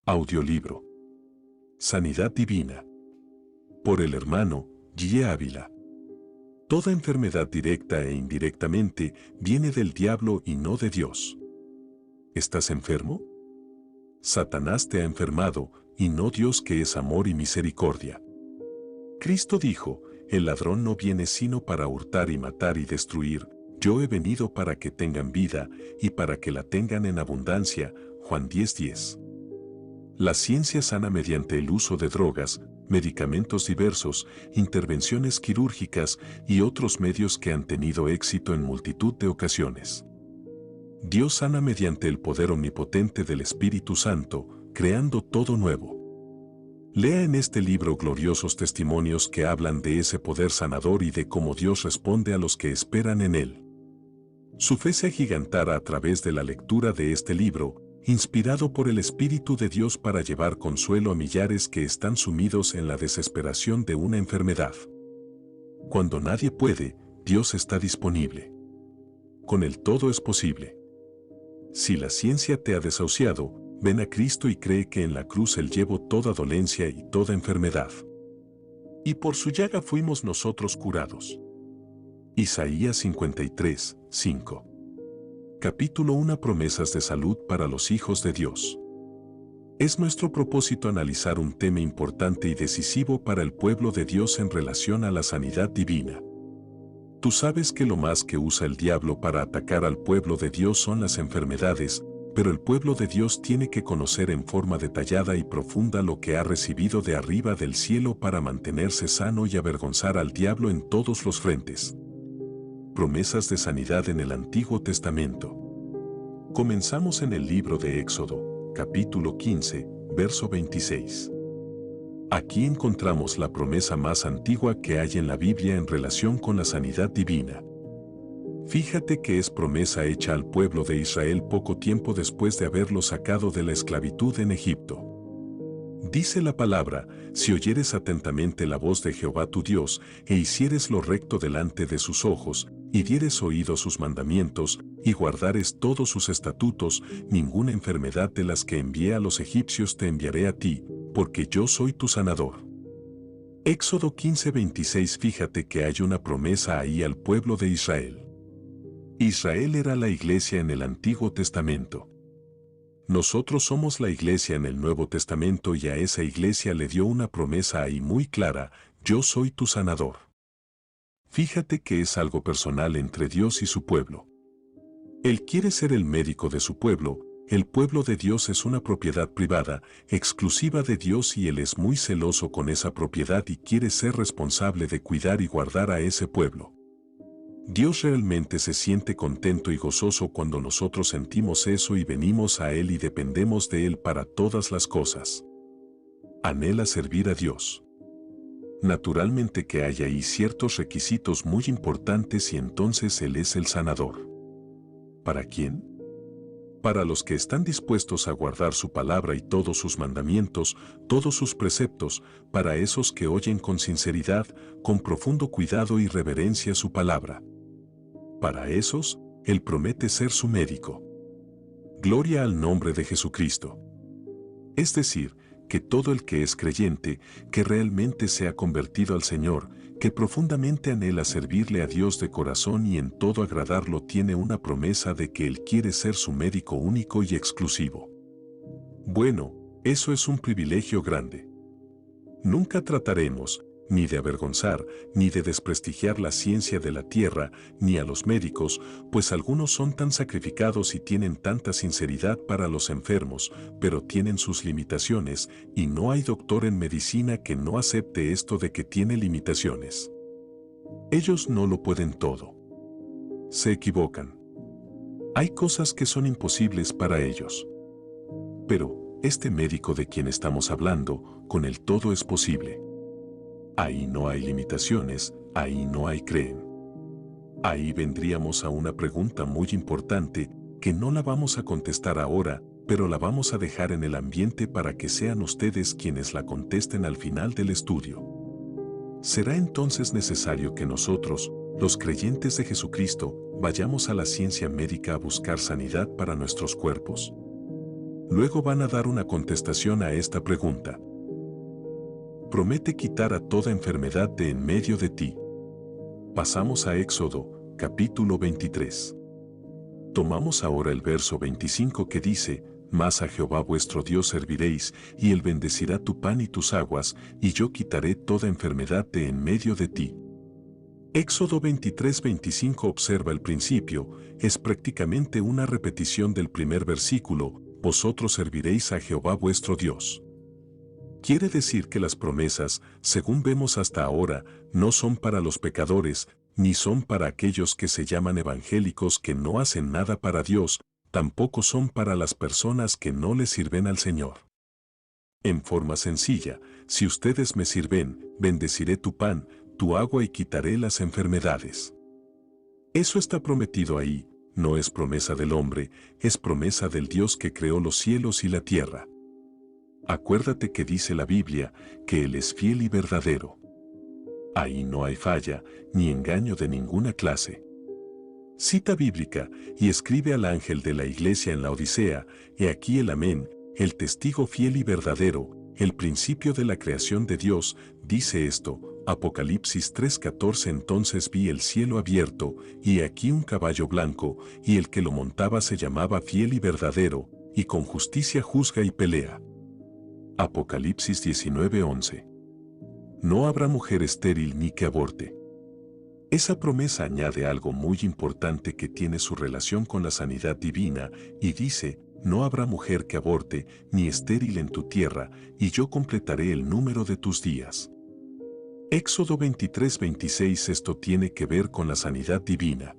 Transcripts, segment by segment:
Audiolibro. Sanidad Divina. Por el hermano G. Ávila. Toda enfermedad directa e indirectamente viene del diablo y no de Dios. ¿Estás enfermo? Satanás te ha enfermado, y no Dios, que es amor y misericordia. Cristo dijo: el ladrón no viene sino para hurtar y matar y destruir. Yo he venido para que tengan vida, y para que la tengan en abundancia. Juan 10:10. La ciencia sana mediante el uso de drogas, medicamentos diversos, intervenciones quirúrgicas y otros medios que han tenido éxito en multitud de ocasiones. Dios sana mediante el poder omnipotente del Espíritu Santo, creando todo nuevo. Lea en este libro gloriosos testimonios que hablan de ese poder sanador y de cómo Dios responde a los que esperan en Él. Su fe se agigantará a través de la lectura de este libro, inspirado por el Espíritu de Dios para llevar consuelo a millares que están sumidos en la desesperación de una enfermedad. Cuando nadie puede, Dios está disponible. Con Él todo es posible. Si la ciencia te ha desahuciado, ven a Cristo y cree que en la cruz Él llevó toda dolencia y toda enfermedad. Y por su llaga fuimos nosotros curados. Isaías 53:5. Capítulo 1. Promesas de salud para los hijos de Dios. Es nuestro propósito analizar un tema importante y decisivo para el pueblo de Dios en relación a la sanidad divina. Tú sabes que lo más que usa el diablo para atacar al pueblo de Dios son las enfermedades, pero el pueblo de Dios tiene que conocer en forma detallada y profunda lo que ha recibido de arriba del cielo para mantenerse sano y avergonzar al diablo en todos los frentes. Promesas de sanidad en el Antiguo Testamento. Comenzamos en el libro de Éxodo, capítulo 15, verso 26. Aquí encontramos la promesa más antigua que hay en la Biblia en relación con la sanidad divina. Fíjate que es promesa hecha al pueblo de Israel poco tiempo después de haberlo sacado de la esclavitud en Egipto. Dice la palabra: si oyeres atentamente la voz de Jehová tu Dios, e hicieres lo recto delante de sus ojos, y dieres oído a sus mandamientos, y guardares todos sus estatutos, ninguna enfermedad de las que envié a los egipcios te enviaré a ti, porque yo soy tu sanador. Éxodo 15:26. Fíjate que hay una promesa ahí al pueblo de Israel. Israel era la iglesia en el Antiguo Testamento. Nosotros somos la iglesia en el Nuevo Testamento, y a esa iglesia le dio una promesa ahí muy clara: yo soy tu sanador. Fíjate que es algo personal entre Dios y su pueblo. Él quiere ser el médico de su pueblo. El pueblo de Dios es una propiedad privada, exclusiva de Dios, y Él es muy celoso con esa propiedad y quiere ser responsable de cuidar y guardar a ese pueblo. Dios realmente se siente contento y gozoso cuando nosotros sentimos eso y venimos a Él y dependemos de Él para todas las cosas. Anhela servir a Dios. Naturalmente que hay ahí ciertos requisitos muy importantes, y entonces Él es el sanador. ¿Para quién? Para los que están dispuestos a guardar su palabra y todos sus mandamientos, todos sus preceptos, para esos que oyen con sinceridad, con profundo cuidado y reverencia su palabra. Para esos, Él promete ser su médico. Gloria al nombre de Jesucristo. Es decir, que todo el que es creyente, que realmente se ha convertido al Señor, que profundamente anhela servirle a Dios de corazón y en todo agradarlo, tiene una promesa de que Él quiere ser su médico único y exclusivo. Bueno, eso es un privilegio grande. Nunca trataremos ni de avergonzar, ni de desprestigiar la ciencia de la tierra, ni a los médicos, pues algunos son tan sacrificados y tienen tanta sinceridad para los enfermos, pero tienen sus limitaciones, y no hay doctor en medicina que no acepte esto de que tiene limitaciones. Ellos no lo pueden todo. Se equivocan. Hay cosas que son imposibles para ellos. Pero este médico de quien estamos hablando, con él todo es posible. Ahí no hay limitaciones, ahí no hay creen. Ahí vendríamos a una pregunta muy importante, que no la vamos a contestar ahora, pero la vamos a dejar en el ambiente para que sean ustedes quienes la contesten al final del estudio. ¿Será entonces necesario que nosotros, los creyentes de Jesucristo, vayamos a la ciencia médica a buscar sanidad para nuestros cuerpos? Luego van a dar una contestación a esta pregunta. Promete quitar a toda enfermedad de en medio de ti. Pasamos a Éxodo, capítulo 23. Tomamos ahora el verso 25 que dice, mas a Jehová vuestro Dios serviréis, y él bendecirá tu pan y tus aguas, y yo quitaré toda enfermedad de en medio de ti. Éxodo 23:25 observa el principio, es prácticamente una repetición del primer versículo, vosotros serviréis a Jehová vuestro Dios. Quiere decir que las promesas, según vemos hasta ahora, no son para los pecadores, ni son para aquellos que se llaman evangélicos que no hacen nada para Dios, tampoco son para las personas que no le sirven al Señor. En forma sencilla, si ustedes me sirven, bendeciré tu pan, tu agua y quitaré las enfermedades. Eso está prometido ahí, no es promesa del hombre, es promesa del Dios que creó los cielos y la tierra. Acuérdate que dice la Biblia, que Él es fiel y verdadero. Ahí no hay falla, ni engaño de ninguna clase. Cita bíblica, y escribe al ángel de la iglesia en la Odisea, he aquí el Amén, el testigo fiel y verdadero, el principio de la creación de Dios, dice esto, Apocalipsis 3:14 entonces vi el cielo abierto, y aquí un caballo blanco, y el que lo montaba se llamaba fiel y verdadero, y con justicia juzga y pelea. Apocalipsis 19:11. No habrá mujer estéril ni que aborte. Esa promesa añade algo muy importante que tiene su relación con la sanidad divina, y dice, no habrá mujer que aborte, ni estéril en tu tierra, y yo completaré el número de tus días. Éxodo 23:26 Esto tiene que ver con la sanidad divina.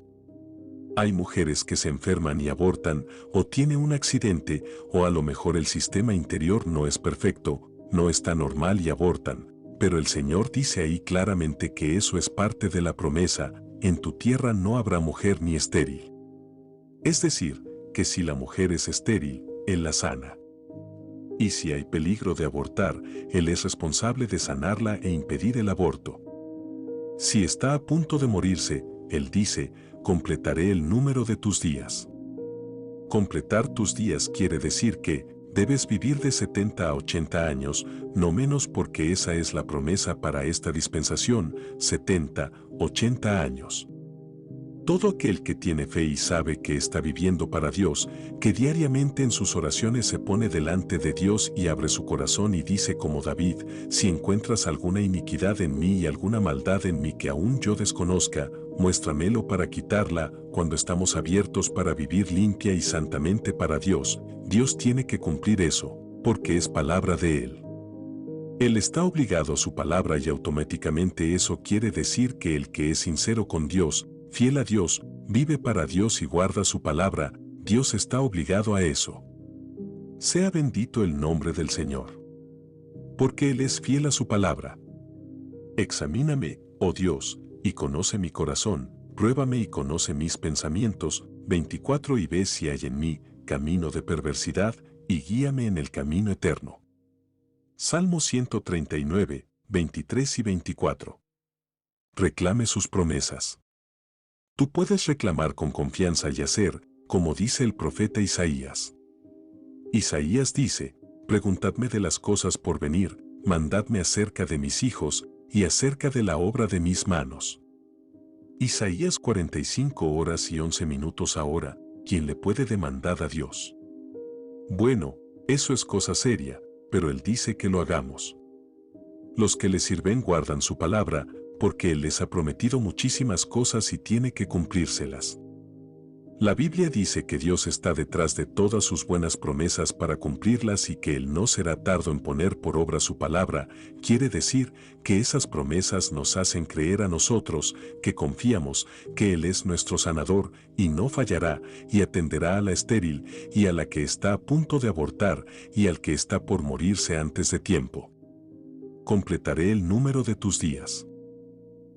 Hay mujeres que se enferman y abortan, o tienen un accidente, o a lo mejor el sistema interior no es perfecto, no está normal y abortan. Pero el Señor dice ahí claramente que eso es parte de la promesa, en tu tierra no habrá mujer ni estéril. Es decir, que si la mujer es estéril, Él la sana. Y si hay peligro de abortar, Él es responsable de sanarla e impedir el aborto. Si está a punto de morirse, Él dice, completaré el número de tus días. Completar tus días quiere decir que, debes vivir de 70 a 80 años, no menos porque esa es la promesa para esta dispensación, 70, 80 años. Todo aquel que tiene fe y sabe que está viviendo para Dios, que diariamente en sus oraciones se pone delante de Dios y abre su corazón y dice como David, si encuentras alguna iniquidad en mí y alguna maldad en mí que aún yo desconozca, muéstramelo para quitarla. Cuando estamos abiertos para vivir limpia y santamente para Dios, Dios tiene que cumplir eso, porque es palabra de Él. Él está obligado a su palabra y automáticamente eso quiere decir que el que es sincero con Dios, fiel a Dios, vive para Dios y guarda su palabra, Dios está obligado a eso. Sea bendito el nombre del Señor. Porque Él es fiel a su palabra. Examíname, oh Dios, y conoce mi corazón, pruébame y conoce mis pensamientos, 24 y ve si hay en mí camino de perversidad, y guíame en el camino eterno. Salmo 139, 23 y 24. Reclame sus promesas. Tú puedes reclamar con confianza y hacer, como dice el profeta Isaías. Isaías dice, preguntadme de las cosas por venir, mandadme acerca de mis hijos, y acerca de la obra de mis manos. Isaías 45 horas y 11 minutos ahora, ¿quién le puede demandar a Dios? Bueno, eso es cosa seria, pero Él dice que lo hagamos. Los que le sirven guardan su palabra, porque Él les ha prometido muchísimas cosas y tiene que cumplírselas. La Biblia dice que Dios está detrás de todas sus buenas promesas para cumplirlas y que Él no será tardo en poner por obra su palabra, quiere decir que esas promesas nos hacen creer a nosotros, que confiamos, que Él es nuestro sanador, y no fallará, y atenderá a la estéril, y a la que está a punto de abortar, y al que está por morirse antes de tiempo. Completaré el número de tus días.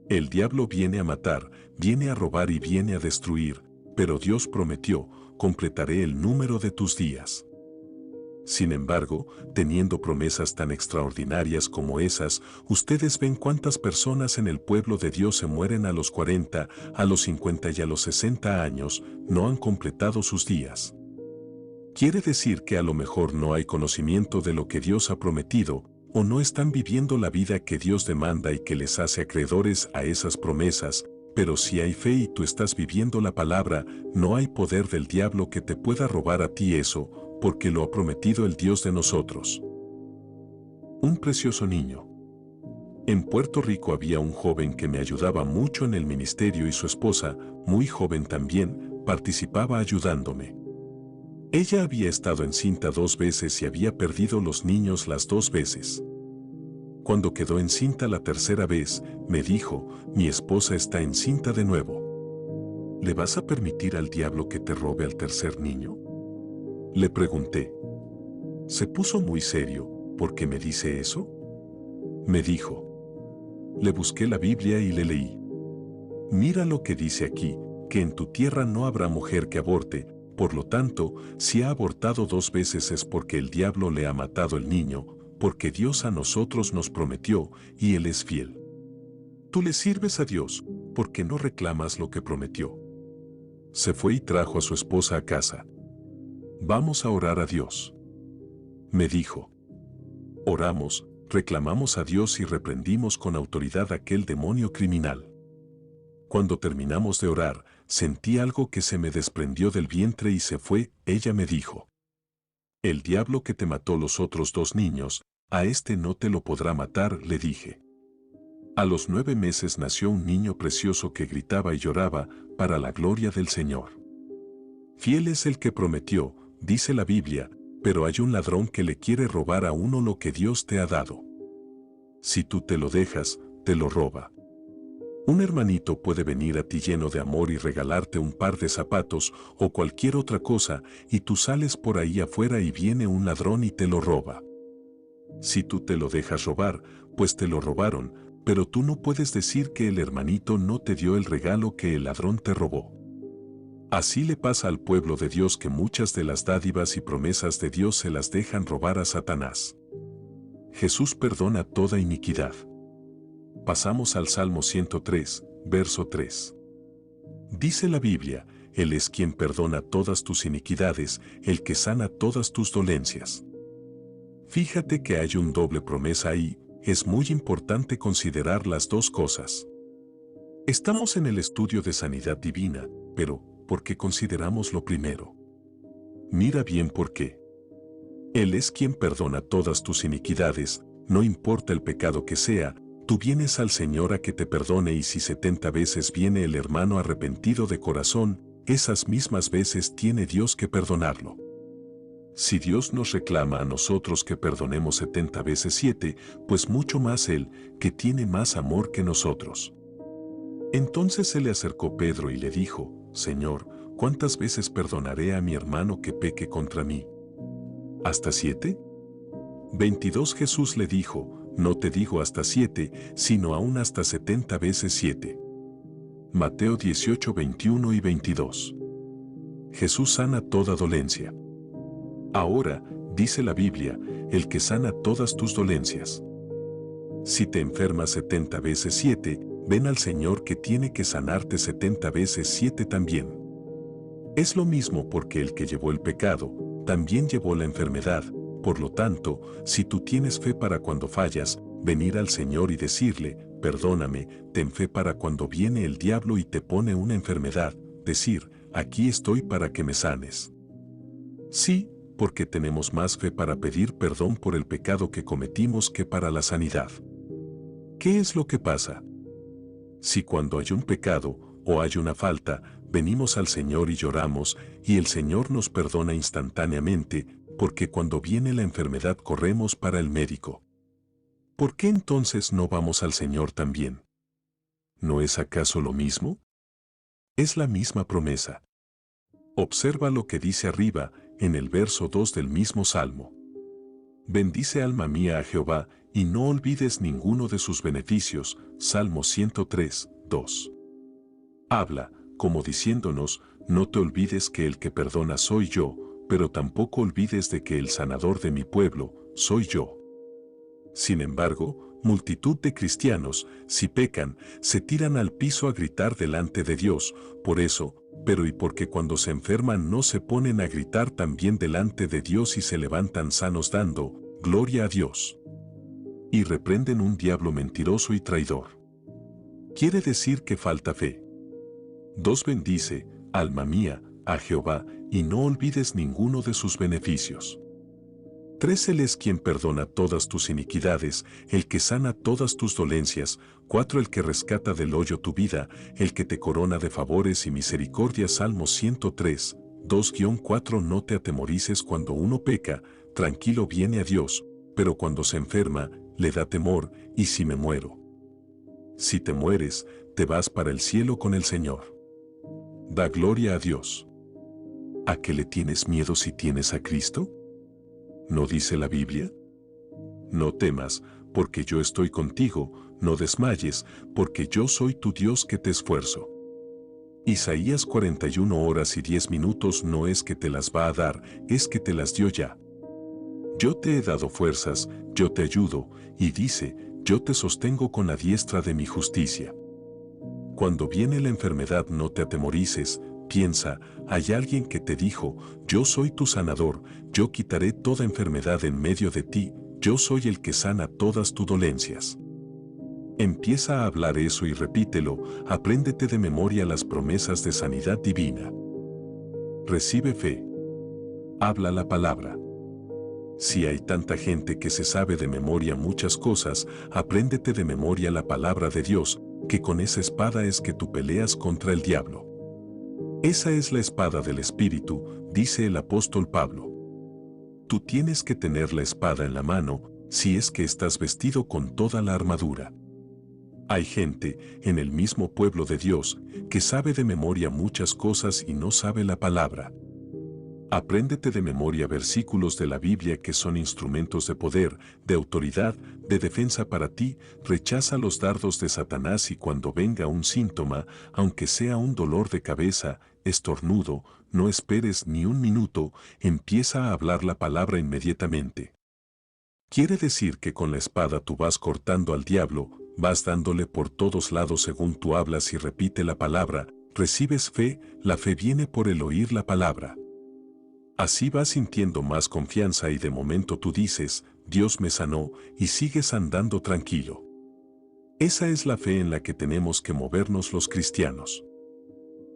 El diablo viene a matar, viene a robar y viene a destruir, pero Dios prometió, completaré el número de tus días. Sin embargo, teniendo promesas tan extraordinarias como esas, ustedes ven cuántas personas en el pueblo de Dios se mueren a los 40, a los 50 y a los 60 años, no han completado sus días. Quiere decir que a lo mejor no hay conocimiento de lo que Dios ha prometido, o no están viviendo la vida que Dios demanda y que les hace acreedores a esas promesas, pero si hay fe y tú estás viviendo la palabra, no hay poder del diablo que te pueda robar a ti eso, porque lo ha prometido el Dios de nosotros. Un precioso niño. En Puerto Rico había un joven que me ayudaba mucho en el ministerio y su esposa, muy joven también, participaba ayudándome. Ella había estado encinta 2 veces y había perdido los niños las 2 veces. Cuando quedó encinta la tercera vez, me dijo, mi esposa está encinta de nuevo. ¿Le vas a permitir al diablo que te robe al tercer niño? Le pregunté. Se puso muy serio. ¿Por qué me dice eso? Me dijo. Le busqué la Biblia y le leí. Mira lo que dice aquí, que en tu tierra no habrá mujer que aborte. Por lo tanto, si ha abortado 2 veces es porque el diablo le ha matado el niño, porque Dios a nosotros nos prometió, y Él es fiel. Tú le sirves a Dios, porque no reclamas lo que prometió. Se fue y trajo a su esposa a casa. Vamos a orar a Dios. Me dijo. Oramos, reclamamos a Dios y reprendimos con autoridad aquel demonio criminal. Cuando terminamos de orar, sentí algo que se me desprendió del vientre y se fue. Ella me dijo. El diablo que te mató los otros 2 niños, a este no te lo podrá matar, le dije. A los 9 meses nació un niño precioso que gritaba y lloraba, para la gloria del Señor. Fiel es el que prometió, dice la Biblia, pero hay un ladrón que le quiere robar a uno lo que Dios te ha dado. Si tú te lo dejas, te lo roba. Un hermanito puede venir a ti lleno de amor y regalarte un par de zapatos o cualquier otra cosa, y tú sales por ahí afuera y viene un ladrón y te lo roba. Si tú te lo dejas robar, pues te lo robaron, pero tú no puedes decir que el hermanito no te dio el regalo que el ladrón te robó. Así le pasa al pueblo de Dios que muchas de las dádivas y promesas de Dios se las dejan robar a Satanás. Jesús perdona toda iniquidad. Pasamos al Salmo 103, verso 3. Dice la Biblia, Él es quien perdona todas tus iniquidades, el que sana todas tus dolencias. Fíjate que hay un doble promesa ahí, es muy importante considerar las 2 cosas. Estamos en el estudio de sanidad divina, pero, ¿por qué consideramos lo primero? Mira bien por qué. Él es quien perdona todas tus iniquidades, no importa el pecado que sea, tú vienes al Señor a que te perdone y si 70 veces viene el hermano arrepentido de corazón, esas mismas veces tiene Dios que perdonarlo. Si Dios nos reclama a nosotros que perdonemos 70 veces 7, pues mucho más Él, que tiene más amor que nosotros. Entonces se le acercó Pedro y le dijo, Señor, ¿cuántas veces perdonaré a mi hermano que peque contra mí? ¿Hasta 7? 22 Jesús le dijo, no te digo hasta 7, sino aún hasta 70 veces 7. Mateo 18, 21 y 22. Jesús sana toda dolencia. Ahora, dice la Biblia, el que sana todas tus dolencias. Si te enfermas 70 veces 7, ven al Señor que tiene que sanarte 70 veces 7 también. Es lo mismo porque el que llevó el pecado, también llevó la enfermedad. Por lo tanto, si tú tienes fe para cuando fallas, venir al Señor y decirle, perdóname, ten fe para cuando viene el diablo y te pone una enfermedad, decir, aquí estoy para que me sanes. Sí, porque tenemos más fe para pedir perdón por el pecado que cometimos que para la sanidad. ¿Qué es lo que pasa? Si cuando hay un pecado o hay una falta, venimos al Señor y lloramos, y el Señor nos perdona instantáneamente, porque cuando viene la enfermedad corremos para el médico. ¿Por qué entonces no vamos al Señor también? ¿No es acaso lo mismo? Es la misma promesa. Observa lo que dice arriba, en el verso 2 del mismo Salmo. Bendice alma mía a Jehová, y no olvides ninguno de sus beneficios. Salmo 103, 2. Habla, como diciéndonos, no te olvides que el que perdona soy yo, pero tampoco olvides de que el sanador de mi pueblo soy yo. Sin embargo, multitud de cristianos, si pecan, se tiran al piso a gritar delante de Dios. Por eso, Pero ¿y por qué cuando se enferman no se ponen a gritar también delante de Dios y se levantan sanos dando gloria a Dios? Y reprenden un diablo mentiroso y traidor. Quiere decir que falta fe. 2. Bendice, alma mía, a Jehová, y no olvides ninguno de sus beneficios. 3. Él es quien perdona todas tus iniquidades, el que sana todas tus dolencias. 4. El que rescata del hoyo tu vida, el que te corona de favores y misericordias. Salmo 103, 2-4. No te atemorices cuando uno peca, tranquilo viene a Dios, pero cuando se enferma, le da temor, y si me muero. Si te mueres, te vas para el cielo con el Señor. Da gloria a Dios. ¿A qué le tienes miedo si tienes a Cristo? ¿No dice la Biblia? No temas, porque yo estoy contigo, no desmayes, porque yo soy tu Dios que te esfuerzo. Isaías 41 horas y 10 minutos. No es que te las va a dar, es que te las dio ya. Yo te he dado fuerzas, yo te ayudo, y dice, yo te sostengo con la diestra de mi justicia. Cuando viene la enfermedad no te atemorices, piensa, hay alguien que te dijo, yo soy tu sanador, yo quitaré toda enfermedad en medio de ti, yo soy el que sana todas tus dolencias. Empieza a hablar eso y repítelo, apréndete de memoria las promesas de sanidad divina. Recibe fe. Habla la palabra. Si hay tanta gente que se sabe de memoria muchas cosas, apréndete de memoria la palabra de Dios, que con esa espada es que tú peleas contra el diablo. Esa es la espada del Espíritu, dice el apóstol Pablo. Tú tienes que tener la espada en la mano, si es que estás vestido con toda la armadura. Hay gente, en el mismo pueblo de Dios, que sabe de memoria muchas cosas y no sabe la palabra. Apréndete de memoria versículos de la Biblia que son instrumentos de poder, de autoridad, de defensa para ti. Rechaza los dardos de Satanás y cuando venga un síntoma, aunque sea un dolor de cabeza, estornudo, no esperes ni un minuto, empieza a hablar la palabra inmediatamente. Quiere decir que con la espada tú vas cortando al diablo, vas dándole por todos lados según tú hablas y repite la palabra, recibes fe, la fe viene por el oír la palabra. Así vas sintiendo más confianza y de momento tú dices, Dios me sanó, y sigues andando tranquilo. Esa es la fe en la que tenemos que movernos los cristianos.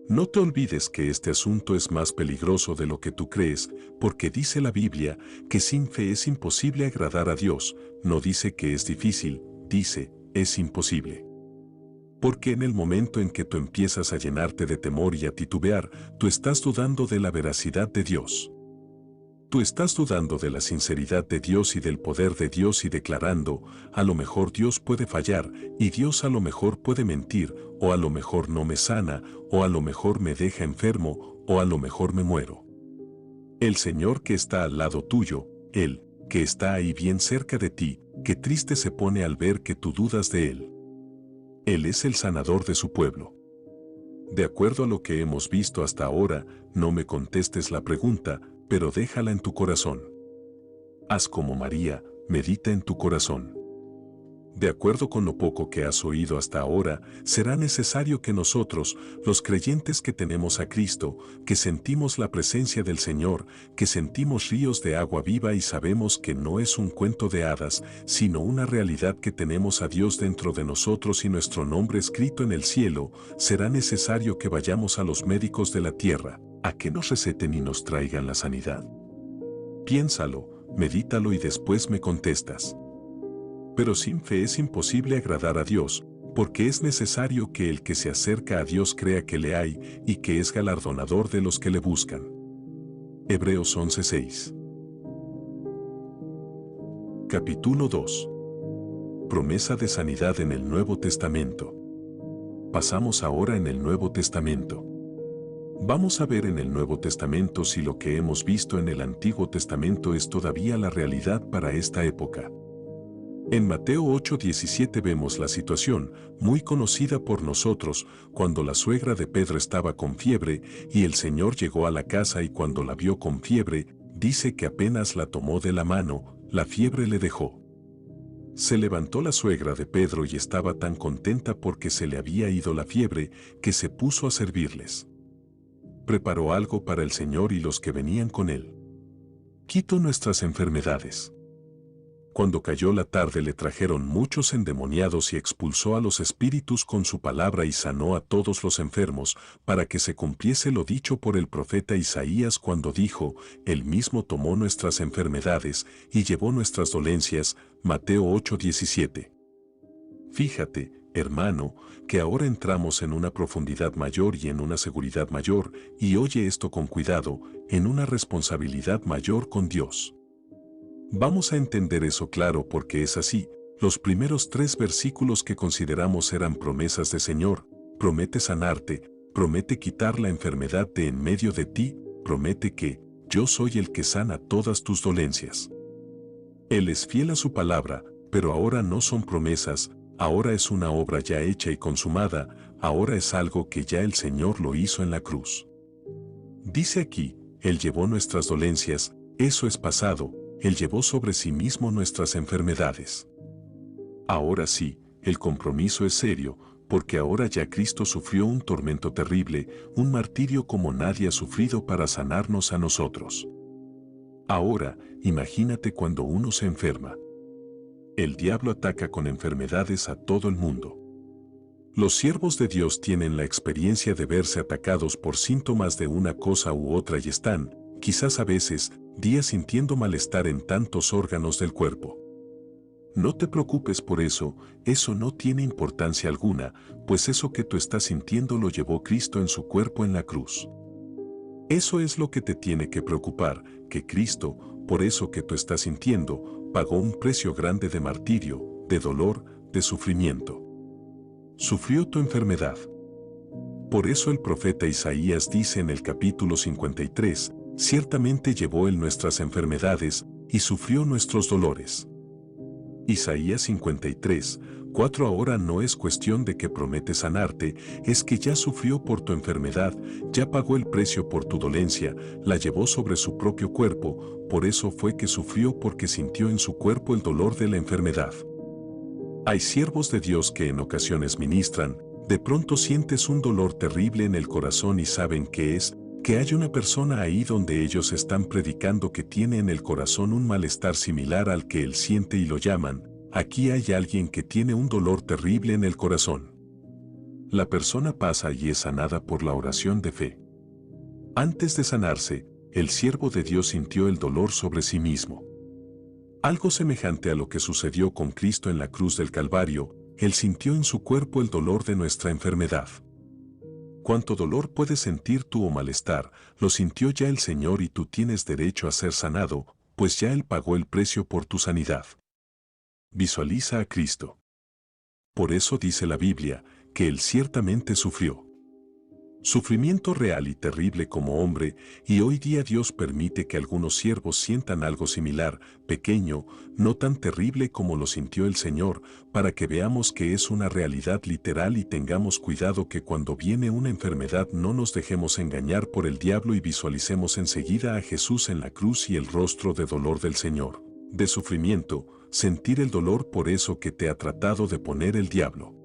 No te olvides que este asunto es más peligroso de lo que tú crees, porque dice la Biblia que sin fe es imposible agradar a Dios, no dice que es difícil, dice, es imposible. Porque en el momento en que tú empiezas a llenarte de temor y a titubear, tú estás dudando de la veracidad de Dios. Tú estás dudando de la sinceridad de Dios y del poder de Dios y declarando, a lo mejor Dios puede fallar, y Dios a lo mejor puede mentir, o a lo mejor no me sana, o a lo mejor me deja enfermo, o a lo mejor me muero. El Señor que está al lado tuyo, Él, que está ahí bien cerca de ti, qué triste se pone al ver que tú dudas de Él. Él es el sanador de su pueblo. De acuerdo a lo que hemos visto hasta ahora, no me contestes la pregunta, pero déjala en tu corazón. Haz como María, medita en tu corazón. De acuerdo con lo poco que has oído hasta ahora, será necesario que nosotros, los creyentes que tenemos a Cristo, que sentimos la presencia del Señor, que sentimos ríos de agua viva y sabemos que no es un cuento de hadas, sino una realidad que tenemos a Dios dentro de nosotros y nuestro nombre escrito en el cielo, será necesario que vayamos a los médicos de la tierra, a que nos receten y nos traigan la sanidad. Piénsalo, medítalo y después me contestas. Pero sin fe es imposible agradar a Dios, porque es necesario que el que se acerca a Dios crea que le hay y que es galardonador de los que le buscan. Hebreos 11:6. Capítulo 2. Promesa de sanidad en el Nuevo Testamento. Pasamos ahora en el Nuevo Testamento. Vamos a ver en el Nuevo Testamento si lo que hemos visto en el Antiguo Testamento es todavía la realidad para esta época. En Mateo 8:17 vemos la situación, muy conocida por nosotros, cuando la suegra de Pedro estaba con fiebre y el Señor llegó a la casa y cuando la vio con fiebre, dice que apenas la tomó de la mano, la fiebre le dejó. Se levantó la suegra de Pedro y estaba tan contenta porque se le había ido la fiebre, que se puso a servirles. Preparó algo para el Señor y los que venían con él. Quitó nuestras enfermedades. Cuando cayó la tarde le trajeron muchos endemoniados y expulsó a los espíritus con su palabra y sanó a todos los enfermos, para que se cumpliese lo dicho por el profeta Isaías cuando dijo, Él mismo tomó nuestras enfermedades y llevó nuestras dolencias, Mateo 8:17. Fíjate, hermano, que ahora entramos en una profundidad mayor y en una seguridad mayor, y oye esto con cuidado, en una responsabilidad mayor con Dios. Vamos a entender eso claro porque es así. Los primeros 3 versículos que consideramos eran promesas de Señor. Promete sanarte, promete quitar la enfermedad de en medio de ti, promete que yo soy el que sana todas tus dolencias. Él es fiel a su palabra, pero ahora no son promesas, ahora es una obra ya hecha y consumada, ahora es algo que ya el Señor lo hizo en la cruz. Dice aquí, Él llevó nuestras dolencias, eso es pasado. Él llevó sobre sí mismo nuestras enfermedades. Ahora sí, el compromiso es serio, porque ahora ya Cristo sufrió un tormento terrible, un martirio como nadie ha sufrido para sanarnos a nosotros. Ahora, imagínate cuando uno se enferma. El diablo ataca con enfermedades a todo el mundo. Los siervos de Dios tienen la experiencia de verse atacados por síntomas de una cosa u otra y están, quizás a veces, días sintiendo malestar en tantos órganos del cuerpo. No te preocupes por eso no tiene importancia alguna, pues eso que tú estás sintiendo lo llevó Cristo en su cuerpo en la cruz. Eso es lo que te tiene que preocupar, que Cristo, por eso que tú estás sintiendo, pagó un precio grande de martirio, de dolor, de sufrimiento. Sufrió tu enfermedad. Por eso el profeta Isaías dice en el capítulo 53, ciertamente llevó Él nuestras enfermedades y sufrió nuestros dolores. Isaías 53, 4 ahora no es cuestión de que promete sanarte, es que ya sufrió por tu enfermedad, ya pagó el precio por tu dolencia, la llevó sobre su propio cuerpo, por eso fue que sufrió porque sintió en su cuerpo el dolor de la enfermedad. Hay siervos de Dios que en ocasiones ministran, de pronto sientes un dolor terrible en el corazón y saben qué es, que hay una persona ahí donde ellos están predicando que tiene en el corazón un malestar similar al que él siente y lo llaman, aquí hay alguien que tiene un dolor terrible en el corazón. La persona pasa y es sanada por la oración de fe. Antes de sanarse, el siervo de Dios sintió el dolor sobre sí mismo. Algo semejante a lo que sucedió con Cristo en la cruz del Calvario, Él sintió en su cuerpo el dolor de nuestra enfermedad. Cuánto dolor puedes sentir tú o malestar, lo sintió ya el Señor y tú tienes derecho a ser sanado, pues ya Él pagó el precio por tu sanidad. Visualiza a Cristo. Por eso dice la Biblia, que Él ciertamente sufrió. Sufrimiento real y terrible como hombre, y hoy día Dios permite que algunos siervos sientan algo similar, pequeño, no tan terrible como lo sintió el Señor, para que veamos que es una realidad literal y tengamos cuidado que cuando viene una enfermedad no nos dejemos engañar por el diablo y visualicemos enseguida a Jesús en la cruz y el rostro de dolor del Señor, de sufrimiento, sentir el dolor por eso que te ha tratado de poner el diablo.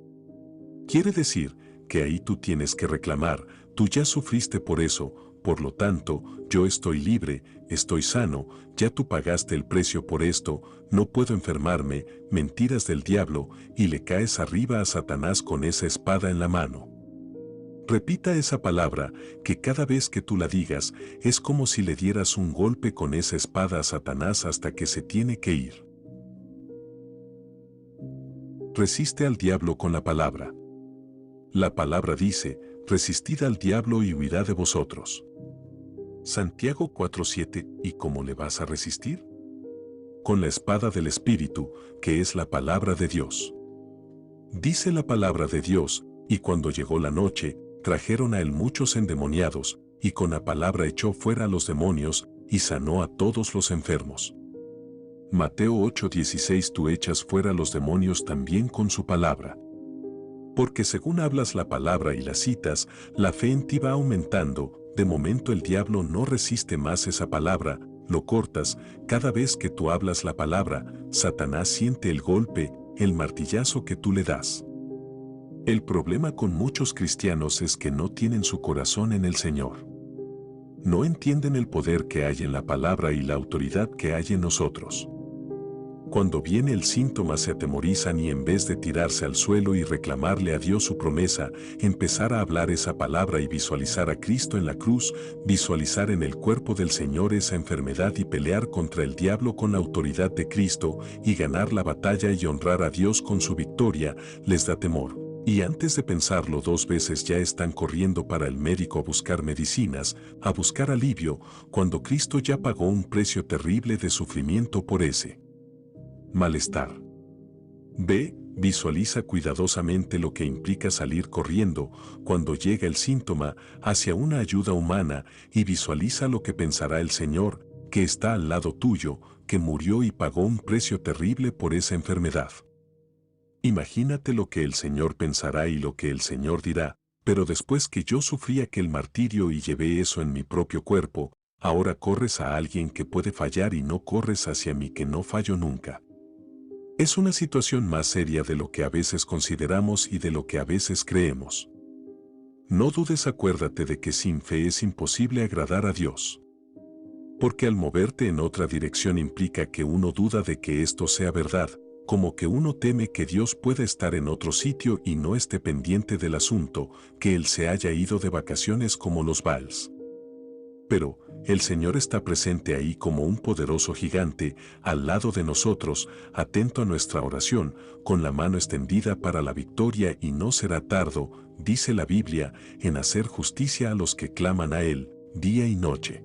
Quiere decir, que ahí tú tienes que reclamar, tú ya sufriste por eso, por lo tanto, yo estoy libre, estoy sano, ya tú pagaste el precio por esto, no puedo enfermarme, mentiras del diablo, y le caes arriba a Satanás con esa espada en la mano. Repita esa palabra, que cada vez que tú la digas, es como si le dieras un golpe con esa espada a Satanás hasta que se tiene que ir. Resiste al diablo con la palabra. La palabra dice, resistid al diablo y huirá de vosotros. Santiago 4:7, ¿y cómo le vas a resistir? Con la espada del Espíritu, que es la palabra de Dios. Dice la palabra de Dios, y cuando llegó la noche, trajeron a él muchos endemoniados, y con la palabra echó fuera a los demonios, y sanó a todos los enfermos. Mateo 8:16 Tú echas fuera a los demonios también con su palabra. Porque según hablas la palabra y la citas, la fe en ti va aumentando, de momento el diablo no resiste más esa palabra, lo cortas, cada vez que tú hablas la palabra, Satanás siente el golpe, el martillazo que tú le das. El problema con muchos cristianos es que no tienen su corazón en el Señor. No entienden el poder que hay en la palabra y la autoridad que hay en nosotros. Cuando viene el síntoma se atemorizan y en vez de tirarse al suelo y reclamarle a Dios su promesa, empezar a hablar esa palabra y visualizar a Cristo en la cruz, visualizar en el cuerpo del Señor esa enfermedad y pelear contra el diablo con la autoridad de Cristo y ganar la batalla y honrar a Dios con su victoria, les da temor. Y antes de pensarlo 2 veces ya están corriendo para el médico a buscar medicinas, a buscar alivio, cuando Cristo ya pagó un precio terrible de sufrimiento por ese malestar. B. Visualiza cuidadosamente lo que implica salir corriendo cuando llega el síntoma hacia una ayuda humana y visualiza lo que pensará el Señor, que está al lado tuyo, que murió y pagó un precio terrible por esa enfermedad. Imagínate lo que el Señor pensará y lo que el Señor dirá, pero después que yo sufrí aquel martirio y llevé eso en mi propio cuerpo, ahora corres a alguien que puede fallar y no corres hacia mí que no fallo nunca. Es una situación más seria de lo que a veces consideramos y de lo que a veces creemos. No dudes, acuérdate de que sin fe es imposible agradar a Dios. Porque al moverte en otra dirección implica que uno duda de que esto sea verdad, como que uno teme que Dios pueda estar en otro sitio y no esté pendiente del asunto, que Él se haya ido de vacaciones como los Baals. Pero el Señor está presente ahí como un poderoso gigante, al lado de nosotros, atento a nuestra oración, con la mano extendida para la victoria y no será tardo, dice la Biblia, en hacer justicia a los que claman a Él, día y noche.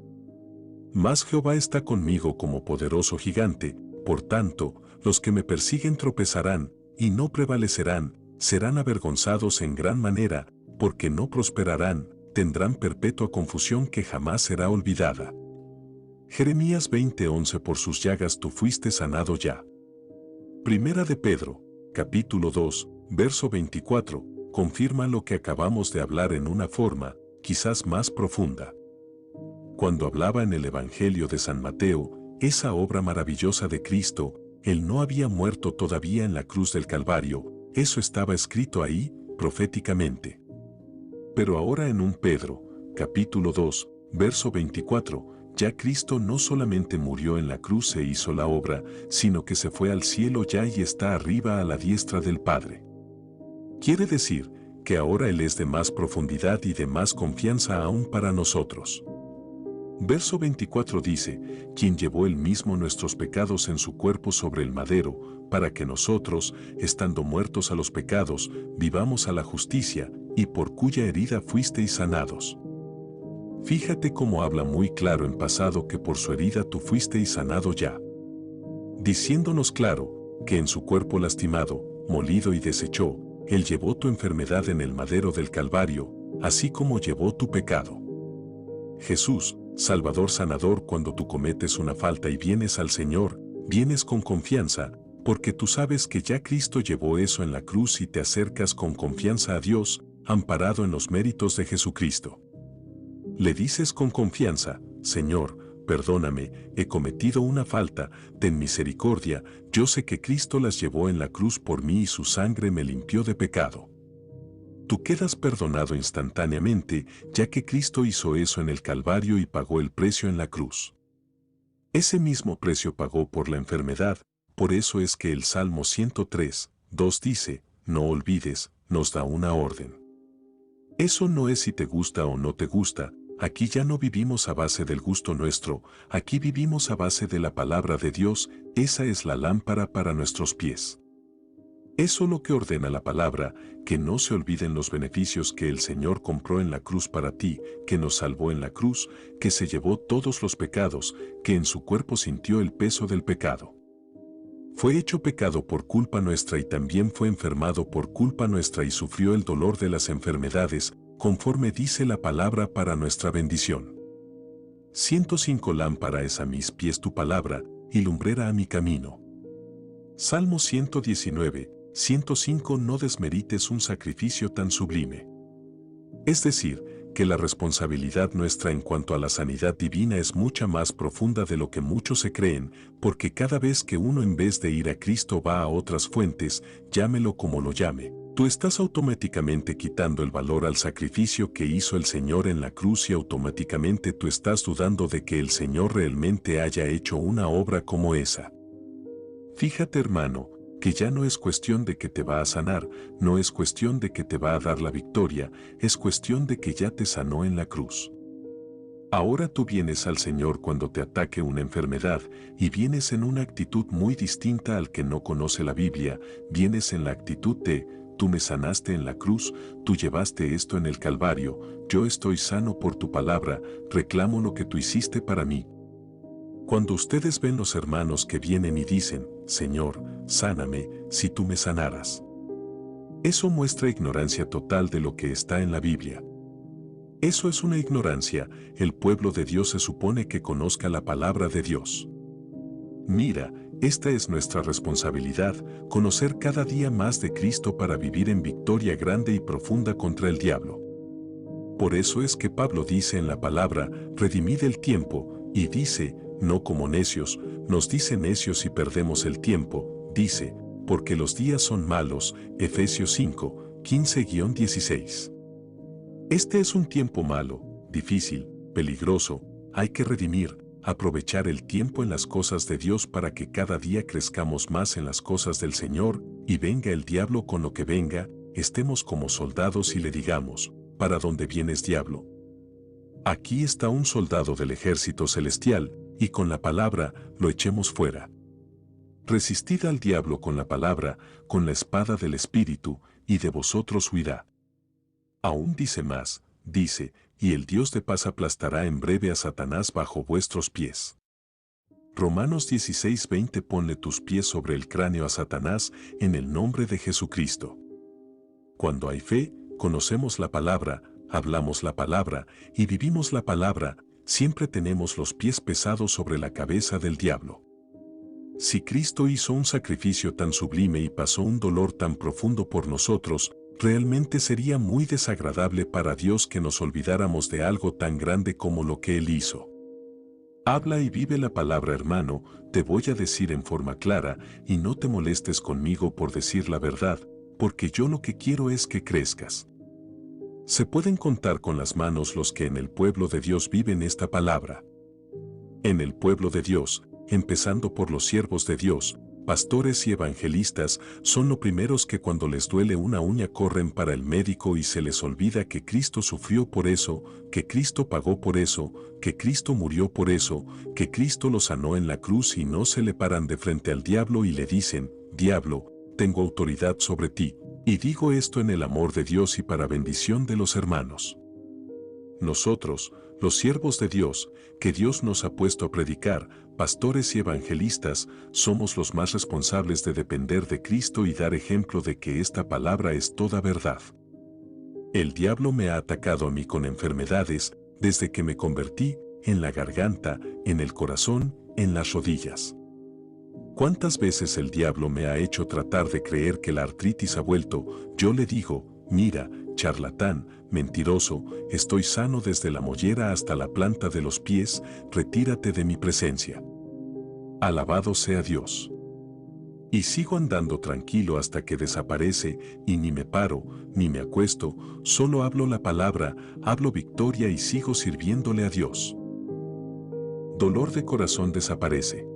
Mas Jehová está conmigo como poderoso gigante, por tanto, los que me persiguen tropezarán, y no prevalecerán, serán avergonzados en gran manera, porque no prosperarán, tendrán perpetua confusión que jamás será olvidada. Jeremías 20:11 Por sus llagas tú fuiste sanado ya. Primera de Pedro, capítulo 2, verso 24, confirma lo que acabamos de hablar en una forma, quizás más profunda. Cuando hablaba en el Evangelio de San Mateo, esa obra maravillosa de Cristo, Él no había muerto todavía en la cruz del Calvario, eso estaba escrito ahí, proféticamente. Pero ahora en un Pedro, capítulo 2, verso 24, ya Cristo no solamente murió en la cruz e hizo la obra, sino que se fue al cielo ya y está arriba a la diestra del Padre. Quiere decir que ahora Él es de más profundidad y de más confianza aún para nosotros. Verso 24 dice, quien llevó Él mismo nuestros pecados en su cuerpo sobre el madero, para que nosotros, estando muertos a los pecados, vivamos a la justicia, y por cuya herida fuisteis sanados. Fíjate cómo habla muy claro en pasado que por su herida tú fuisteis sanado ya. Diciéndonos claro, que en su cuerpo lastimado, molido y deshecho, Él llevó tu enfermedad en el madero del Calvario, así como llevó tu pecado. Jesús, Salvador sanador, cuando tú cometes una falta y vienes al Señor, vienes con confianza, porque tú sabes que ya Cristo llevó eso en la cruz y te acercas con confianza a Dios, amparado en los méritos de Jesucristo. Le dices con confianza, Señor, perdóname, he cometido una falta, ten misericordia, yo sé que Cristo las llevó en la cruz por mí y su sangre me limpió de pecado. Tú quedas perdonado instantáneamente, ya que Cristo hizo eso en el Calvario y pagó el precio en la cruz. Ese mismo precio pagó por la enfermedad, por eso es que el Salmo 103, 2 dice, no olvides, nos da una orden. Eso no es si te gusta o no te gusta, aquí ya no vivimos a base del gusto nuestro, aquí vivimos a base de la palabra de Dios, esa es la lámpara para nuestros pies. Eso lo que ordena la palabra, que no se olviden los beneficios que el Señor compró en la cruz para ti, que nos salvó en la cruz, que se llevó todos los pecados, que en su cuerpo sintió el peso del pecado. Fue hecho pecado por culpa nuestra y también fue enfermado por culpa nuestra y sufrió el dolor de las enfermedades, conforme dice la palabra para nuestra bendición. 105 Lámpara es a mis pies tu palabra, y lumbrera a mi camino. Salmo 119, 105 No desmerites un sacrificio tan sublime. Es decir, que la responsabilidad nuestra en cuanto a la sanidad divina es mucha más profunda de lo que muchos se creen, porque cada vez que uno en vez de ir a Cristo va a otras fuentes, llámelo como lo llame, Tú estás automáticamente quitando el valor al sacrificio que hizo el Señor en la cruz y automáticamente tú estás dudando de que el Señor realmente haya hecho una obra como esa. Fíjate, hermano, que ya no es cuestión de que te va a sanar, no es cuestión de que te va a dar la victoria, es cuestión de que ya te sanó en la cruz. Ahora tú vienes al Señor cuando te ataque una enfermedad y vienes en una actitud muy distinta al que no conoce la Biblia, vienes en la actitud de, tú me sanaste en la cruz, tú llevaste esto en el Calvario, yo estoy sano por tu palabra, reclamo lo que tú hiciste para mí. Cuando ustedes ven los hermanos que vienen y dicen, Señor, sáname, si tú me sanaras. Eso muestra ignorancia total de lo que está en la Biblia. Eso es una ignorancia, el pueblo de Dios se supone que conozca la palabra de Dios. Mira, esta es nuestra responsabilidad, conocer cada día más de Cristo para vivir en victoria grande y profunda contra el diablo. Por eso es que Pablo dice en la palabra, redimid el tiempo, y dice, no como necios, nos dice necios y perdemos el tiempo, dice, porque los días son malos, Efesios 5, 15-16. Este es un tiempo malo, difícil, peligroso, hay que redimir, aprovechar el tiempo en las cosas de Dios para que cada día crezcamos más en las cosas del Señor, y venga el diablo con lo que venga, estemos como soldados y le digamos, ¿para dónde vienes, diablo? Aquí está un soldado del ejército celestial, y con la palabra lo echemos fuera. Resistid al diablo con la palabra, con la espada del Espíritu, y de vosotros huirá. Aún dice más, dice, y el Dios de paz aplastará en breve a Satanás bajo vuestros pies. Romanos 16:20 Ponle tus pies sobre el cráneo a Satanás en el nombre de Jesucristo. Cuando hay fe, conocemos la palabra, hablamos la palabra y vivimos la palabra, siempre tenemos los pies pesados sobre la cabeza del diablo. Si Cristo hizo un sacrificio tan sublime y pasó un dolor tan profundo por nosotros, realmente sería muy desagradable para Dios que nos olvidáramos de algo tan grande como lo que Él hizo. Habla y vive la palabra, hermano, te voy a decir en forma clara, y no te molestes conmigo por decir la verdad, porque yo lo que quiero es que crezcas. Se pueden contar con las manos los que en el pueblo de Dios viven esta palabra. En el pueblo de Dios, empezando por los siervos de Dios, pastores y evangelistas, son los primeros que cuando les duele una uña corren para el médico y se les olvida que Cristo sufrió por eso, que Cristo pagó por eso, que Cristo murió por eso, que Cristo lo sanó en la cruz y no se le paran de frente al diablo y le dicen, diablo, tengo autoridad sobre ti, y digo esto en el amor de Dios y para bendición de los hermanos. Nosotros, los siervos de Dios, que Dios nos ha puesto a predicar, pastores y evangelistas, somos los más responsables de depender de Cristo y dar ejemplo de que esta palabra es toda verdad. El diablo me ha atacado a mí con enfermedades, desde que me convertí, en la garganta, en el corazón, en las rodillas. ¿Cuántas veces el diablo me ha hecho tratar de creer que la artritis ha vuelto? Yo le digo, mira, charlatán, mentiroso, estoy sano desde la mollera hasta la planta de los pies, retírate de mi presencia. Alabado sea Dios. Y sigo andando tranquilo hasta que desaparece, y ni me paro, ni me acuesto, solo hablo la palabra, hablo victoria y sigo sirviéndole a Dios. Dolor de corazón desaparece.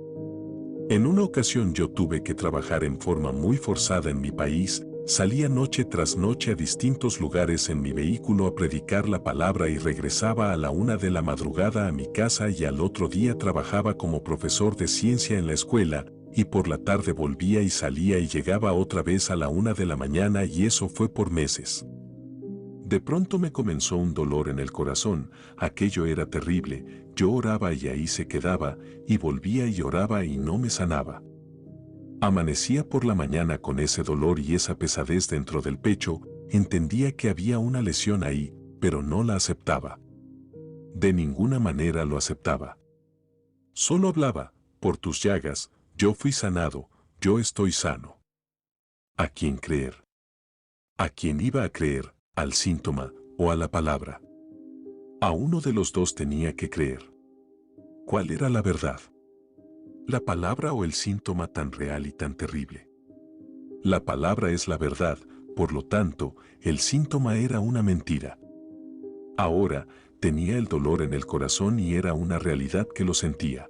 En una ocasión yo tuve que trabajar en forma muy forzada en mi país, salía noche tras noche a distintos lugares en mi vehículo a predicar la palabra y regresaba a la 1 de la madrugada a mi casa y al otro día trabajaba como profesor de ciencia en la escuela, y por la tarde volvía y salía y llegaba otra vez a la 1 de la mañana y eso fue por meses. De pronto me comenzó un dolor en el corazón, aquello era terrible, yo oraba y ahí se quedaba, y volvía y oraba y no me sanaba. Amanecía por la mañana con ese dolor y esa pesadez dentro del pecho, entendía que había una lesión ahí, pero no la aceptaba. De ninguna manera lo aceptaba. Solo hablaba, por tus llagas, yo fui sanado, yo estoy sano. ¿A quién creer? ¿A quién iba a creer? ¿Al síntoma o a la palabra? A uno de los dos tenía que creer. ¿Cuál era la verdad? ¿La palabra o el síntoma tan real y tan terrible? La palabra es la verdad, por lo tanto, el síntoma era una mentira. Ahora, tenía el dolor en el corazón y era una realidad que lo sentía.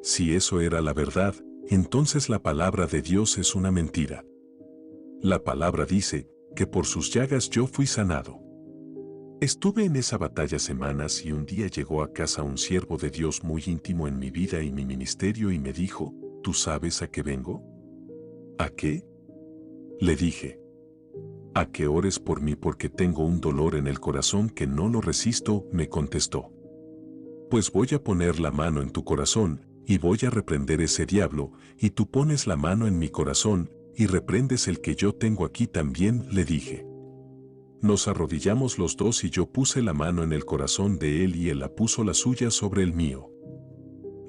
Si eso era la verdad, entonces la palabra de Dios es una mentira. La palabra dice que por sus llagas yo fui sanado. Estuve en esa batalla semanas y un día llegó a casa un siervo de Dios muy íntimo en mi vida y mi ministerio y me dijo, ¿tú sabes a qué vengo? ¿A qué? Le dije, a que ores por mí porque tengo un dolor en el corazón que no lo resisto, me contestó. Pues voy a poner la mano en tu corazón y voy a reprender ese diablo, y tú pones la mano en mi corazón y reprendes el que yo tengo aquí también, le dije. Nos arrodillamos los dos y yo puse la mano en el corazón de él y él la puso la suya sobre el mío.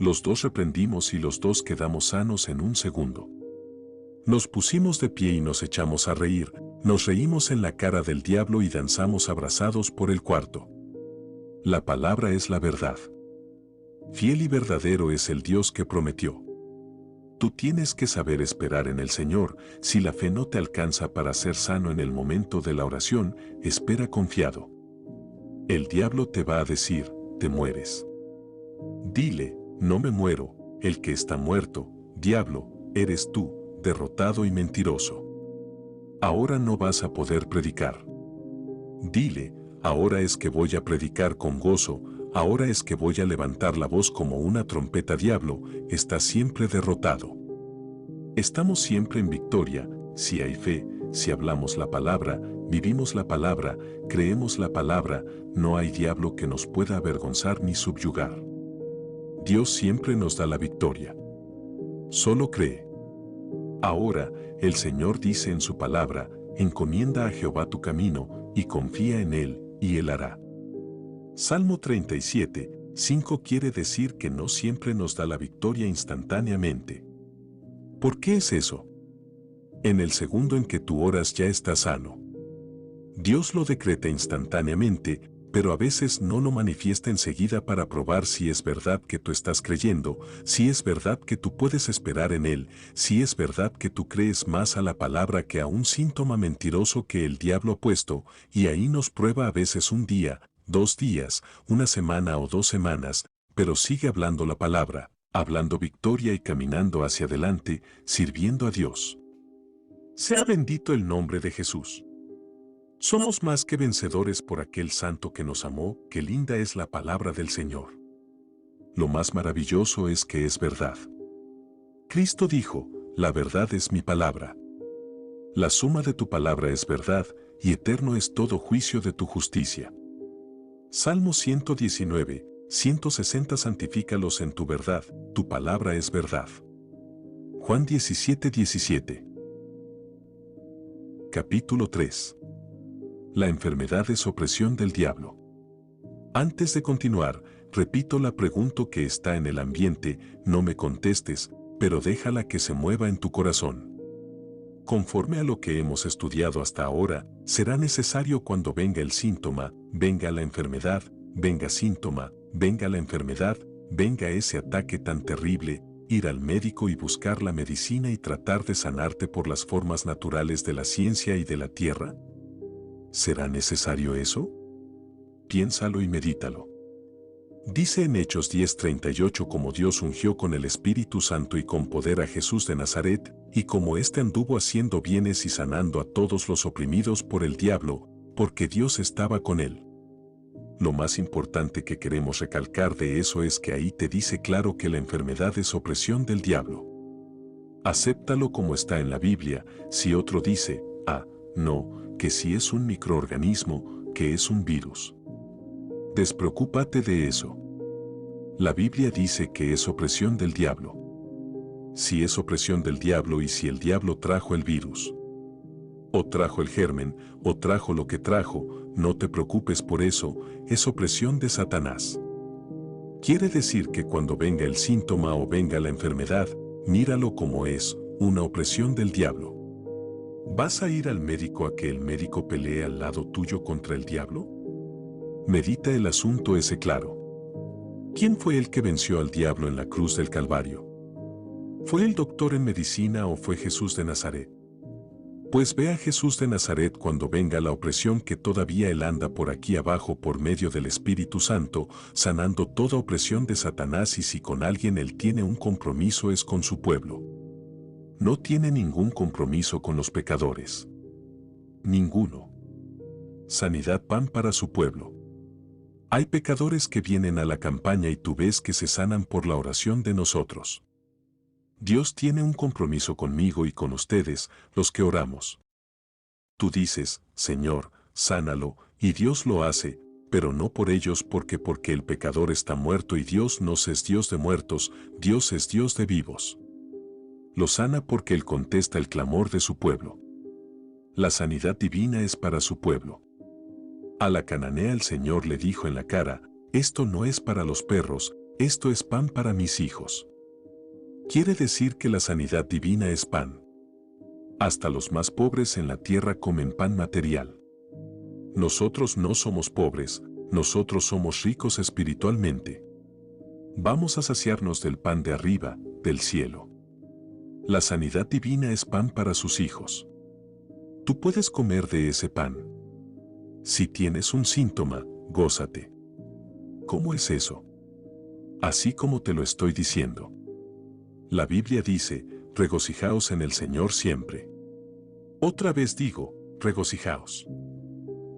Los dos reprendimos y los dos quedamos sanos en un segundo. Nos pusimos de pie y nos echamos a reír, nos reímos en la cara del diablo y danzamos abrazados por el cuarto. La palabra es la verdad. Fiel y verdadero es el Dios que prometió. Tú tienes que saber esperar en el Señor. Si la fe no te alcanza para ser sano en el momento de la oración, espera confiado. El diablo te va a decir, te mueres. Dile, no me muero, el que está muerto, diablo, eres tú, derrotado y mentiroso. Ahora no vas a poder predicar. Dile, ahora es que voy a predicar con gozo, ahora es que voy a levantar la voz como una trompeta, diablo, estás siempre derrotado. Estamos siempre en victoria, si hay fe, si hablamos la palabra, vivimos la palabra, creemos la palabra, no hay diablo que nos pueda avergonzar ni subyugar. Dios siempre nos da la victoria. Solo cree. Ahora, el Señor dice en su palabra, encomienda a Jehová tu camino, y confía en Él, y Él hará. Salmo 37, 5 quiere decir que no siempre nos da la victoria instantáneamente. ¿Por qué es eso? En el segundo en que tú oras ya estás sano. Dios lo decreta instantáneamente, pero a veces no lo manifiesta enseguida para probar si es verdad que tú estás creyendo, si es verdad que tú puedes esperar en Él, si es verdad que tú crees más a la palabra que a un síntoma mentiroso que el diablo ha puesto, y ahí nos prueba a veces un día, 2 días, una semana o 2 semanas, pero sigue hablando la palabra, hablando victoria y caminando hacia adelante, sirviendo a Dios. Sea bendito el nombre de Jesús. Somos más que vencedores por aquel santo que nos amó, qué linda es la palabra del Señor. Lo más maravilloso es que es verdad. Cristo dijo, la verdad es mi palabra. La suma de tu palabra es verdad, y eterno es todo juicio de tu justicia. Salmo 119, 160 santifícalos en tu verdad, tu palabra es verdad. Juan 17, 17. Capítulo 3. La enfermedad es opresión del diablo. Antes de continuar, repito la pregunta que está en el ambiente, no me contestes, pero déjala que se mueva en tu corazón. Conforme a lo que hemos estudiado hasta ahora, será necesario cuando venga el síntoma, venga la enfermedad, venga síntoma, venga la enfermedad, venga ese ataque tan terrible, ir al médico y buscar la medicina y tratar de sanarte por las formas naturales de la ciencia y de la tierra. ¿Será necesario eso? Piénsalo y medítalo. Dice en Hechos 10:38 como Dios ungió con el Espíritu Santo y con poder a Jesús de Nazaret, y como éste anduvo haciendo bienes y sanando a todos los oprimidos por el diablo, porque Dios estaba con él. Lo más importante que queremos recalcar de eso es que ahí te dice claro que la enfermedad es opresión del diablo. Acéptalo como está en la Biblia. Si otro dice, no, que si es un microorganismo, que es un virus. Despreocúpate de eso. La Biblia dice que es opresión del diablo. Si es opresión del diablo y si el diablo trajo el virus, o trajo el germen, o trajo lo que trajo, no te preocupes por eso, es opresión de Satanás. Quiere decir que cuando venga el síntoma o venga la enfermedad, míralo como es, una opresión del diablo. ¿Vas a ir al médico a que el médico pelee al lado tuyo contra el diablo? Medita el asunto ese claro. ¿Quién fue el que venció al diablo en la cruz del Calvario? ¿Fue el doctor en medicina o fue Jesús de Nazaret? Pues ve a Jesús de Nazaret cuando venga la opresión que todavía él anda por aquí abajo por medio del Espíritu Santo, sanando toda opresión de Satanás y si con alguien él tiene un compromiso es con su pueblo. No tiene ningún compromiso con los pecadores. Ninguno. Sanidad pan para su pueblo. Hay pecadores que vienen a la campaña y tú ves que se sanan por la oración de nosotros. Dios tiene un compromiso conmigo y con ustedes, los que oramos. Tú dices, Señor, sánalo, y Dios lo hace, pero no por ellos porque el pecador está muerto y Dios no es Dios de muertos, Dios es Dios de vivos. Lo sana porque Él contesta el clamor de su pueblo. La sanidad divina es para su pueblo. A la cananea el Señor le dijo en la cara, esto no es para los perros, esto es pan para mis hijos. Quiere decir que la sanidad divina es pan. Hasta los más pobres en la tierra comen pan material. Nosotros no somos pobres, nosotros somos ricos espiritualmente. Vamos a saciarnos del pan de arriba, del cielo. La sanidad divina es pan para sus hijos. Tú puedes comer de ese pan. Si tienes un síntoma, gózate. ¿Cómo es eso? Así como te lo estoy diciendo. La Biblia dice, regocijaos en el Señor siempre. Otra vez digo, regocijaos.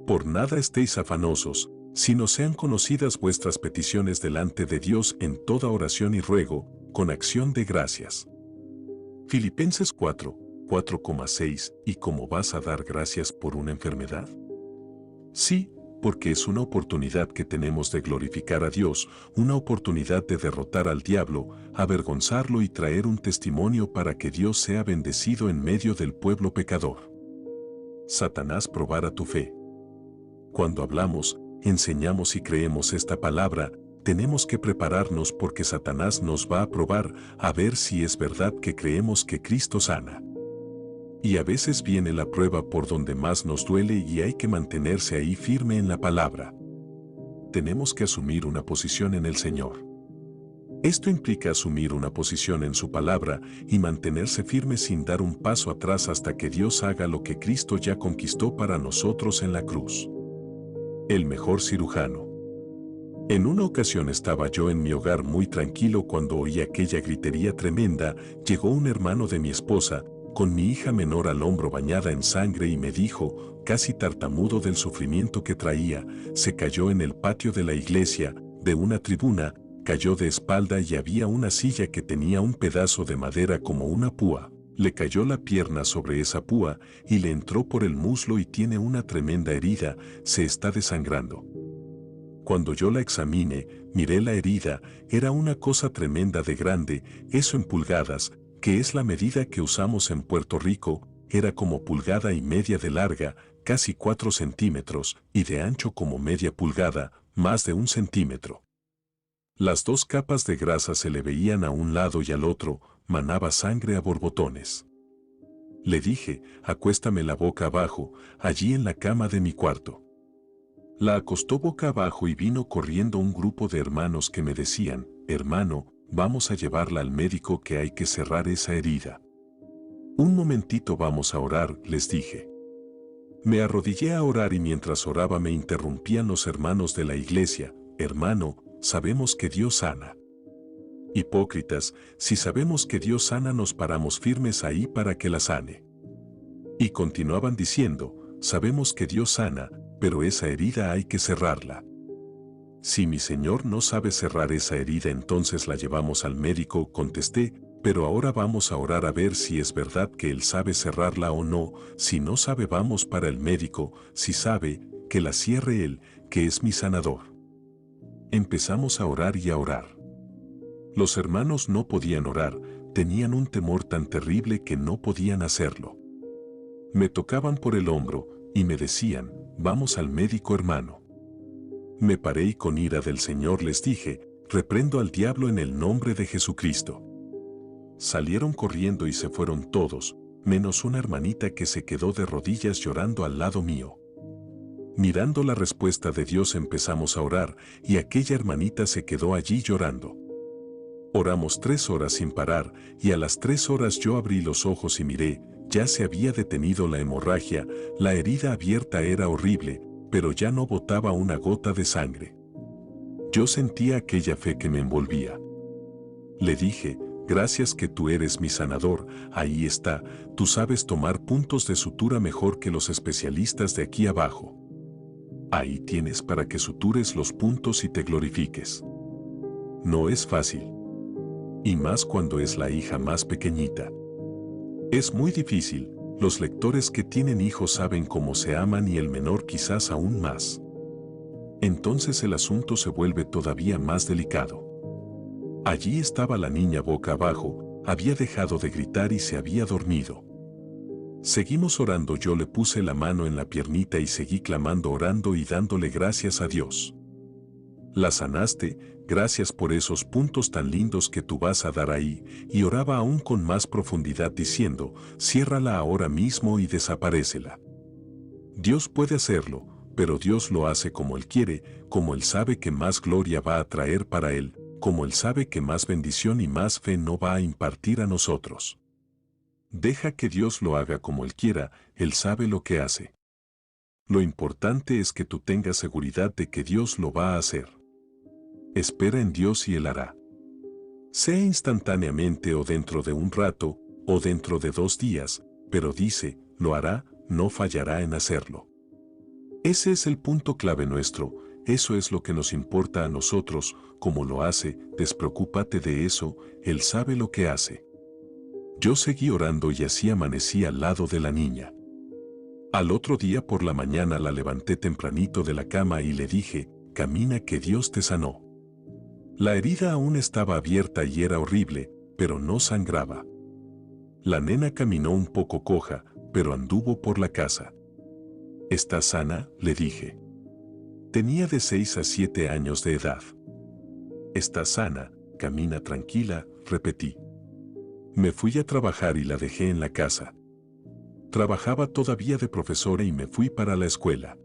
Por nada estéis afanosos, sino sean conocidas vuestras peticiones delante de Dios en toda oración y ruego, con acción de gracias. Filipenses 4, 4,6 ¿Y cómo vas a dar gracias por una enfermedad? Sí, porque es una oportunidad que tenemos de glorificar a Dios, una oportunidad de derrotar al diablo, avergonzarlo y traer un testimonio para que Dios sea bendecido en medio del pueblo pecador. Satanás probará tu fe. Cuando hablamos, enseñamos y creemos esta palabra, tenemos que prepararnos porque Satanás nos va a probar a ver si es verdad que creemos que Cristo sana. Y a veces viene la prueba por donde más nos duele y hay que mantenerse ahí firme en la palabra. Tenemos que asumir una posición en el Señor. Esto implica asumir una posición en su palabra y mantenerse firme sin dar un paso atrás hasta que Dios haga lo que Cristo ya conquistó para nosotros en la cruz. El mejor cirujano. En una ocasión estaba yo en mi hogar muy tranquilo cuando oí aquella gritería tremenda, llegó un hermano de mi esposa, con mi hija menor al hombro bañada en sangre y me dijo, casi tartamudo del sufrimiento que traía, se cayó en el patio de la iglesia, de una tribuna, cayó de espalda y había una silla que tenía un pedazo de madera como una púa. Le cayó la pierna sobre esa púa y le entró por el muslo y tiene una tremenda herida, se está desangrando. Cuando yo la examiné, miré la herida, era una cosa tremenda de grande, eso en pulgadas, que es la medida que usamos en Puerto Rico, era como pulgada y media de larga, casi 4 centímetros, y de ancho como media pulgada, más de 1 centímetro. Las dos capas de grasa se le veían a un lado y al otro, manaba sangre a borbotones. Le dije, acuéstame la boca abajo, allí en la cama de mi cuarto. La acostó boca abajo y vino corriendo un grupo de hermanos que me decían, hermano, vamos a llevarla al médico que hay que cerrar esa herida. Un momentito vamos a orar, les dije. Me arrodillé a orar y mientras oraba me interrumpían los hermanos de la iglesia, hermano, sabemos que Dios sana. Hipócritas, si sabemos que Dios sana nos paramos firmes ahí para que la sane. Y continuaban diciendo, sabemos que Dios sana, pero esa herida hay que cerrarla. Si mi Señor no sabe cerrar esa herida entonces la llevamos al médico, contesté, pero ahora vamos a orar a ver si es verdad que Él sabe cerrarla o no, si no sabe vamos para el médico, si sabe, que la cierre Él, que es mi sanador. Empezamos a orar y a orar. Los hermanos no podían orar, tenían un temor tan terrible que no podían hacerlo. Me tocaban por el hombro y me decían, vamos al médico hermano. Me paré y con ira del Señor les dije, reprendo al diablo en el nombre de Jesucristo. Salieron corriendo y se fueron todos, menos una hermanita que se quedó de rodillas llorando al lado mío. Mirando la respuesta de Dios empezamos a orar y aquella hermanita se quedó allí llorando. Oramos 3 horas sin parar y a las 3 horas yo abrí los ojos y miré, Ya se había detenido la hemorragia, la herida abierta era horrible, pero ya no botaba una gota de sangre. Yo sentía aquella fe que me envolvía. Le dije, gracias que tú eres mi sanador, ahí está, tú sabes tomar puntos de sutura mejor que los especialistas de aquí abajo. Ahí tienes para que sutures los puntos y te glorifiques. No es fácil. Y más cuando es la hija más pequeñita. Es muy difícil, los lectores que tienen hijos saben cómo se aman y el menor quizás aún más. Entonces el asunto se vuelve todavía más delicado. Allí estaba la niña boca abajo, había dejado de gritar y se había dormido. Seguimos orando, yo le puse la mano en la piernita y seguí clamando, orando y dándole gracias a Dios. La sanaste, gracias por esos puntos tan lindos que tú vas a dar ahí, y oraba aún con más profundidad diciendo, ciérrala ahora mismo y desaparécela. Dios puede hacerlo, pero Dios lo hace como Él quiere, como Él sabe que más gloria va a traer para Él, como Él sabe que más bendición y más fe no va a impartir a nosotros. Deja que Dios lo haga como Él quiera, Él sabe lo que hace. Lo importante es que tú tengas seguridad de que Dios lo va a hacer. Espera en Dios y Él hará. Sea instantáneamente o dentro de un rato, o dentro de 2 días, pero dice, lo hará, no fallará en hacerlo. Ese es el punto clave nuestro, eso es lo que nos importa a nosotros, como lo hace, despreocúpate de eso, Él sabe lo que hace. Yo seguí orando y así amanecí al lado de la niña. Al otro día por la mañana la levanté tempranito de la cama y le dije, camina que Dios te sanó. La herida aún estaba abierta y era horrible, pero no sangraba. La nena caminó un poco coja, pero anduvo por la casa. ¿Estás sana?, le dije. Tenía de 6 a 7 años de edad. Estás sana, camina tranquila, repetí. Me fui a trabajar y la dejé en la casa. Trabajaba todavía de profesora y me fui para la escuela.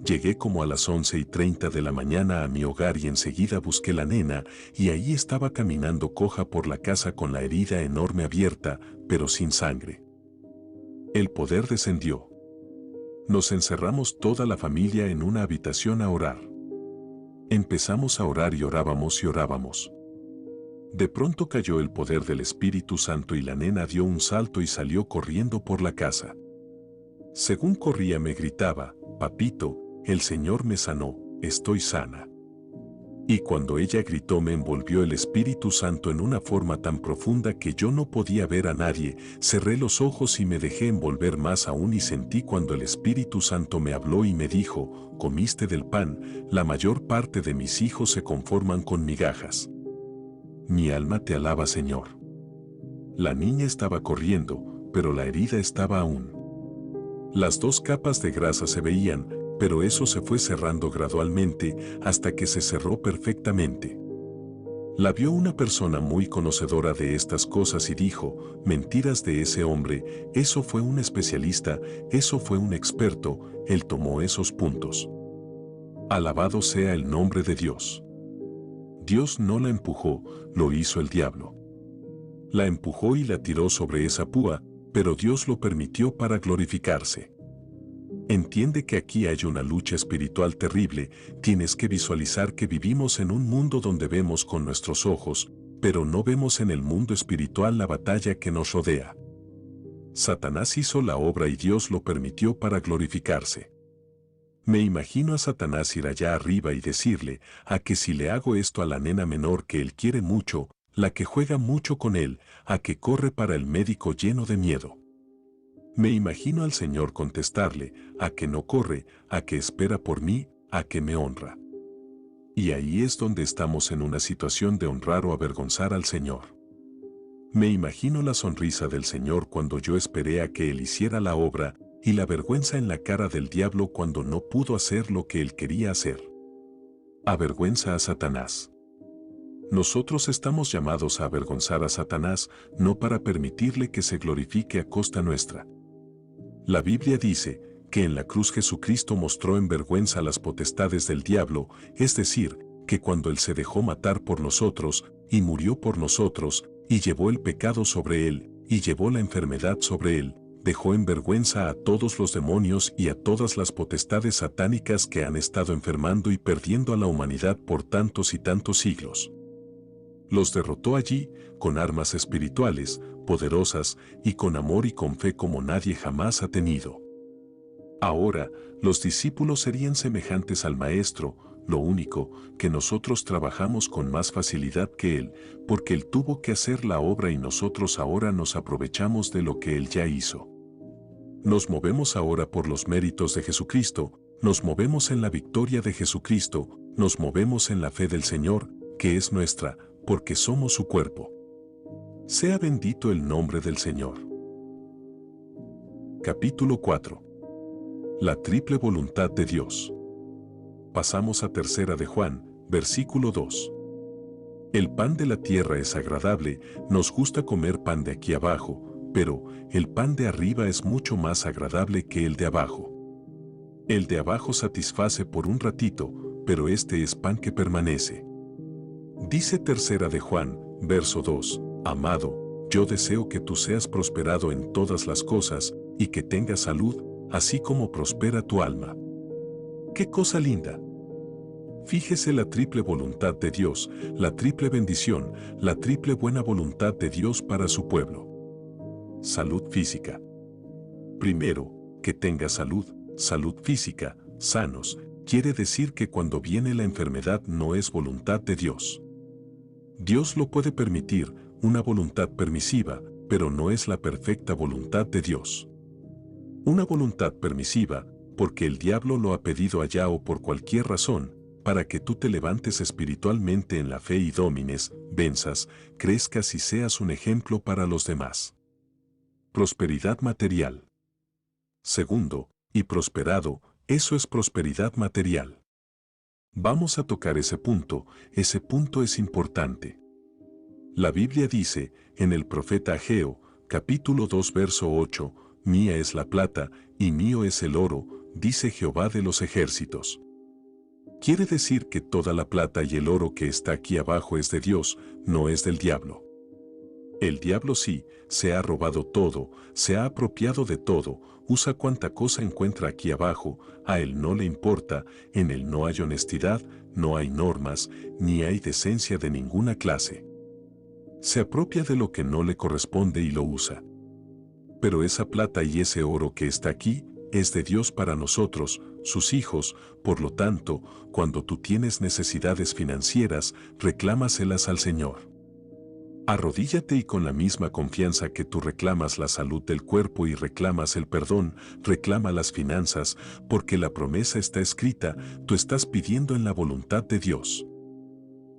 Llegué como a las 11:30 de la mañana a mi hogar y enseguida busqué la nena y ahí estaba caminando coja por la casa con la herida enorme abierta, pero sin sangre. El poder descendió. Nos encerramos toda la familia en una habitación a orar. Empezamos a orar y orábamos y orábamos. De pronto cayó el poder del Espíritu Santo y la nena dio un salto y salió corriendo por la casa. Según corría me gritaba, papito, el Señor me sanó, estoy sana. Y cuando ella gritó me envolvió el Espíritu Santo en una forma tan profunda que yo no podía ver a nadie, cerré los ojos y me dejé envolver más aún y sentí cuando el Espíritu Santo me habló y me dijo, comiste del pan, la mayor parte de mis hijos se conforman con migajas. Mi alma te alaba, Señor. La niña estaba corriendo, pero la herida estaba aún. Las 2 capas de grasa se veían, pero eso se fue cerrando gradualmente hasta que se cerró perfectamente. La vio una persona muy conocedora de estas cosas y dijo, mentiras de ese hombre, eso fue un especialista, eso fue un experto, él tomó esos puntos. Alabado sea el nombre de Dios. Dios no la empujó, lo hizo el diablo. La empujó y la tiró sobre esa púa, pero Dios lo permitió para glorificarse. Entiende que aquí hay una lucha espiritual terrible, tienes que visualizar que vivimos en un mundo donde vemos con nuestros ojos, pero no vemos en el mundo espiritual la batalla que nos rodea. Satanás hizo la obra y Dios lo permitió para glorificarse. Me imagino a Satanás ir allá arriba y decirle, a que si le hago esto a la nena menor que él quiere mucho, la que juega mucho con él, a que corre para el médico lleno de miedo. Me imagino al Señor contestarle, a que no corre, a que espera por mí, a que me honra. Y ahí es donde estamos en una situación de honrar o avergonzar al Señor. Me imagino la sonrisa del Señor cuando yo esperé a que Él hiciera la obra, y la vergüenza en la cara del diablo cuando no pudo hacer lo que él quería hacer. Avergüenza a Satanás. Nosotros estamos llamados a avergonzar a Satanás, no para permitirle que se glorifique a costa nuestra. La Biblia dice que en la cruz Jesucristo mostró en vergüenza las potestades del diablo, es decir, que cuando Él se dejó matar por nosotros, y murió por nosotros, y llevó el pecado sobre Él, y llevó la enfermedad sobre él, dejó en vergüenza a todos los demonios y a todas las potestades satánicas que han estado enfermando y perdiendo a la humanidad por tantos y tantos siglos. Los derrotó allí, con armas espirituales, poderosas, y con amor y con fe como nadie jamás ha tenido. Ahora, los discípulos serían semejantes al Maestro, lo único, que nosotros trabajamos con más facilidad que Él, porque Él tuvo que hacer la obra y nosotros ahora nos aprovechamos de lo que Él ya hizo. Nos movemos ahora por los méritos de Jesucristo, nos movemos en la victoria de Jesucristo, nos movemos en la fe del Señor, que es nuestra, porque somos su cuerpo. Sea bendito el nombre del Señor. Capítulo 4. La triple voluntad de Dios. Pasamos a Tercera de Juan, versículo 2. El pan de la tierra es agradable, nos gusta comer pan de aquí abajo, pero el pan de arriba es mucho más agradable que el de abajo. El de abajo satisface por un ratito, pero este es pan que permanece. Dice Tercera de Juan, verso 2, Amado, yo deseo que tú seas prosperado en todas las cosas, y que tengas salud, así como prospera tu alma. ¡Qué cosa linda! Fíjese la triple voluntad de Dios, la triple bendición, la triple buena voluntad de Dios para su pueblo. Salud física. Primero, que tenga salud, salud física, sanos, quiere decir que cuando viene la enfermedad no es voluntad de Dios. Dios lo puede permitir, una voluntad permisiva, pero no es la perfecta voluntad de Dios. Una voluntad permisiva, porque el diablo lo ha pedido allá o por cualquier razón, para que tú te levantes espiritualmente en la fe y domines, venzas, crezcas y seas un ejemplo para los demás. Prosperidad material. Segundo, y prosperado, eso es prosperidad material. Vamos a tocar ese punto es importante. La Biblia dice, en el profeta Ageo, capítulo 2 verso 8, Mía es la plata, y mío es el oro, dice Jehová de los ejércitos. Quiere decir que toda la plata y el oro que está aquí abajo es de Dios, no es del diablo. El diablo sí, se ha robado todo, se ha apropiado de todo, usa cuanta cosa encuentra aquí abajo, a él no le importa, en él no hay honestidad, no hay normas, ni hay decencia de ninguna clase. Se apropia de lo que no le corresponde y lo usa. Pero esa plata y ese oro que está aquí, es de Dios para nosotros, sus hijos, por lo tanto, cuando tú tienes necesidades financieras, reclámaselas al Señor. Arrodíllate y con la misma confianza que tú reclamas la salud del cuerpo y reclamas el perdón, reclama las finanzas, porque la promesa está escrita, tú estás pidiendo en la voluntad de Dios.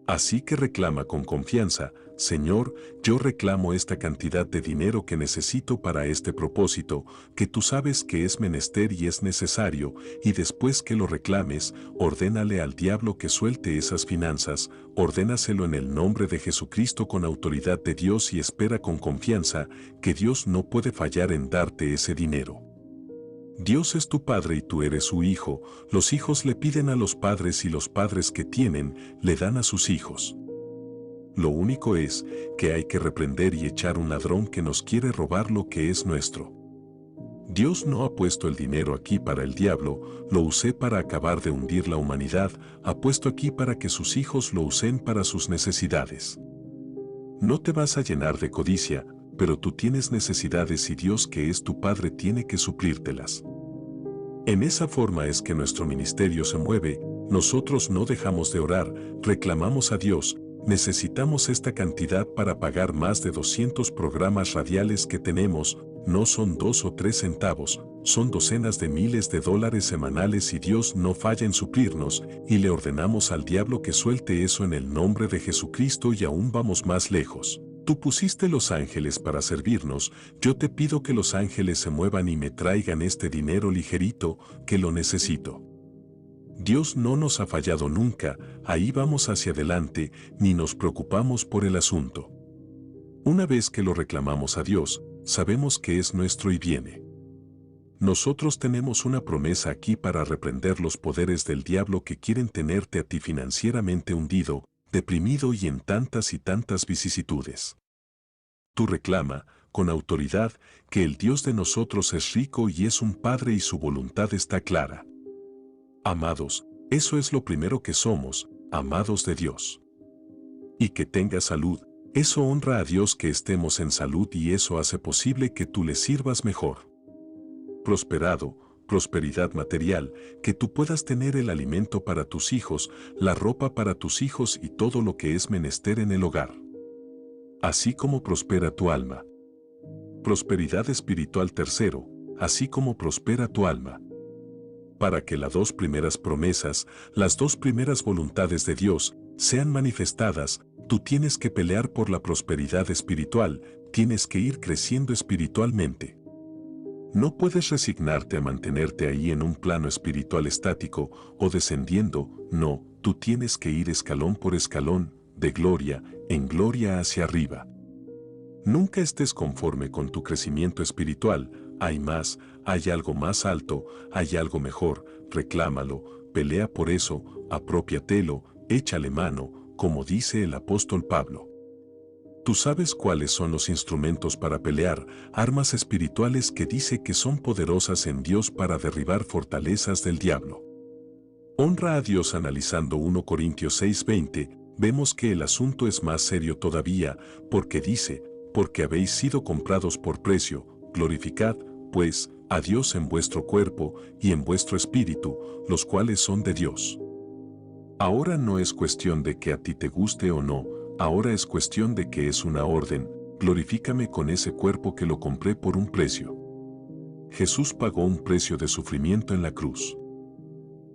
Así que reclama con confianza, Señor, yo reclamo esta cantidad de dinero que necesito para este propósito, que tú sabes que es menester y es necesario, y después que lo reclames, ordénale al diablo que suelte esas finanzas, ordénaselo en el nombre de Jesucristo con autoridad de Dios y espera con confianza que Dios no puede fallar en darte ese dinero. Dios es tu Padre y tú eres su Hijo, los hijos le piden a los padres y los padres que tienen, le dan a sus hijos. Lo único es que hay que reprender y echar un ladrón que nos quiere robar lo que es nuestro. Dios no ha puesto el dinero aquí para el diablo, lo usé para acabar de hundir la humanidad, ha puesto aquí para que sus hijos lo usen para sus necesidades. No te vas a llenar de codicia, pero tú tienes necesidades y Dios que es tu Padre tiene que suplírtelas. En esa forma es que nuestro ministerio se mueve, nosotros no dejamos de orar, reclamamos a Dios, necesitamos esta cantidad para pagar más de 200 programas radiales que tenemos, no son 2 o 3 centavos, son docenas de miles de dólares semanales y Dios no falla en suplirnos, y le ordenamos al diablo que suelte eso en el nombre de Jesucristo y aún vamos más lejos. Tú pusiste los ángeles para servirnos, yo te pido que los ángeles se muevan y me traigan este dinero ligerito, que lo necesito. Dios no nos ha fallado nunca, ahí vamos hacia adelante, ni nos preocupamos por el asunto. Una vez que lo reclamamos a Dios, sabemos que es nuestro y viene. Nosotros tenemos una promesa aquí para reprender los poderes del diablo que quieren tenerte a ti financieramente hundido, deprimido y en tantas vicisitudes. Tú reclama, con autoridad, que el Dios de nosotros es rico y es un Padre y su voluntad está clara. Amados, eso es lo primero que somos, amados de Dios. Y que tengas salud, eso honra a Dios que estemos en salud y eso hace posible que tú le sirvas mejor. Prosperado, prosperidad material, que tú puedas tener el alimento para tus hijos, la ropa para tus hijos y todo lo que es menester en el hogar. Así como prospera tu alma. Prosperidad espiritual tercero, así como prospera tu alma. Para que las dos primeras promesas, las dos primeras voluntades de Dios, sean manifestadas, tú tienes que pelear por la prosperidad espiritual, tienes que ir creciendo espiritualmente. No puedes resignarte a mantenerte ahí en un plano espiritual estático o descendiendo, no, tú tienes que ir escalón por escalón, de gloria en gloria hacia arriba. Nunca estés conforme con tu crecimiento espiritual, hay más, hay algo más alto, hay algo mejor, reclámalo, pelea por eso, apropiatelo, échale mano, como dice el apóstol Pablo. Tú sabes cuáles son los instrumentos para pelear, armas espirituales que dice que son poderosas en Dios para derribar fortalezas del diablo. Honra a Dios. Analizando 1 Corintios 6:20, vemos que el asunto es más serio todavía, porque dice, porque habéis sido comprados por precio, glorificad, pues, a Dios en vuestro cuerpo y en vuestro espíritu, los cuales son de Dios. Ahora no es cuestión de que a ti te guste o no, ahora es cuestión de que es una orden, glorifícame con ese cuerpo que lo compré por un precio. Jesús pagó un precio de sufrimiento en la cruz.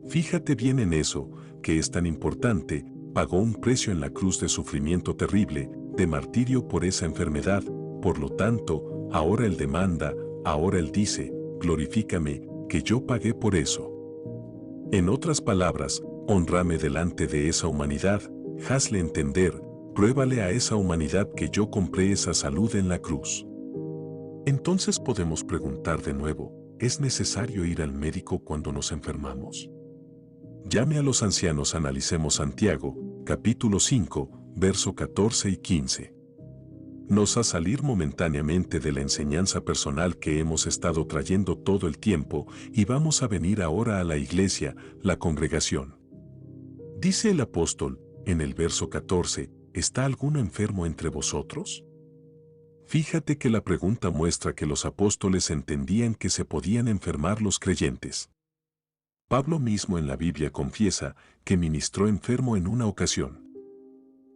Fíjate bien en eso, que es tan importante, pagó un precio en la cruz de sufrimiento terrible, de martirio por esa enfermedad, por lo tanto, ahora Él demanda, ahora Él dice, glorifícame, que yo pagué por eso. En otras palabras, honrame delante de esa humanidad, hazle entender, pruébale a esa humanidad que yo compré esa salud en la cruz. Entonces podemos preguntar de nuevo, ¿es necesario ir al médico cuando nos enfermamos? Llame a los ancianos. Analicemos Santiago, capítulo 5, verso 14 y 15. Nos a salir momentáneamente de la enseñanza personal que hemos estado trayendo todo el tiempo y vamos a venir ahora a la iglesia, la congregación. Dice el apóstol, en el verso 14, ¿está alguno enfermo entre vosotros? Fíjate que la pregunta muestra que los apóstoles entendían que se podían enfermar los creyentes. Pablo mismo en la Biblia confiesa que ministró enfermo en una ocasión.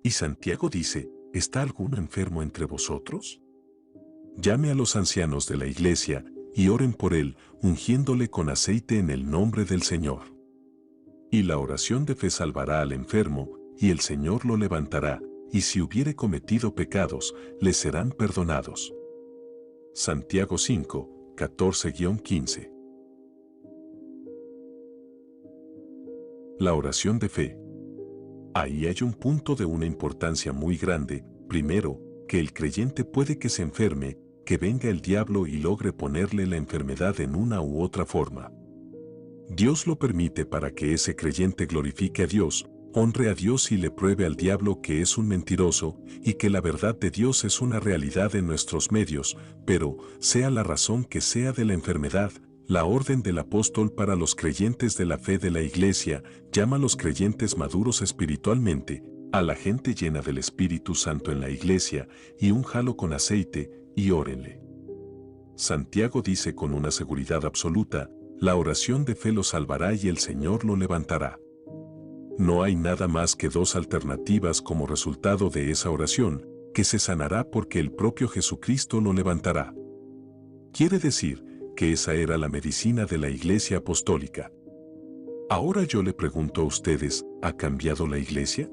Y Santiago dice, ¿está alguno enfermo entre vosotros? Llame a los ancianos de la iglesia y oren por él, ungiéndole con aceite en el nombre del Señor. Y la oración de fe salvará al enfermo, y el Señor lo levantará, y si hubiere cometido pecados, le serán perdonados. Santiago 5, 14-15. La oración de fe. Ahí hay un punto de una importancia muy grande. Primero, que el creyente puede que se enferme, que venga el diablo y logre ponerle la enfermedad en una u otra forma. Dios lo permite para que ese creyente glorifique a Dios, honre a Dios y le pruebe al diablo que es un mentiroso y que la verdad de Dios es una realidad en nuestros medios, pero, sea la razón que sea de la enfermedad, la orden del apóstol para los creyentes de la fe de la iglesia llama a los creyentes maduros espiritualmente, a la gente llena del Espíritu Santo en la iglesia, y únjalo con aceite, y órenle. Santiago dice con una seguridad absoluta, la oración de fe lo salvará y el Señor lo levantará. No hay nada más que dos alternativas como resultado de esa oración, que se sanará porque el propio Jesucristo lo levantará. Quiere decir, que esa era la medicina de la Iglesia Apostólica. Ahora yo le pregunto a ustedes, ¿ha cambiado la Iglesia?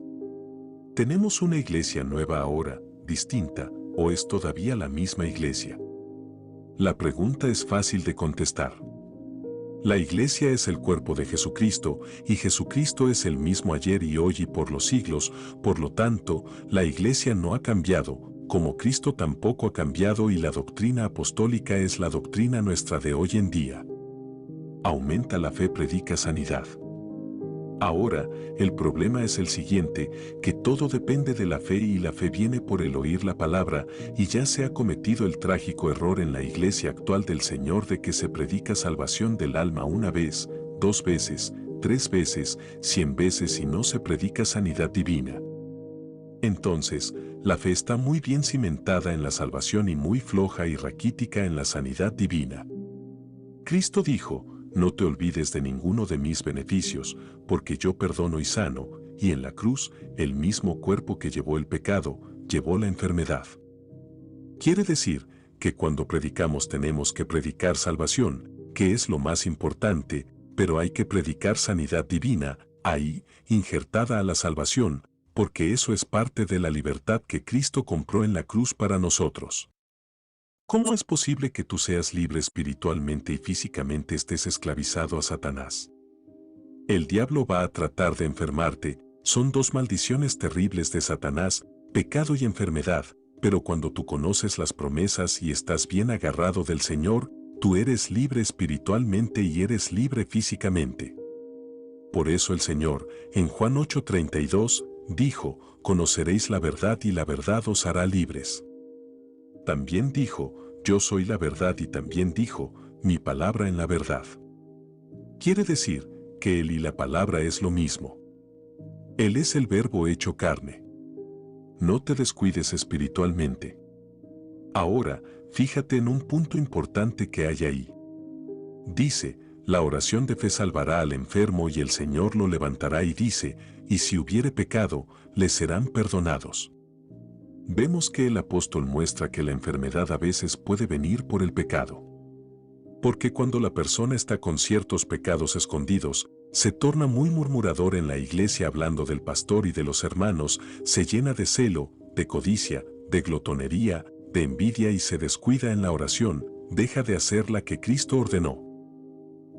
¿Tenemos una Iglesia nueva ahora, distinta, o es todavía la misma Iglesia? La pregunta es fácil de contestar. La Iglesia es el cuerpo de Jesucristo, y Jesucristo es el mismo ayer y hoy y por los siglos, por lo tanto, la Iglesia no ha cambiado, como Cristo tampoco ha cambiado y la doctrina apostólica es la doctrina nuestra de hoy en día. Aumenta la fe, predica sanidad. Ahora, el problema es el siguiente, que todo depende de la fe y la fe viene por el oír la palabra, y ya se ha cometido el trágico error en la iglesia actual del Señor de que se predica salvación del alma una vez, 2 veces, 3 veces, 100 veces y no se predica sanidad divina. Entonces, la fe está muy bien cimentada en la salvación y muy floja y raquítica en la sanidad divina. Cristo dijo, no te olvides de ninguno de mis beneficios, porque yo perdono y sano, y en la cruz, el mismo cuerpo que llevó el pecado, llevó la enfermedad. Quiere decir que cuando predicamos tenemos que predicar salvación, que es lo más importante, pero hay que predicar sanidad divina, ahí, injertada a la salvación, porque eso es parte de la libertad que Cristo compró en la cruz para nosotros. ¿Cómo es posible que tú seas libre espiritualmente y físicamente estés esclavizado a Satanás? El diablo va a tratar de enfermarte, son 2 maldiciones terribles de Satanás, pecado y enfermedad, pero cuando tú conoces las promesas y estás bien agarrado del Señor, tú eres libre espiritualmente y eres libre físicamente. Por eso el Señor, en Juan 8:32, dijo, conoceréis la verdad y la verdad os hará libres. También dijo, yo soy la verdad y también dijo, mi palabra en la verdad. Quiere decir que Él y la palabra es lo mismo. Él es el verbo hecho carne. No te descuides espiritualmente. Ahora, fíjate en un punto importante que hay ahí. Dice, la oración de fe salvará al enfermo y el Señor lo levantará y dice, y si hubiere pecado, le serán perdonados. Vemos que el apóstol muestra que la enfermedad a veces puede venir por el pecado. Porque cuando la persona está con ciertos pecados escondidos, se torna muy murmurador en la iglesia hablando del pastor y de los hermanos, se llena de celo, de codicia, de glotonería, de envidia y se descuida en la oración, deja de hacer la que Cristo ordenó.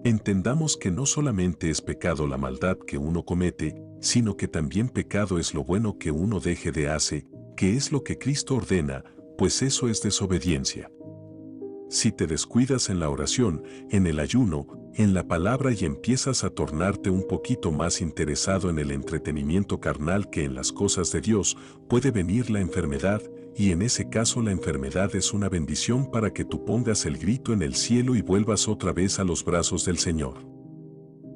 Entendamos que no solamente es pecado la maldad que uno comete, sino que también pecado es lo bueno que uno deje de hacer, que es lo que Cristo ordena, pues eso es desobediencia. Si te descuidas en la oración, en el ayuno, en la palabra y empiezas a tornarte un poquito más interesado en el entretenimiento carnal que en las cosas de Dios, puede venir la enfermedad, y en ese caso la enfermedad es una bendición para que tú pongas el grito en el cielo y vuelvas otra vez a los brazos del Señor.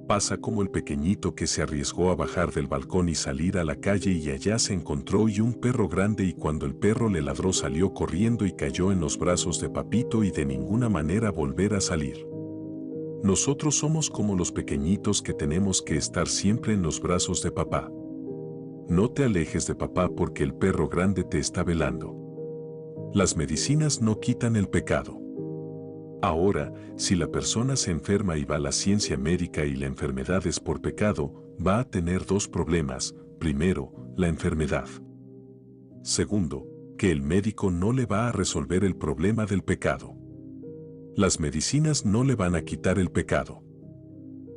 Pasa como el pequeñito que se arriesgó a bajar del balcón y salir a la calle y allá se encontró y un perro grande y cuando el perro le ladró salió corriendo y cayó en los brazos de papito y de ninguna manera volver a salir. Nosotros somos como los pequeñitos que tenemos que estar siempre en los brazos de papá. No te alejes de papá porque el perro grande te está velando. Las medicinas no quitan el pecado. Ahora, si la persona se enferma y va a la ciencia médica y la enfermedad es por pecado, va a tener 2 problemas. Primero, la enfermedad. Segundo, que el médico no le va a resolver el problema del pecado. Las medicinas no le van a quitar el pecado.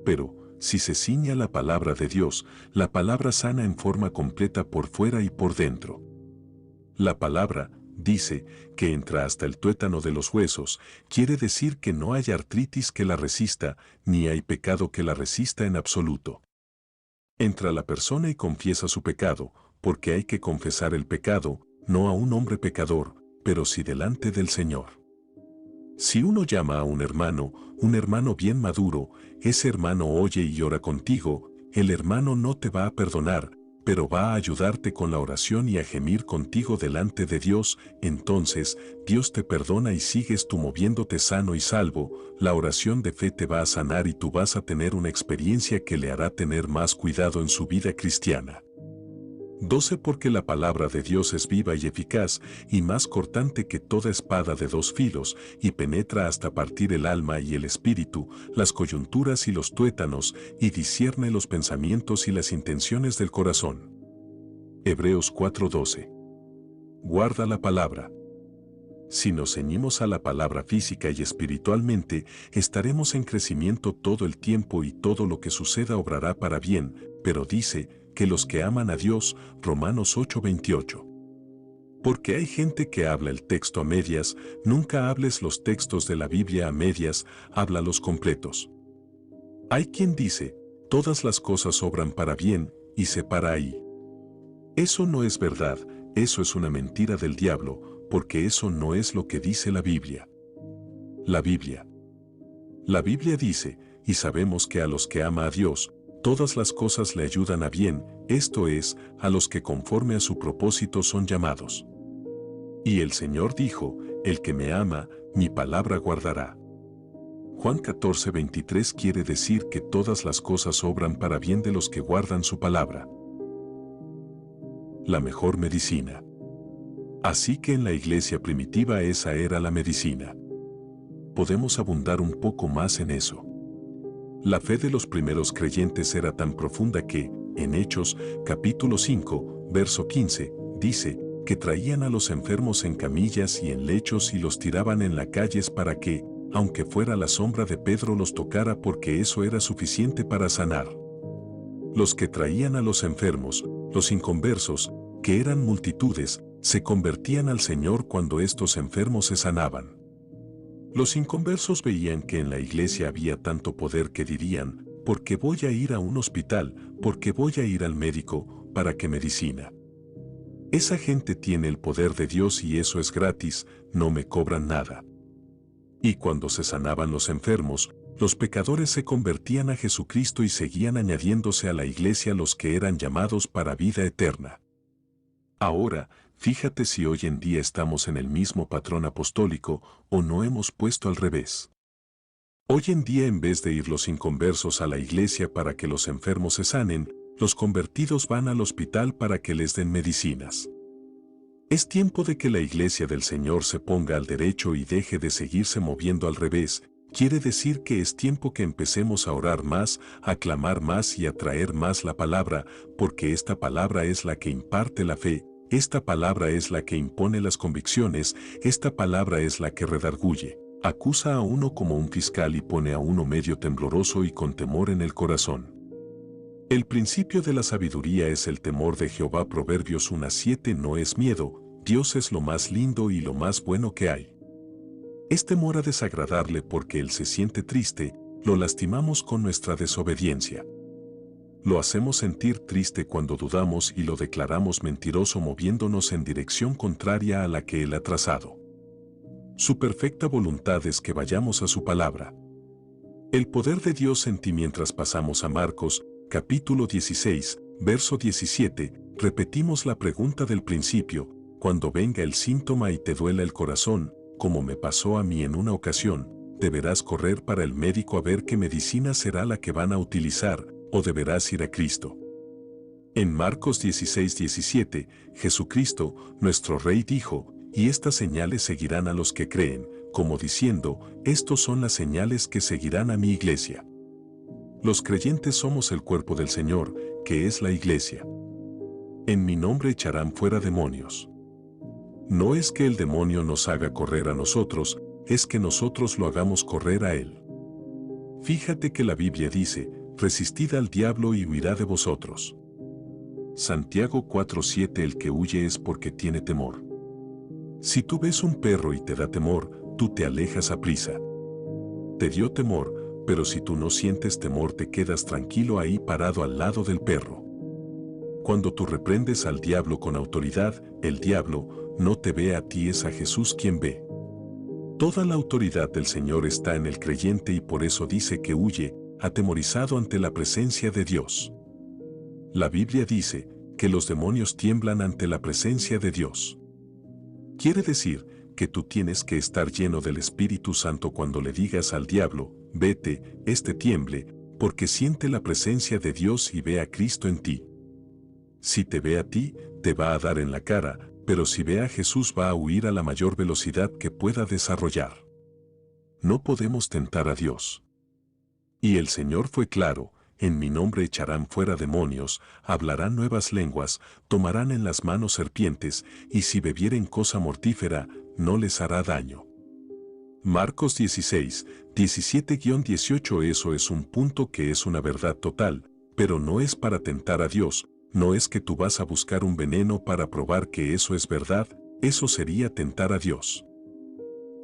Pero, si se ciña la palabra de Dios, la palabra sana en forma completa por fuera y por dentro. La palabra dice que entra hasta el tuétano de los huesos, quiere decir que no hay artritis que la resista, ni hay pecado que la resista en absoluto. Entra la persona y confiesa su pecado, porque hay que confesar el pecado, no a un hombre pecador, pero sí delante del Señor. Si uno llama a un hermano bien maduro, ese hermano oye y ora contigo, el hermano no te va a perdonar, pero va a ayudarte con la oración y a gemir contigo delante de Dios, entonces Dios te perdona y sigues tú moviéndote sano y salvo, la oración de fe te va a sanar y tú vas a tener una experiencia que le hará tener más cuidado en su vida cristiana. 12 Porque la palabra de Dios es viva y eficaz, y más cortante que toda espada de 2 filos, y penetra hasta partir el alma y el espíritu, las coyunturas y los tuétanos, y discierne los pensamientos y las intenciones del corazón. Hebreos 4:12. Guarda la palabra. Si nos ceñimos a la palabra física y espiritualmente, estaremos en crecimiento todo el tiempo y todo lo que suceda obrará para bien, pero dice que los que aman a Dios, Romanos 8:28. Porque hay gente que habla el texto a medias, nunca hables los textos de la Biblia a medias, háblalos completos. Hay quien dice, todas las cosas obran para bien, y se para ahí. Eso no es verdad, eso es una mentira del diablo, porque eso no es lo que dice la Biblia. La Biblia dice, y sabemos que a los que ama a Dios, todas las cosas le ayudan a bien, esto es, a los que conforme a su propósito son llamados. Y el Señor dijo, el que me ama, mi palabra guardará. Juan 14:23 quiere decir que todas las cosas obran para bien de los que guardan su palabra. La mejor medicina. Así que en la iglesia primitiva esa era la medicina. Podemos abundar un poco más en eso. La fe de los primeros creyentes era tan profunda que, en Hechos, capítulo 5, verso 15, dice, que traían a los enfermos en camillas y en lechos y los tiraban en las calles para que, aunque fuera la sombra de Pedro, los tocara porque eso era suficiente para sanar. Los que traían a los enfermos, los inconversos, que eran multitudes, se convertían al Señor cuando estos enfermos se sanaban. Los inconversos veían que en la iglesia había tanto poder que dirían, ¿por qué voy a ir a un hospital? ¿Por qué voy a ir al médico? ¿Para qué medicina? Esa gente tiene el poder de Dios y eso es gratis, no me cobran nada. Y cuando se sanaban los enfermos, los pecadores se convertían a Jesucristo y seguían añadiéndose a la iglesia los que eran llamados para vida eterna. Ahora, fíjate si hoy en día estamos en el mismo patrón apostólico o no hemos puesto al revés. Hoy en día en vez de ir los inconversos a la iglesia para que los enfermos se sanen, los convertidos van al hospital para que les den medicinas. Es tiempo de que la iglesia del Señor se ponga al derecho y deje de seguirse moviendo al revés. Quiere decir que es tiempo que empecemos a orar más, a clamar más y a traer más la palabra, porque esta palabra es la que imparte la fe, esta palabra es la que impone las convicciones, esta palabra es la que redarguye, acusa a uno como un fiscal y pone a uno medio tembloroso y con temor en el corazón. El principio de la sabiduría es el temor de Jehová. Proverbios 1:7 no es miedo, Dios es lo más lindo y lo más bueno que hay. Es temor a desagradarle porque Él se siente triste, lo lastimamos con nuestra desobediencia. Lo hacemos sentir triste cuando dudamos y lo declaramos mentiroso moviéndonos en dirección contraria a la que Él ha trazado. Su perfecta voluntad es que vayamos a su palabra. El poder de Dios en ti. Mientras pasamos a Marcos, capítulo 16, verso 17, repetimos la pregunta del principio, cuando venga el síntoma y te duela el corazón, como me pasó a mí en una ocasión, deberás correr para el médico a ver qué medicina será la que van a utilizar, o deberás ir a Cristo. En Marcos 16:17, Jesucristo, nuestro Rey, dijo, y estas señales seguirán a los que creen, como diciendo, estos son las señales que seguirán a mi iglesia. Los creyentes somos el cuerpo del Señor, que es la iglesia. En mi nombre echarán fuera demonios. No es que el demonio nos haga correr a nosotros, es que nosotros lo hagamos correr a él. Fíjate que la Biblia dice, resistid al diablo y huirá de vosotros. Santiago 4:7 El que huye es porque tiene temor. Si tú ves un perro y te da temor, tú te alejas aprisa. Te dio temor, pero si tú no sientes temor te quedas tranquilo ahí parado al lado del perro. Cuando tú reprendes al diablo con autoridad, el diablo no te ve a ti, es a Jesús quien ve. Toda la autoridad del Señor está en el creyente y por eso dice que huye, atemorizado ante la presencia de Dios. La Biblia dice que los demonios tiemblan ante la presencia de Dios. Quiere decir que tú tienes que estar lleno del Espíritu Santo cuando le digas al diablo, vete, tiemble, porque siente la presencia de Dios y ve a Cristo en ti. Si te ve a ti, te va a dar en la cara, pero si ve a Jesús va a huir a la mayor velocidad que pueda desarrollar. No podemos tentar a Dios. Y el Señor fue claro, en mi nombre echarán fuera demonios, hablarán nuevas lenguas, tomarán en las manos serpientes, y si bebieren cosa mortífera, no les hará daño. Marcos 16, 17-18 Eso es un punto que es una verdad total, pero no es para tentar a Dios, no es que tú vas a buscar un veneno para probar que eso es verdad, eso sería tentar a Dios.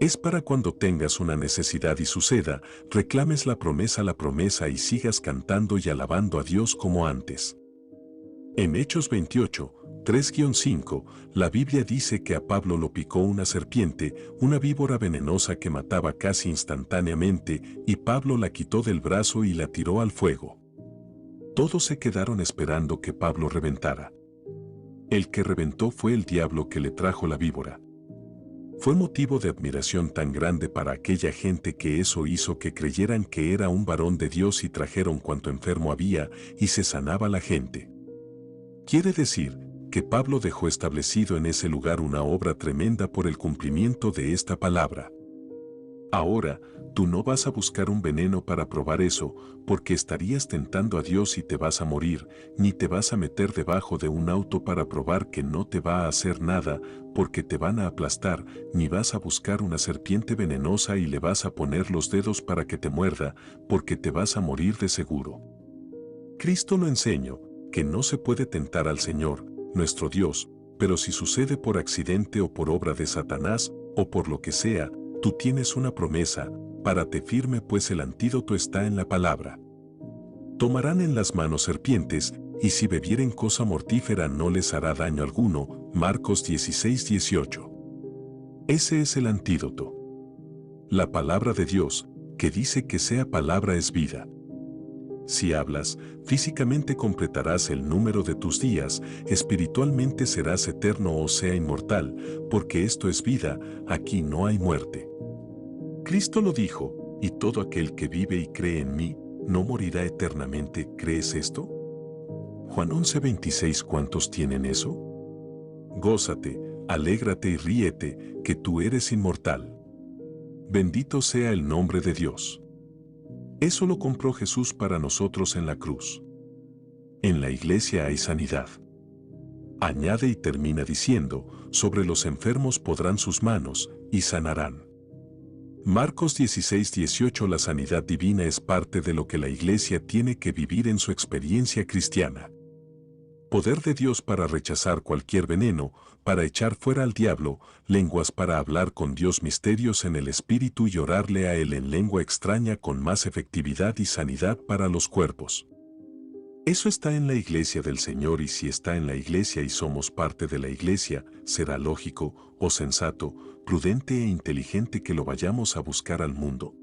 Es para cuando tengas una necesidad y suceda, reclames la promesa y sigas cantando y alabando a Dios como antes. En Hechos 28, 3-5, la Biblia dice que a Pablo lo picó una serpiente, una víbora venenosa que mataba casi instantáneamente, y Pablo la quitó del brazo y la tiró al fuego. Todos se quedaron esperando que Pablo reventara. El que reventó fue el diablo que le trajo la víbora. Fue motivo de admiración tan grande para aquella gente que eso hizo que creyeran que era un varón de Dios y trajeron cuanto enfermo había y se sanaba la gente. Quiere decir que Pablo dejó establecido en ese lugar una obra tremenda por el cumplimiento de esta palabra. Ahora, tú no vas a buscar un veneno para probar eso, porque estarías tentando a Dios y te vas a morir, ni te vas a meter debajo de un auto para probar que no te va a hacer nada, porque te van a aplastar, ni vas a buscar una serpiente venenosa y le vas a poner los dedos para que te muerda, porque te vas a morir de seguro. Cristo lo enseñó, que no se puede tentar al Señor, nuestro Dios, pero si sucede por accidente o por obra de Satanás, o por lo que sea, tú tienes una promesa, párate firme pues el antídoto está en la palabra. Tomarán en las manos serpientes, y si bebieren cosa mortífera no les hará daño alguno. Marcos 16-18. Ese es el antídoto. La palabra de Dios, que dice que sea palabra es vida. Si hablas, físicamente completarás el número de tus días, espiritualmente serás eterno o sea inmortal, porque esto es vida, aquí no hay muerte. Cristo lo dijo, y todo aquel que vive y cree en mí, no morirá eternamente. ¿Crees esto? Juan 11:26. ¿Cuántos tienen eso? Gózate, alégrate y ríete, que tú eres inmortal. Bendito sea el nombre de Dios. Eso lo compró Jesús para nosotros en la cruz. En la iglesia hay sanidad. Añade y termina diciendo, sobre los enfermos podrán sus manos, y sanarán. Marcos 16-18. La sanidad divina es parte de lo que la iglesia tiene que vivir en su experiencia cristiana. Poder de Dios para rechazar cualquier veneno, para echar fuera al diablo, lenguas para hablar con Dios, misterios en el espíritu y orarle a Él en lengua extraña con más efectividad y sanidad para los cuerpos. Eso está en la iglesia del Señor y si está en la iglesia y somos parte de la iglesia, será lógico, o sensato, prudente e inteligente que lo vayamos a buscar al mundo.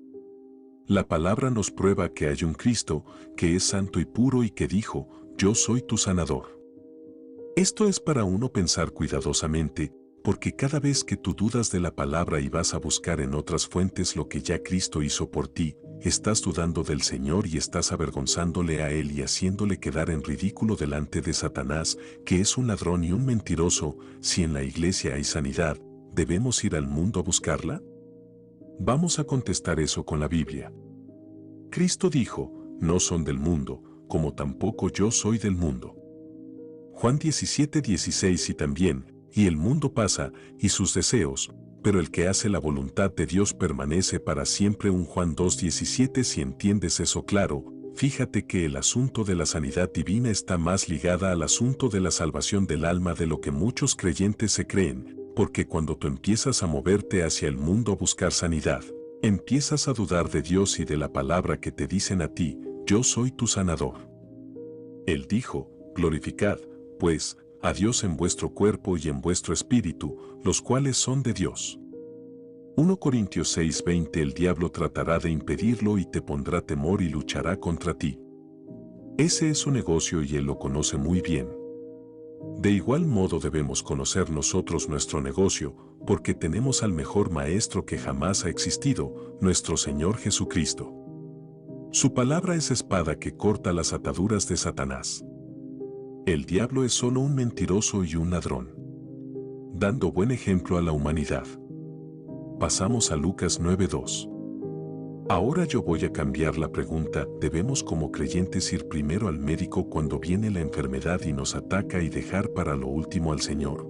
La palabra nos prueba que hay un Cristo, que es santo y puro y que dijo, yo soy tu sanador. Esto es para uno pensar cuidadosamente, porque cada vez que tú dudas de la palabra y vas a buscar en otras fuentes lo que ya Cristo hizo por ti, estás dudando del Señor y estás avergonzándole a Él y haciéndole quedar en ridículo delante de Satanás, que es un ladrón y un mentiroso. Si en la iglesia hay sanidad, ¿debemos ir al mundo a buscarla? Vamos a contestar eso con la Biblia. Cristo dijo, no son del mundo, como tampoco yo soy del mundo. Juan 17:16 y también, y el mundo pasa, y sus deseos, pero el que hace la voluntad de Dios permanece para siempre. Un Juan 2:17. Si entiendes eso claro, fíjate que el asunto de la sanidad divina está más ligada al asunto de la salvación del alma de lo que muchos creyentes se creen, porque cuando tú empiezas a moverte hacia el mundo a buscar sanidad, empiezas a dudar de Dios y de la palabra que te dicen a ti, yo soy tu sanador. Él dijo, glorificad, pues, a Dios en vuestro cuerpo y en vuestro espíritu, los cuales son de Dios. 1 Corintios 6:20. El diablo tratará de impedirlo y te pondrá temor y luchará contra ti. Ese es su negocio y él lo conoce muy bien. De igual modo debemos conocer nosotros nuestro negocio, porque tenemos al mejor maestro que jamás ha existido, nuestro Señor Jesucristo. Su palabra es espada que corta las ataduras de Satanás. El diablo es solo un mentiroso y un ladrón, dando buen ejemplo a la humanidad. Pasamos a Lucas 9:2. Ahora yo voy a cambiar la pregunta, ¿debemos como creyentes ir primero al médico cuando viene la enfermedad y nos ataca y dejar para lo último al Señor?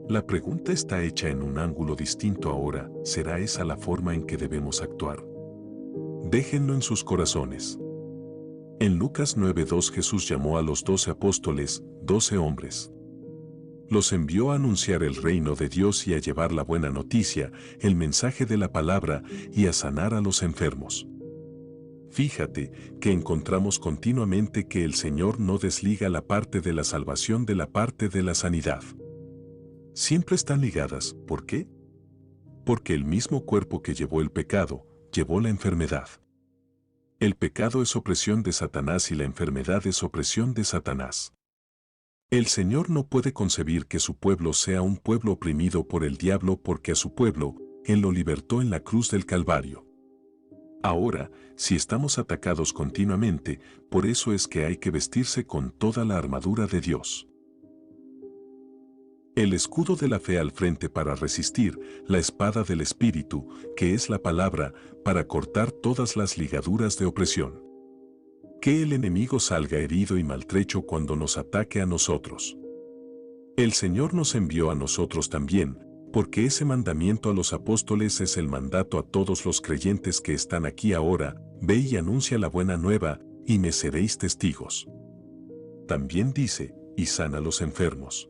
La pregunta está hecha en un ángulo distinto ahora, ¿será esa la forma en que debemos actuar? Déjenlo en sus corazones. En Lucas 9:2 Jesús llamó a los 12 apóstoles, 12 hombres. Los envió a anunciar el reino de Dios y a llevar la buena noticia, el mensaje de la palabra y a sanar a los enfermos. Fíjate que encontramos continuamente que el Señor no desliga la parte de la salvación de la parte de la sanidad. Siempre están ligadas. ¿Por qué? Porque el mismo cuerpo que llevó el pecado, llevó la enfermedad. El pecado es opresión de Satanás y la enfermedad es opresión de Satanás. El Señor no puede concebir que su pueblo sea un pueblo oprimido por el diablo porque a su pueblo, Él lo libertó en la cruz del Calvario. Ahora, si estamos atacados continuamente, por eso es que hay que vestirse con toda la armadura de Dios. El escudo de la fe al frente para resistir, la espada del Espíritu, que es la palabra, para cortar todas las ligaduras de opresión. Que el enemigo salga herido y maltrecho cuando nos ataque a nosotros. El Señor nos envió a nosotros también, porque ese mandamiento a los apóstoles es el mandato a todos los creyentes que están aquí ahora, ve y anuncia la buena nueva, y me seréis testigos. También dice, y sana a los enfermos.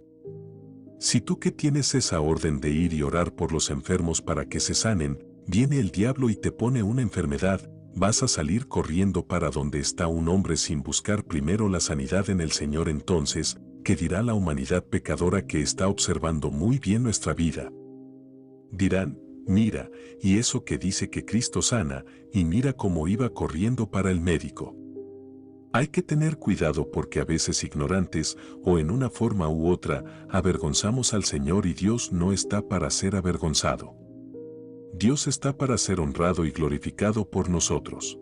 Si tú que tienes esa orden de ir y orar por los enfermos para que se sanen, viene el diablo y te pone una enfermedad, vas a salir corriendo para donde está un hombre sin buscar primero la sanidad en el Señor. Entonces, ¿qué dirá la humanidad pecadora que está observando muy bien nuestra vida? Dirán, mira, y eso que dice que Cristo sana, y mira cómo iba corriendo para el médico. Hay que tener cuidado porque a veces ignorantes, o en una forma u otra, avergonzamos al Señor y Dios no está para ser avergonzado. Dios está para ser honrado y glorificado por nosotros.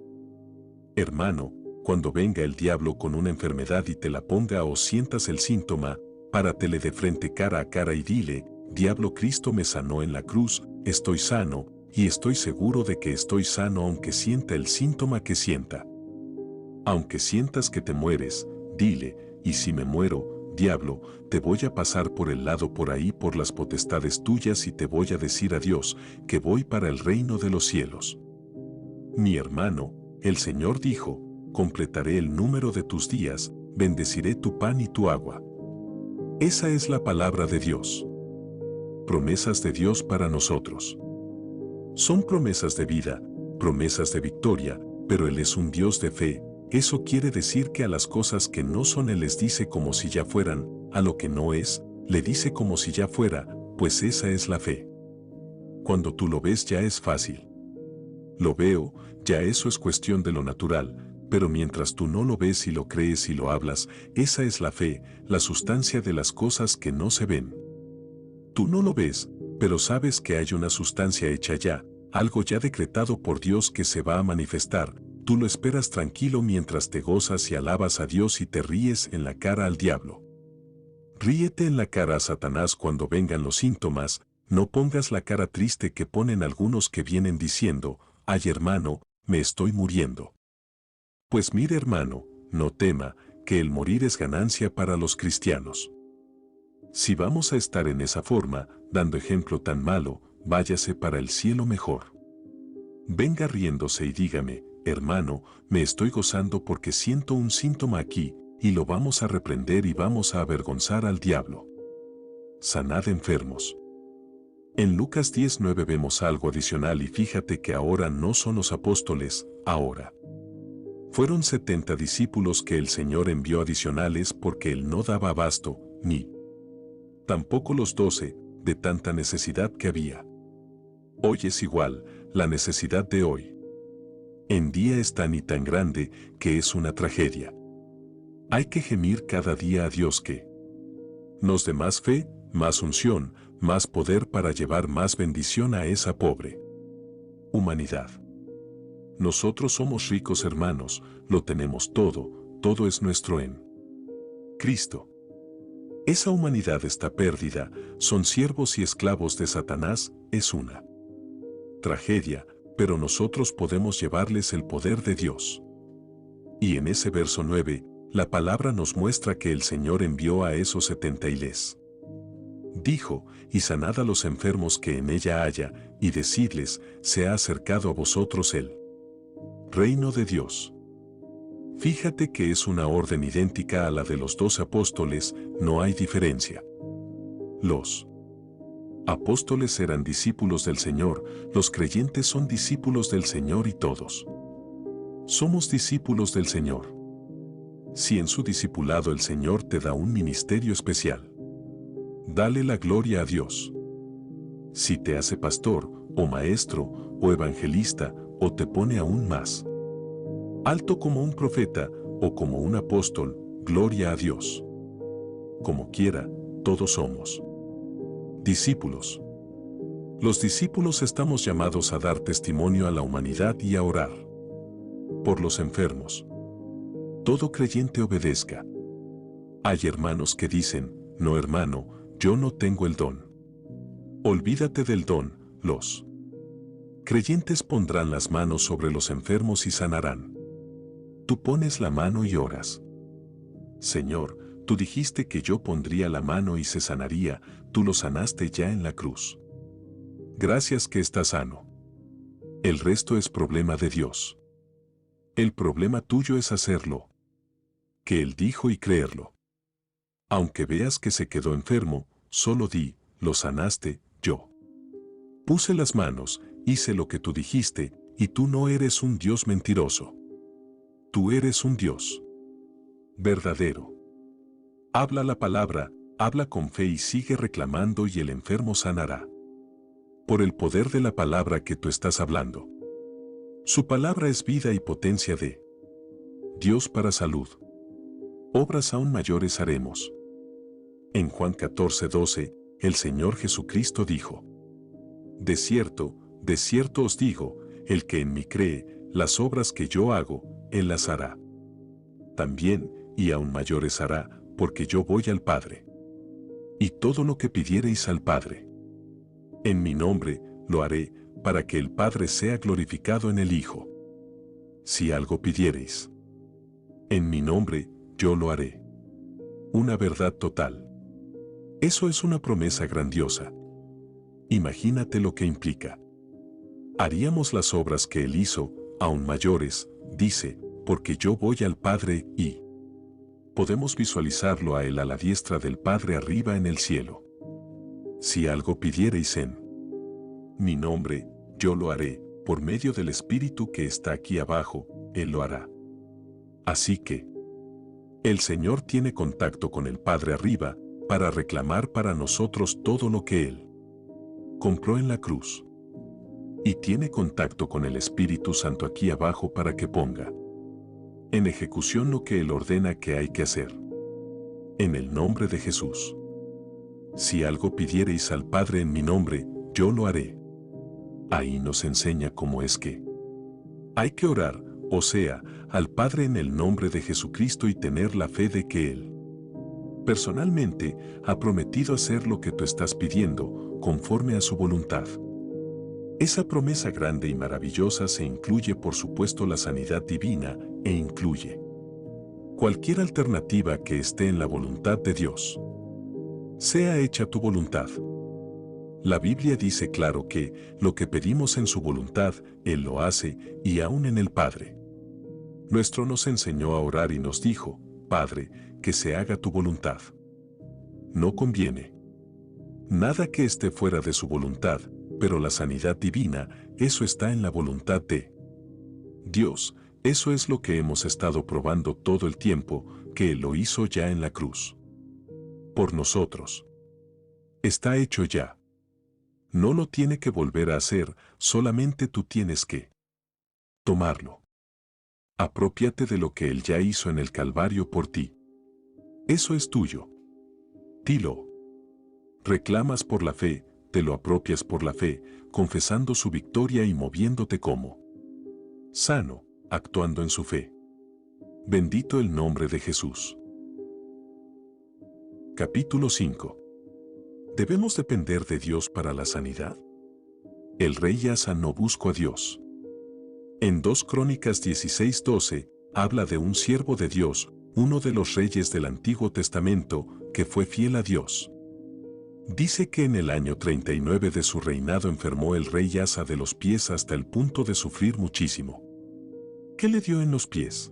Hermano, cuando venga el diablo con una enfermedad y te la ponga o sientas el síntoma, páratele de frente cara a cara y dile, diablo, Cristo me sanó en la cruz, estoy sano, y estoy seguro de que estoy sano aunque sienta el síntoma que sienta. Aunque sientas que te mueres, dile, y si me muero, diablo, te voy a pasar por el lado por ahí por las potestades tuyas y te voy a decir adiós, que voy para el reino de los cielos. Mi hermano, el Señor dijo, completaré el número de tus días, bendeciré tu pan y tu agua. Esa es la palabra de Dios. Promesas de Dios para nosotros. Son promesas de vida, promesas de victoria, pero Él es un Dios de fe. Eso quiere decir que a las cosas que no son Él les dice como si ya fueran, a lo que no es, le dice como si ya fuera, pues esa es la fe. Cuando tú lo ves ya es fácil. Lo veo, ya eso es cuestión de lo natural, pero mientras tú no lo ves y lo crees y lo hablas, esa es la fe, la sustancia de las cosas que no se ven. Tú no lo ves, pero sabes que hay una sustancia hecha ya, algo ya decretado por Dios que se va a manifestar. Tú lo esperas tranquilo mientras te gozas y alabas a Dios y te ríes en la cara al diablo. Ríete en la cara a Satanás cuando vengan los síntomas, no pongas la cara triste que ponen algunos que vienen diciendo, ay hermano, me estoy muriendo. Pues mire hermano, no tema, que el morir es ganancia para los cristianos. Si vamos a estar en esa forma, dando ejemplo tan malo, váyase para el cielo mejor. Venga riéndose y dígame, hermano, me estoy gozando porque siento un síntoma aquí, y lo vamos a reprender y vamos a avergonzar al diablo. Sanad enfermos. En Lucas 19 vemos algo adicional y fíjate que ahora no son los apóstoles, ahora. Fueron 70 discípulos que el Señor envió adicionales porque Él no daba abasto, ni tampoco los 12, de tanta necesidad que había. Hoy es igual, la necesidad de hoy. En día es tan y tan grande que es una tragedia. Hay que gemir cada día a Dios que nos dé más fe, más unción, más poder para llevar más bendición a esa pobre humanidad. Nosotros somos ricos hermanos, lo tenemos todo, todo es nuestro en Cristo. Esa humanidad está perdida, son siervos y esclavos de Satanás, es una tragedia, pero nosotros podemos llevarles el poder de Dios. Y en ese verso 9, la palabra nos muestra que el Señor envió a esos 70 y les dijo, y sanad a los enfermos que en ella haya, y decidles, se ha acercado a vosotros el reino de Dios. Fíjate que es una orden idéntica a la de los 12 apóstoles, no hay diferencia. Los apóstoles eran discípulos del Señor, los creyentes son discípulos del Señor y todos somos discípulos del Señor. Si en su discipulado el Señor te da un ministerio especial, dale la gloria a Dios. Si te hace pastor, o maestro, o evangelista, o te pone aún más alto como un profeta, o como un apóstol, gloria a Dios. Como quiera, todos somos discípulos. Los discípulos estamos llamados a dar testimonio a la humanidad y a orar por los enfermos. Todo creyente obedezca. Hay hermanos que dicen, no hermano, yo no tengo el don. Olvídate del don, los creyentes pondrán las manos sobre los enfermos y sanarán. Tú pones la mano y oras. Señor, tú dijiste que yo pondría la mano y se sanaría, tú lo sanaste ya en la cruz. Gracias que estás sano. El resto es problema de Dios. El problema tuyo es hacerlo que Él dijo y creerlo. Aunque veas que se quedó enfermo, solo di, lo sanaste, yo puse las manos, hice lo que tú dijiste, y tú no eres un Dios mentiroso. Tú eres un Dios verdadero. Habla la palabra, habla con fe y sigue reclamando y el enfermo sanará. Por el poder de la palabra que tú estás hablando. Su palabra es vida y potencia de Dios para salud. Obras aún mayores haremos. En Juan 14:12, el Señor Jesucristo dijo: de cierto os digo, el que en mí cree, las obras que yo hago, Él las hará. También, y aún mayores hará, porque yo voy al Padre. Y todo lo que pidiereis al Padre, en mi nombre, lo haré, para que el Padre sea glorificado en el Hijo. Si algo pidiereis en mi nombre, yo lo haré. Una verdad total. Eso es una promesa grandiosa. Imagínate lo que implica. Haríamos las obras que Él hizo, aún mayores, dice, porque yo voy al Padre y podemos visualizarlo a Él a la diestra del Padre arriba en el cielo. Si algo pidiereis en mi nombre, yo lo haré, por medio del Espíritu que está aquí abajo, Él lo hará. Así que, el Señor tiene contacto con el Padre arriba, para reclamar para nosotros todo lo que Él compró en la cruz. Y tiene contacto con el Espíritu Santo aquí abajo para que ponga en ejecución lo que Él ordena que hay que hacer. En el nombre de Jesús. Si algo pidiereis al Padre en mi nombre, yo lo haré. Ahí nos enseña cómo es que hay que orar, o sea, al Padre en el nombre de Jesucristo y tener la fe de que Él personalmente ha prometido hacer lo que tú estás pidiendo, conforme a su voluntad. Esa promesa grande y maravillosa se incluye por supuesto la sanidad divina e incluye cualquier alternativa que esté en la voluntad de Dios. Sea hecha tu voluntad. La Biblia dice claro que lo que pedimos en su voluntad, Él lo hace y aún en el Padre nuestro nos enseñó a orar y nos dijo, Padre, que se haga tu voluntad. No conviene nada que esté fuera de su voluntad, pero la sanidad divina, eso está en la voluntad de Dios. Eso es lo que hemos estado probando todo el tiempo, que Él lo hizo ya en la cruz. Por nosotros. Está hecho ya. No lo tiene que volver a hacer, solamente tú tienes que tomarlo. Aprópiate de lo que Él ya hizo en el Calvario por ti. Eso es tuyo. Dilo. Reclamas por la fe, te lo apropias por la fe, confesando su victoria y moviéndote como sano, actuando en su fe. Bendito el nombre de Jesús. Capítulo 5. ¿Debemos depender de Dios para la sanidad? El rey Asa no buscó a Dios. En 2 Crónicas 16:12, habla de un siervo de Dios, uno de los reyes del Antiguo Testamento, que fue fiel a Dios. Dice que en el año 39 de su reinado enfermó el rey Asa de los pies hasta el punto de sufrir muchísimo. ¿Qué le dio en los pies?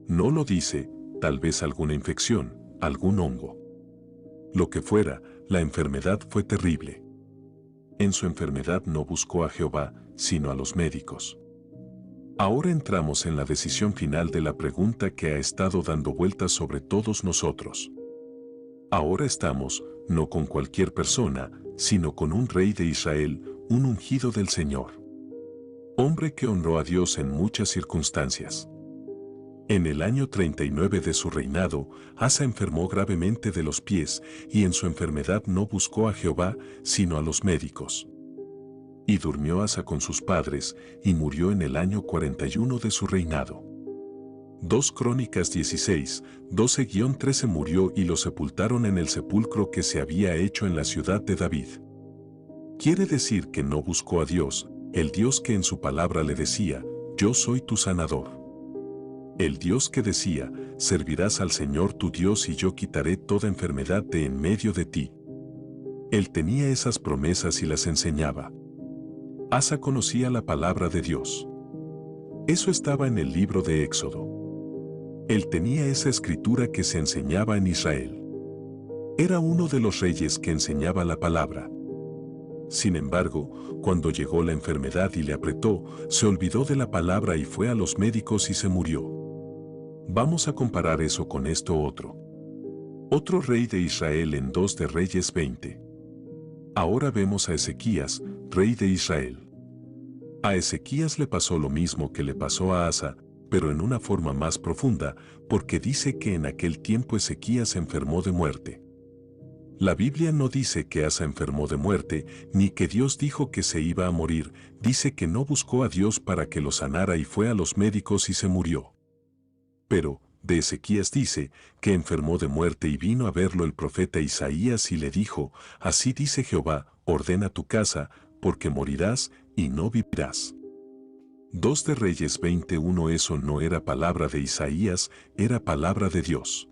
No lo dice, tal vez alguna infección, algún hongo. Lo que fuera, La enfermedad fue terrible. En su enfermedad no buscó a Jehová, sino a los médicos. Ahora entramos en la decisión final de la pregunta que ha estado dando vueltas sobre todos nosotros. Ahora estamos, no con cualquier persona, sino con un rey de Israel, un ungido del Señor. Hombre que honró a Dios en muchas circunstancias. En el año 39 de su reinado, Asa enfermó gravemente de los pies, y en su enfermedad no buscó a Jehová, sino a los médicos. Y durmió Asa con sus padres, y murió en el año 41 de su reinado. 2 Crónicas 16, 12-13 murió y lo sepultaron en el sepulcro que se había hecho en la ciudad de David. Quiere decir que no buscó a Dios, el Dios que en su palabra le decía, yo soy tu sanador. El Dios que decía, servirás al Señor tu Dios y yo quitaré toda enfermedad de en medio de ti. Él tenía esas promesas y las enseñaba. Asa conocía la palabra de Dios. Eso estaba en el libro de Éxodo. Él tenía esa escritura que se enseñaba en Israel. Era uno de los reyes que enseñaba la palabra. Sin embargo, cuando llegó la enfermedad y le apretó, se olvidó de la palabra y fue a los médicos y se murió. Vamos a comparar eso con esto otro. Otro rey de Israel en 2 de Reyes 20. Ahora vemos a Ezequías, rey de Israel. A Ezequías le pasó lo mismo que le pasó a Asa, pero en una forma más profunda, porque dice que en aquel tiempo Ezequías se enfermó de muerte. La Biblia no dice que Asa enfermó de muerte, ni que Dios dijo que se iba a morir, dice que no buscó a Dios para que lo sanara y fue a los médicos y se murió. Pero, de Ezequías dice, que enfermó de muerte y vino a verlo el profeta Isaías y le dijo, así dice Jehová, ordena tu casa, porque morirás y no vivirás. 2 de Reyes 21. Eso no era palabra de Isaías, era palabra de Dios.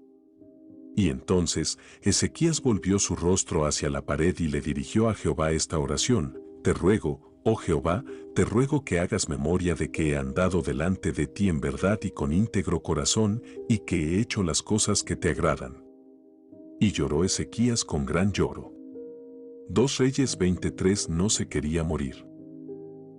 Y entonces, Ezequías volvió su rostro hacia la pared y le dirigió a Jehová esta oración, te ruego, oh Jehová, te ruego que hagas memoria de que he andado delante de ti en verdad y con íntegro corazón, y que he hecho las cosas que te agradan. Y lloró Ezequías con gran lloro. 2 Reyes 23. No se quería morir.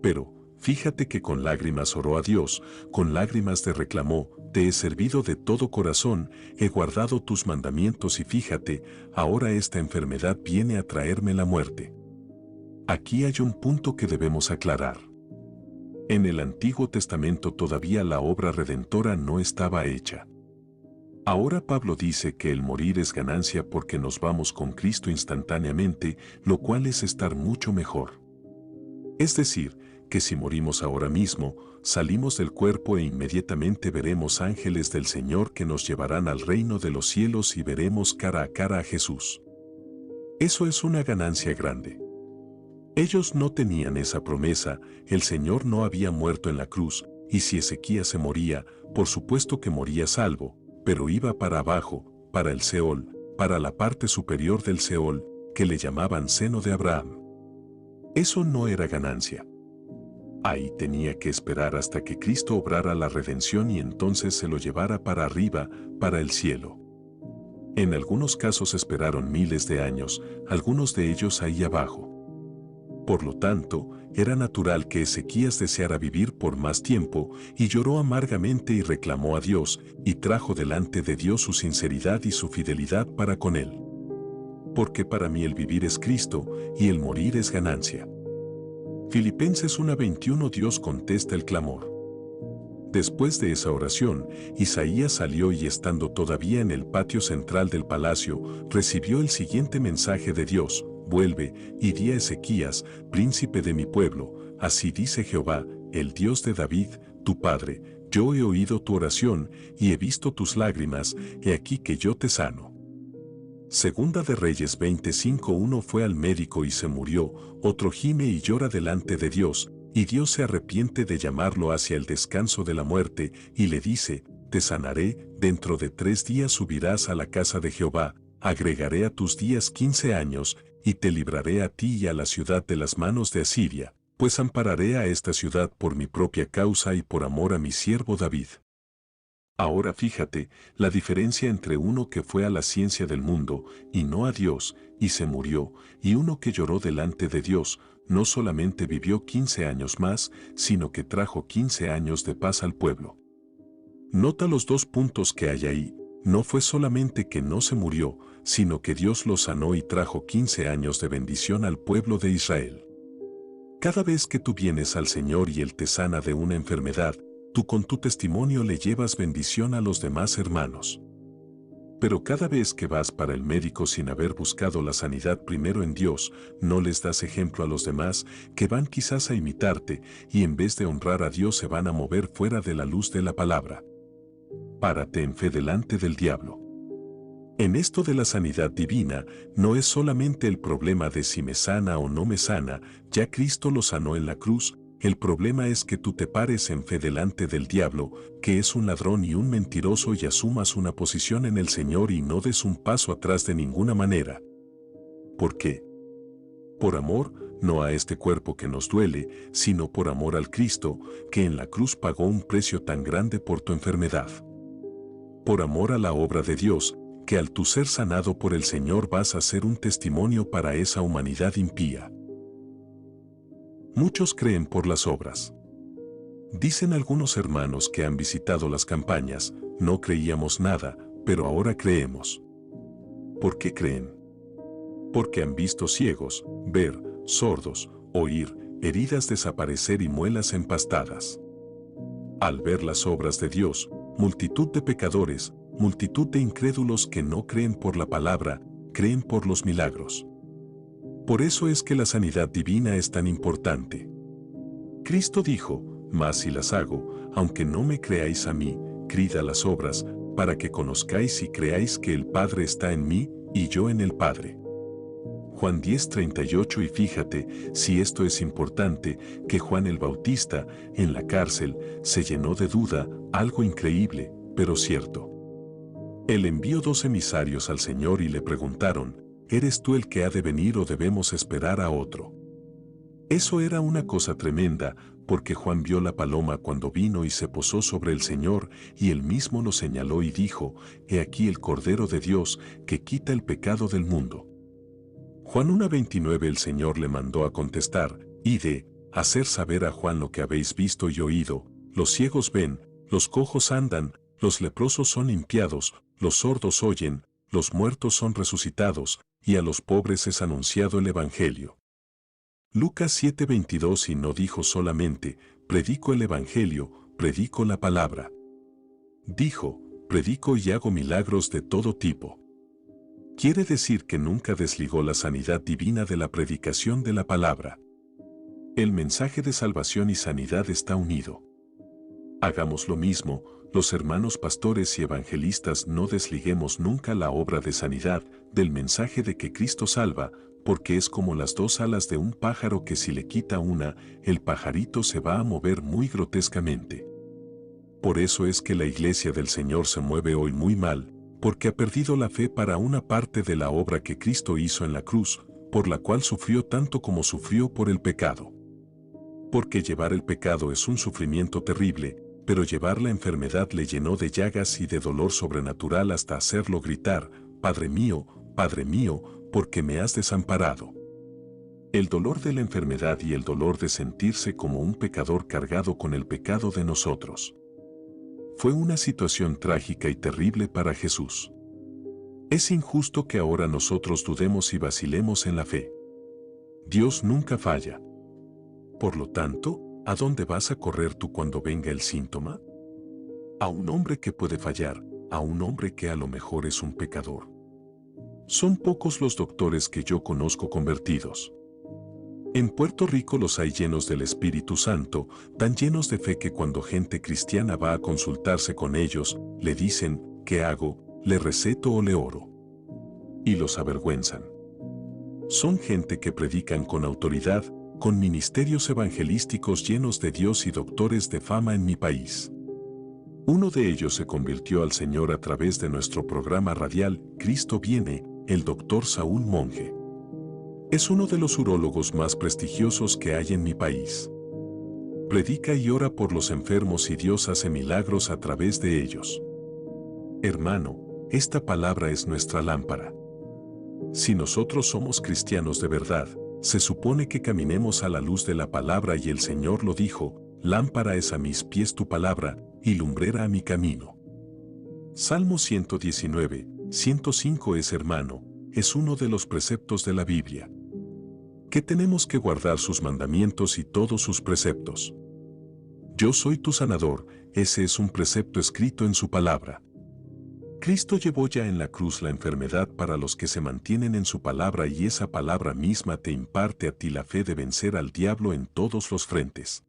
Pero, fíjate que con lágrimas oró a Dios, con lágrimas te reclamó, te he servido de todo corazón, he guardado tus mandamientos y fíjate, ahora esta enfermedad viene a traerme la muerte. Aquí hay un punto que debemos aclarar. En el Antiguo Testamento todavía la obra redentora no estaba hecha. Ahora Pablo dice que el morir es ganancia porque nos vamos con Cristo instantáneamente, lo cual es estar mucho mejor. Es decir, que si morimos ahora mismo, salimos del cuerpo e inmediatamente veremos ángeles del Señor que nos llevarán al reino de los cielos y veremos cara a cara a Jesús. Eso es una ganancia grande. Ellos no tenían esa promesa, el Señor no había muerto en la cruz, y si Ezequías se moría, por supuesto que moría salvo, pero iba para abajo, para el Seol, para la parte superior del Seol, que le llamaban seno de Abraham. Eso no era ganancia. Ahí tenía que esperar hasta que Cristo obrara la redención y entonces se lo llevara para arriba, para el cielo. En algunos casos esperaron miles de años, algunos de ellos ahí abajo. Por lo tanto, era natural que Ezequías deseara vivir por más tiempo, y lloró amargamente y reclamó a Dios, y trajo delante de Dios su sinceridad y su fidelidad para con él. Porque para mí el vivir es Cristo, y el morir es ganancia. Filipenses 1:21. Dios contesta el clamor. Después de esa oración, Isaías salió y estando todavía en el patio central del palacio, recibió el siguiente mensaje de Dios, vuelve y di a Ezequías, príncipe de mi pueblo, así dice Jehová, el Dios de David, tu padre, yo he oído tu oración y he visto tus lágrimas, he aquí que yo te sano. Segunda de Reyes 25. Uno fue al médico y se murió, otro gime y llora delante de Dios, y Dios se arrepiente de llamarlo hacia el descanso de la muerte, y le dice, te sanaré, dentro de 3 días subirás a la casa de Jehová, agregaré a tus días 15 años, y te libraré a ti y a la ciudad de las manos de Asiria, pues ampararé a esta ciudad por mi propia causa y por amor a mi siervo David. Ahora fíjate, la diferencia entre uno que fue a la ciencia del mundo y no a Dios, y se murió, y uno que lloró delante de Dios, no solamente vivió 15 años más, sino que trajo 15 años de paz al pueblo. Nota los dos puntos que hay ahí. No fue solamente que no se murió, sino que Dios lo sanó y trajo 15 años de bendición al pueblo de Israel. Cada vez que tú vienes al Señor y Él te sana de una enfermedad, tú con tu testimonio le llevas bendición a los demás hermanos. Pero cada vez que vas para el médico sin haber buscado la sanidad primero en Dios, no les das ejemplo a los demás que van quizás a imitarte y en vez de honrar a Dios se van a mover fuera de la luz de la palabra. Párate en fe delante del diablo. En esto de la sanidad divina, no es solamente el problema de si me sana o no me sana, ya Cristo lo sanó en la cruz, el problema es que tú te pares en fe delante del diablo, que es un ladrón y un mentiroso y asumas una posición en el Señor y no des un paso atrás de ninguna manera. ¿Por qué? Por amor, no a este cuerpo que nos duele, sino por amor al Cristo, que en la cruz pagó un precio tan grande por tu enfermedad. Por amor a la obra de Dios, que al tú ser sanado por el Señor vas a ser un testimonio para esa humanidad impía. Muchos creen por las obras. Dicen algunos hermanos que han visitado las campañas, no creíamos nada, pero ahora creemos. ¿Por qué creen? Porque han visto ciegos, ver, sordos, oír, heridas desaparecer y muelas empastadas. Al ver las obras de Dios, multitud de pecadores, multitud de incrédulos que no creen por la palabra, creen por los milagros. Por eso es que la sanidad divina es tan importante. Cristo dijo, mas si las hago, aunque no me creáis a mí, creed a las obras, para que conozcáis y creáis que el Padre está en mí, y yo en el Padre. Juan 10:38 y fíjate, si esto es importante, que Juan el Bautista, en la cárcel, se llenó de duda, algo increíble, pero cierto. Él envió 2 emisarios al Señor y le preguntaron, ¿eres tú el que ha de venir o debemos esperar a otro? Eso era una cosa tremenda, porque Juan vio la paloma cuando vino y se posó sobre el Señor, y él mismo lo señaló y dijo, he aquí el Cordero de Dios, que quita el pecado del mundo. Juan 1:29 el Señor le mandó a contestar, id, hacer saber a Juan lo que habéis visto y oído, los ciegos ven, los cojos andan, los leprosos son limpiados, los sordos oyen, los muertos son resucitados, y a los pobres es anunciado el Evangelio. Lucas 7:22 y no dijo solamente, predico el Evangelio, predico la palabra. Dijo, predico y hago milagros de todo tipo. Quiere decir que nunca desligó la sanidad divina de la predicación de la palabra. El mensaje de salvación y sanidad está unido. Hagamos lo mismo, los hermanos pastores y evangelistas no desliguemos nunca la obra de sanidad del mensaje de que Cristo salva, porque es como las 2 alas de un pájaro que si le quita una, el pajarito se va a mover muy grotescamente. Por eso es que la iglesia del Señor se mueve hoy muy mal, porque ha perdido la fe para una parte de la obra que Cristo hizo en la cruz, por la cual sufrió tanto como sufrió por el pecado. Porque llevar el pecado es un sufrimiento terrible, pero llevar la enfermedad le llenó de llagas y de dolor sobrenatural hasta hacerlo gritar, Padre mío, ¿por qué me has desamparado? El dolor de la enfermedad y el dolor de sentirse como un pecador cargado con el pecado de nosotros. Fue una situación trágica y terrible para Jesús. Es injusto que ahora nosotros dudemos y vacilemos en la fe. Dios nunca falla. Por lo tanto, ¿a dónde vas a correr tú cuando venga el síntoma? A un hombre que puede fallar, a un hombre que a lo mejor es un pecador. Son pocos los doctores que yo conozco convertidos. En Puerto Rico los hay llenos del Espíritu Santo, tan llenos de fe que cuando gente cristiana va a consultarse con ellos, le dicen, ¿qué hago? ¿Le receto o le oro? Y los avergüenzan. Son gente que predican con autoridad, con ministerios evangelísticos llenos de Dios y doctores de fama en mi país. Uno de ellos se convirtió al Señor a través de nuestro programa radial Cristo Viene, el doctor Saúl Monge. Es uno de los urólogos más prestigiosos que hay en mi país. Predica y ora por los enfermos y Dios hace milagros a través de ellos. Hermano, esta palabra es nuestra lámpara. Si nosotros somos cristianos de verdad, se supone que caminemos a la luz de la palabra y el Señor lo dijo, lámpara es a mis pies tu palabra, y lumbrera a mi camino. Salmo 119, 105 hermano, es uno de los preceptos de la Biblia. Que tenemos que guardar sus mandamientos y todos sus preceptos. Yo soy tu sanador, ese es un precepto escrito en su palabra. Cristo llevó ya en la cruz la enfermedad para los que se mantienen en su palabra y esa palabra misma te imparte a ti la fe de vencer al diablo en todos los frentes.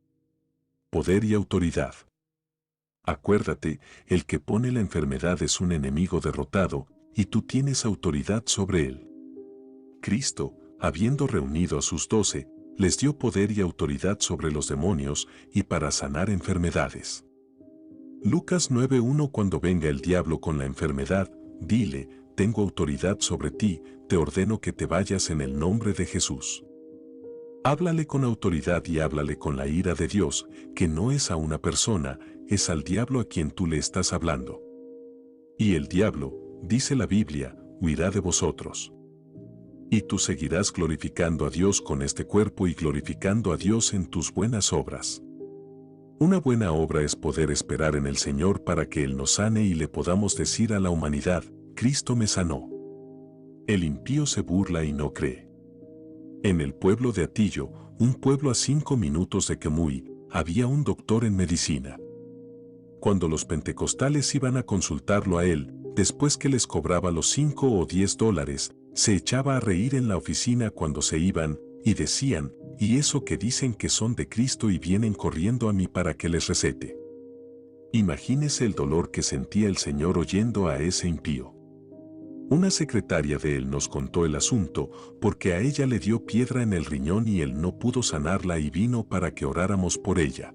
Poder y autoridad. Acuérdate, el que pone la enfermedad es un enemigo derrotado, y tú tienes autoridad sobre él. Cristo, habiendo reunido a sus 12, les dio poder y autoridad sobre los demonios y para sanar enfermedades. Lucas 9:1 Cuando venga el diablo con la enfermedad, dile, tengo autoridad sobre ti, te ordeno que te vayas en el nombre de Jesús. Háblale con autoridad y háblale con la ira de Dios, que no es a una persona, es al diablo a quien tú le estás hablando. Y el diablo, dice la Biblia, huirá de vosotros. Y tú seguirás glorificando a Dios con este cuerpo y glorificando a Dios en tus buenas obras. Una buena obra es poder esperar en el Señor para que Él nos sane y le podamos decir a la humanidad, Cristo me sanó. El impío se burla y no cree. En el pueblo de Atillo, un pueblo a 5 minutos de Quemuy, había un doctor en medicina. Cuando los pentecostales iban a consultarlo a él, después que les cobraba los 5 o 10 dólares, se echaba a reír en la oficina cuando se iban, y decían, y eso que dicen que son de Cristo y vienen corriendo a mí para que les recete. Imagínese el dolor que sentía el Señor oyendo a ese impío. Una secretaria de él nos contó el asunto, porque a ella le dio piedra en el riñón y él no pudo sanarla y vino para que oráramos por ella.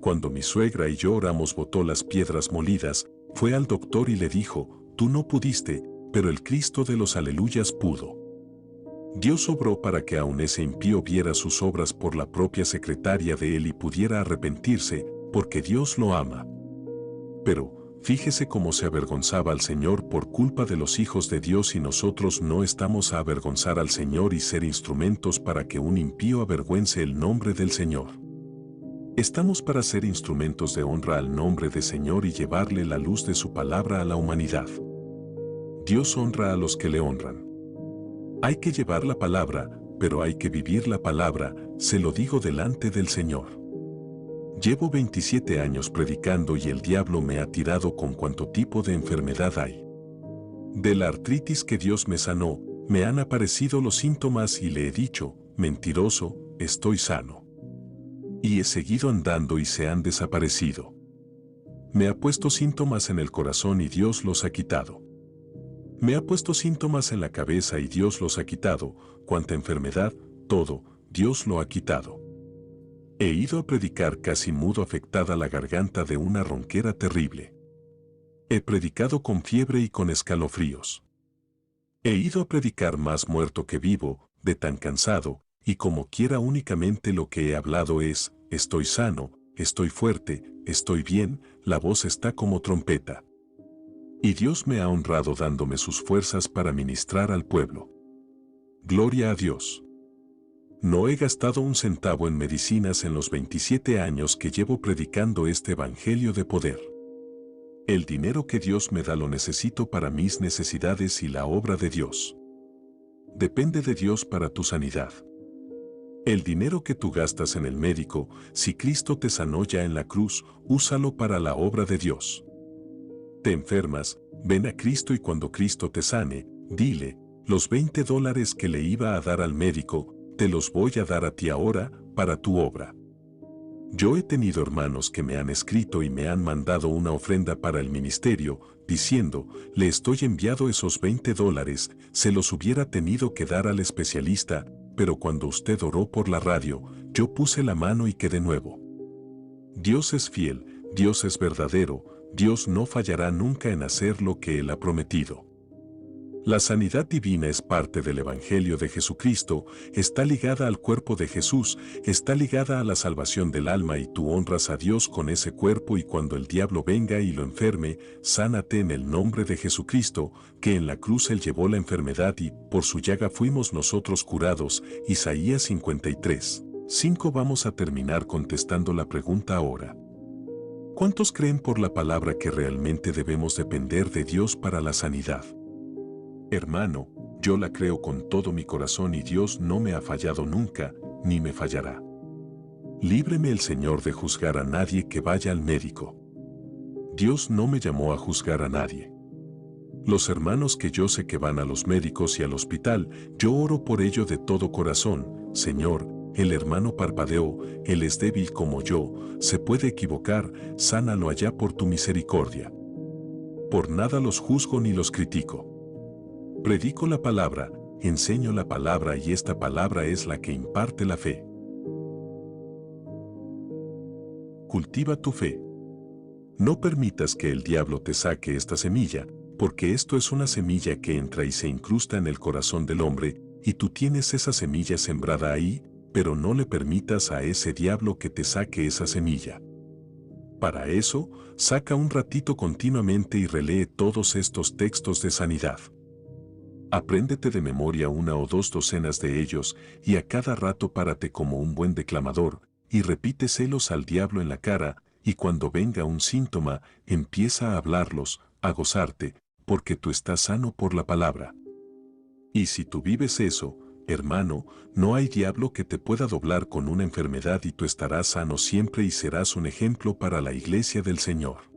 Cuando mi suegra y yo oramos botó las piedras molidas, fue al doctor y le dijo, tú no pudiste, pero el Cristo de los aleluyas pudo. Dios obró para que aun ese impío viera sus obras por la propia secretaria de él y pudiera arrepentirse, porque Dios lo ama. Pero, fíjese cómo se avergonzaba al Señor por culpa de los hijos de Dios y nosotros no estamos a avergonzar al Señor y ser instrumentos para que un impío avergüence el nombre del Señor. Estamos para ser instrumentos de honra al nombre del Señor y llevarle la luz de su palabra a la humanidad. Dios honra a los que le honran. Hay que llevar la palabra, pero hay que vivir la palabra, se lo digo delante del Señor. Llevo 27 años predicando y el diablo me ha tirado con cuanto tipo de enfermedad hay. De la artritis que Dios me sanó, me han aparecido los síntomas y le he dicho, mentiroso, estoy sano. Y he seguido andando y se han desaparecido. Me ha puesto síntomas en el corazón y Dios los ha quitado. Me ha puesto síntomas en la cabeza y Dios los ha quitado, cuanta enfermedad, todo, Dios lo ha quitado. He ido a predicar casi mudo afectada la garganta de una ronquera terrible. He predicado con fiebre y con escalofríos. He ido a predicar más muerto que vivo, de tan cansado, y como quiera únicamente lo que he hablado es, estoy sano, estoy fuerte, estoy bien, la voz está como trompeta. Y Dios me ha honrado dándome sus fuerzas para ministrar al pueblo. Gloria a Dios. No he gastado un centavo en medicinas en los 27 años que llevo predicando este evangelio de poder. El dinero que Dios me da lo necesito para mis necesidades y la obra de Dios. Depende de Dios para tu sanidad. El dinero que tú gastas en el médico, si Cristo te sanó ya en la cruz, úsalo para la obra de Dios. Te enfermas, ven a Cristo y cuando Cristo te sane, dile, los 20 dólares que le iba a dar al médico, te los voy a dar a ti ahora, para tu obra. Yo he tenido hermanos que me han escrito y me han mandado una ofrenda para el ministerio, diciendo, le estoy enviado esos 20 dólares, se los hubiera tenido que dar al especialista, pero cuando usted oró por la radio, yo puse la mano y quedé nuevo. Dios es fiel, Dios es verdadero, Dios no fallará nunca en hacer lo que Él ha prometido. La sanidad divina es parte del Evangelio de Jesucristo, está ligada al cuerpo de Jesús, está ligada a la salvación del alma y tú honras a Dios con ese cuerpo y cuando el diablo venga y lo enferme, sánate en el nombre de Jesucristo, que en la cruz Él llevó la enfermedad y por su llaga fuimos nosotros curados. Isaías 53. 5. Vamos a terminar contestando la pregunta ahora. ¿Cuántos creen por la palabra que realmente debemos depender de Dios para la sanidad? Hermano, yo la creo con todo mi corazón y Dios no me ha fallado nunca, ni me fallará. Líbreme el Señor de juzgar a nadie que vaya al médico. Dios no me llamó a juzgar a nadie. Los hermanos que yo sé que van a los médicos y al hospital, yo oro por ello de todo corazón. Señor, el hermano parpadeó, él es débil como yo, se puede equivocar, sánalo allá por tu misericordia. Por nada los juzgo ni los critico. Predico la palabra, enseño la palabra y esta palabra es la que imparte la fe. Cultiva tu fe. No permitas que el diablo te saque esta semilla, porque esto es una semilla que entra y se incrusta en el corazón del hombre, y tú tienes esa semilla sembrada ahí, pero no le permitas a ese diablo que te saque esa semilla. Para eso, saca un ratito continuamente y relee todos estos textos de sanidad. Apréndete de memoria 1 o 2 docenas de ellos y a cada rato párate como un buen declamador y repíteselos al diablo en la cara y cuando venga un síntoma empieza a hablarlos, a gozarte, porque tú estás sano por la palabra. Y si tú vives eso, hermano, no hay diablo que te pueda doblar con una enfermedad y tú estarás sano siempre y serás un ejemplo para la iglesia del Señor.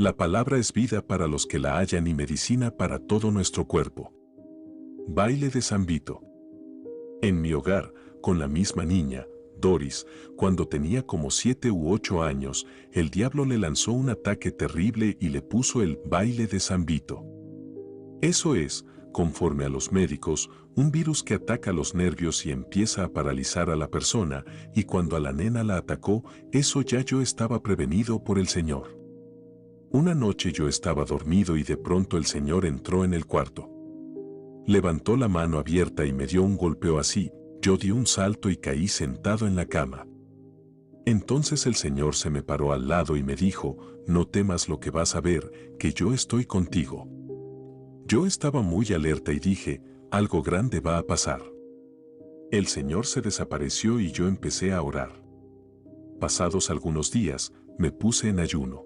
La palabra es vida para los que la hallan y medicina para todo nuestro cuerpo. Baile de San Vito. En mi hogar, con la misma niña, Doris, cuando tenía como 7 u 8 años, el diablo le lanzó un ataque terrible y le puso el baile de San Vito. Eso es, conforme a los médicos, un virus que ataca los nervios y empieza a paralizar a la persona, y cuando a la nena la atacó, eso ya yo estaba prevenido por el Señor. Una noche yo estaba dormido y de pronto el Señor entró en el cuarto. Levantó la mano abierta y me dio un golpeo así, yo di un salto y caí sentado en la cama. Entonces el Señor se me paró al lado y me dijo, no temas lo que vas a ver, que yo estoy contigo. Yo estaba muy alerta y dije, algo grande va a pasar. El Señor se desapareció y yo empecé a orar. Pasados algunos días, me puse en ayuno.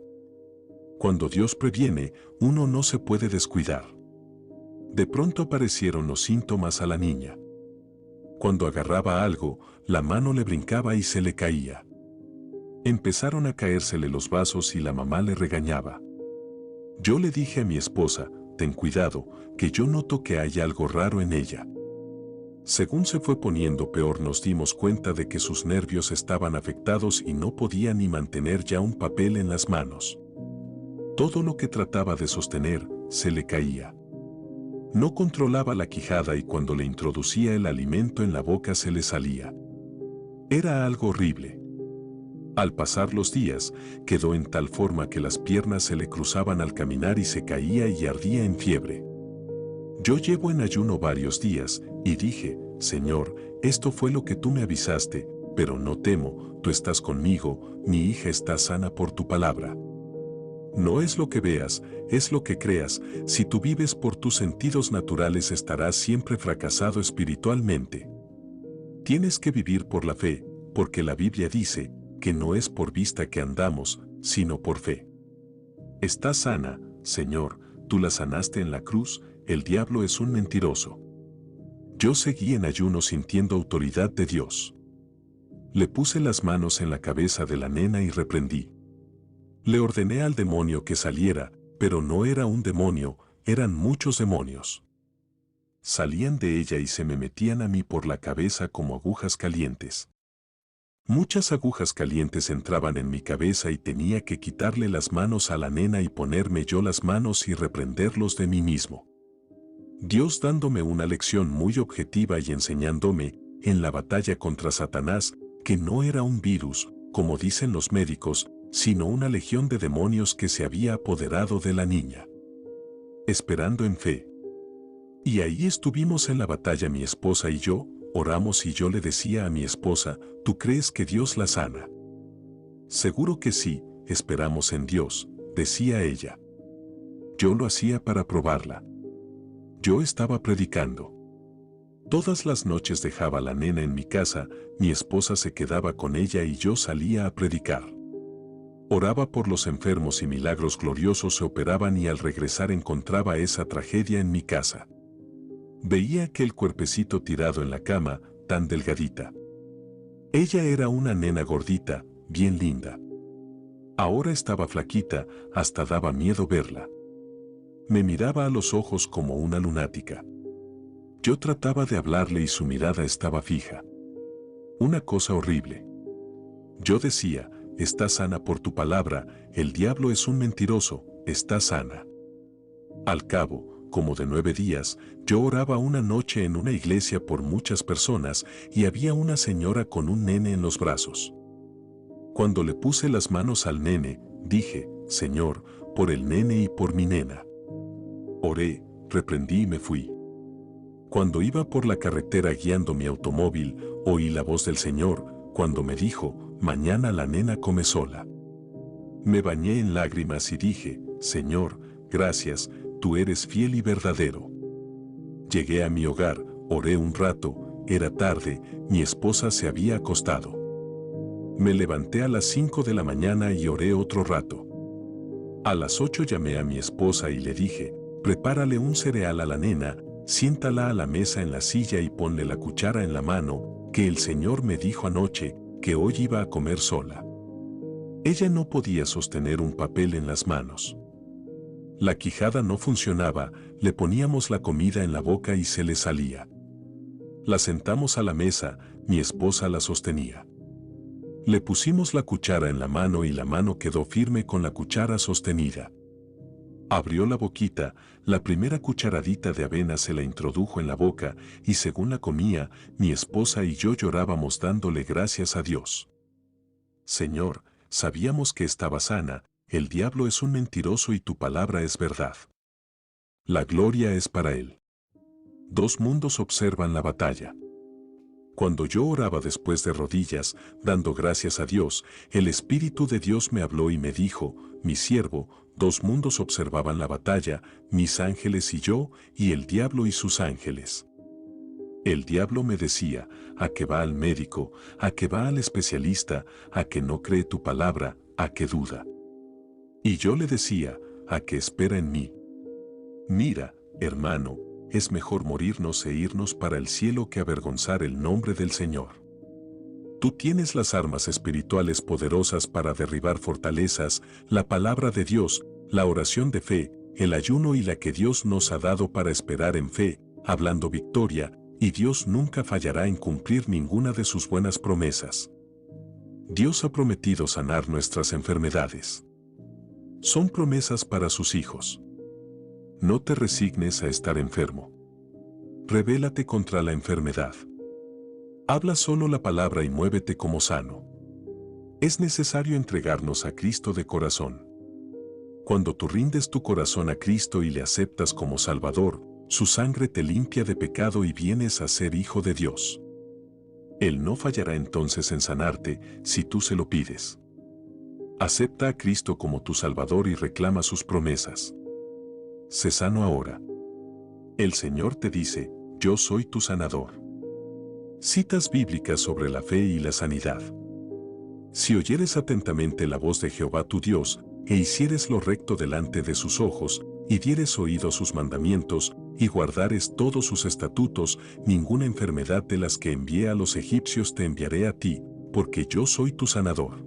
Cuando Dios previene, uno no se puede descuidar. De pronto aparecieron los síntomas a la niña. Cuando agarraba algo, la mano le brincaba y se le caía. Empezaron a caérsele los vasos y la mamá le regañaba. Yo le dije a mi esposa, ten cuidado, que yo noto que hay algo raro en ella. Según se fue poniendo peor nos dimos cuenta de que sus nervios estaban afectados y no podía ni mantener ya un papel en las manos. Todo lo que trataba de sostener, se le caía. No controlaba la quijada y cuando le introducía el alimento en la boca se le salía. Era algo horrible. Al pasar los días, quedó en tal forma que las piernas se le cruzaban al caminar y se caía y ardía en fiebre. Yo llevo en ayuno varios días y dije, Señor, esto fue lo que tú me avisaste, pero no temo, tú estás conmigo, mi hija está sana por tu palabra. No es lo que veas, es lo que creas, si tú vives por tus sentidos naturales estarás siempre fracasado espiritualmente. Tienes que vivir por la fe, porque la Biblia dice que no es por vista que andamos, sino por fe. Estás sana, Señor, tú la sanaste en la cruz, el diablo es un mentiroso. Yo seguí en ayuno sintiendo autoridad de Dios. Le puse las manos en la cabeza de la nena y reprendí. Le ordené al demonio que saliera, pero no era un demonio, eran muchos demonios. Salían de ella y se me metían a mí por la cabeza como agujas calientes. Muchas agujas calientes entraban en mi cabeza y tenía que quitarle las manos a la nena y ponerme yo las manos y reprenderlos de mí mismo. Dios dándome una lección muy objetiva y enseñándome, en la batalla contra Satanás, que no era un virus, como dicen los médicos, sino una legión de demonios que se había apoderado de la niña. Esperando en fe. Y ahí estuvimos en la batalla mi esposa y yo, oramos y yo le decía a mi esposa, ¿tú crees que Dios la sana? Seguro que sí, esperamos en Dios, decía ella. Yo lo hacía para probarla. Yo estaba predicando. Todas las noches dejaba a la nena en mi casa, mi esposa se quedaba con ella y yo salía a predicar. Oraba por los enfermos y milagros gloriosos se operaban y al regresar encontraba esa tragedia en mi casa. Veía aquel cuerpecito tirado en la cama, tan delgadita. Ella era una nena gordita, bien linda. Ahora estaba flaquita, hasta daba miedo verla. Me miraba a los ojos como una lunática. Yo trataba de hablarle y su mirada estaba fija. Una cosa horrible. Yo decía, está sana por tu palabra, el diablo es un mentiroso, está sana. Al cabo, como de 9 días, yo oraba una noche en una iglesia por muchas personas y había una señora con un nene en los brazos. Cuando le puse las manos al nene, dije, Señor, por el nene y por mi nena. Oré, reprendí y me fui. Cuando iba por la carretera guiando mi automóvil, oí la voz del Señor, cuando me dijo, mañana la nena come sola. Me bañé en lágrimas y dije, Señor, gracias, tú eres fiel y verdadero. Llegué a mi hogar, oré un rato, era tarde, mi esposa se había acostado. Me levanté a las 5 de la mañana y oré otro rato. A las 8 llamé a mi esposa y le dije, prepárale un cereal a la nena, siéntala a la mesa en la silla y ponle la cuchara en la mano, que el Señor me dijo anoche que hoy iba a comer sola. Ella no podía sostener un papel en las manos. La quijada no funcionaba, le poníamos la comida en la boca y se le salía. La sentamos a la mesa, mi esposa la sostenía. Le pusimos la cuchara en la mano y la mano quedó firme con la cuchara sostenida. Abrió la boquita, la primera cucharadita de avena se la introdujo en la boca y según la comía, mi esposa y yo llorábamos dándole gracias a Dios. Señor, sabíamos que estaba sana, el diablo es un mentiroso y tu palabra es verdad. La gloria es para él. 2 mundos observan la batalla. Cuando yo oraba después de rodillas, dando gracias a Dios, el Espíritu de Dios me habló y me dijo, mi siervo, 2 mundos observaban la batalla, mis ángeles y yo, y el diablo y sus ángeles. El diablo me decía, a que va al médico, a que va al especialista, a que no cree tu palabra, a que duda. Y yo le decía, a que espera en mí. Mira, hermano, es mejor morirnos e irnos para el cielo que avergonzar el nombre del Señor. Tú tienes las armas espirituales poderosas para derribar fortalezas, la palabra de Dios, la oración de fe, el ayuno y la que Dios nos ha dado para esperar en fe, hablando victoria, y Dios nunca fallará en cumplir ninguna de sus buenas promesas. Dios ha prometido sanar nuestras enfermedades. Son promesas para sus hijos. No te resignes a estar enfermo. Rebélate contra la enfermedad. Habla solo la palabra y muévete como sano. Es necesario entregarnos a Cristo de corazón. Cuando tú rindes tu corazón a Cristo y le aceptas como Salvador, su sangre te limpia de pecado y vienes a ser hijo de Dios. Él no fallará entonces en sanarte si tú se lo pides. Acepta a Cristo como tu Salvador y reclama sus promesas. Sé sano ahora. El Señor te dice, yo soy tu sanador. Citas bíblicas sobre la fe y la sanidad. Si oyeres atentamente la voz de Jehová tu Dios, e hicieres lo recto delante de sus ojos, y dieres oído a sus mandamientos, y guardares todos sus estatutos, ninguna enfermedad de las que envié a los egipcios te enviaré a ti, porque yo soy tu sanador.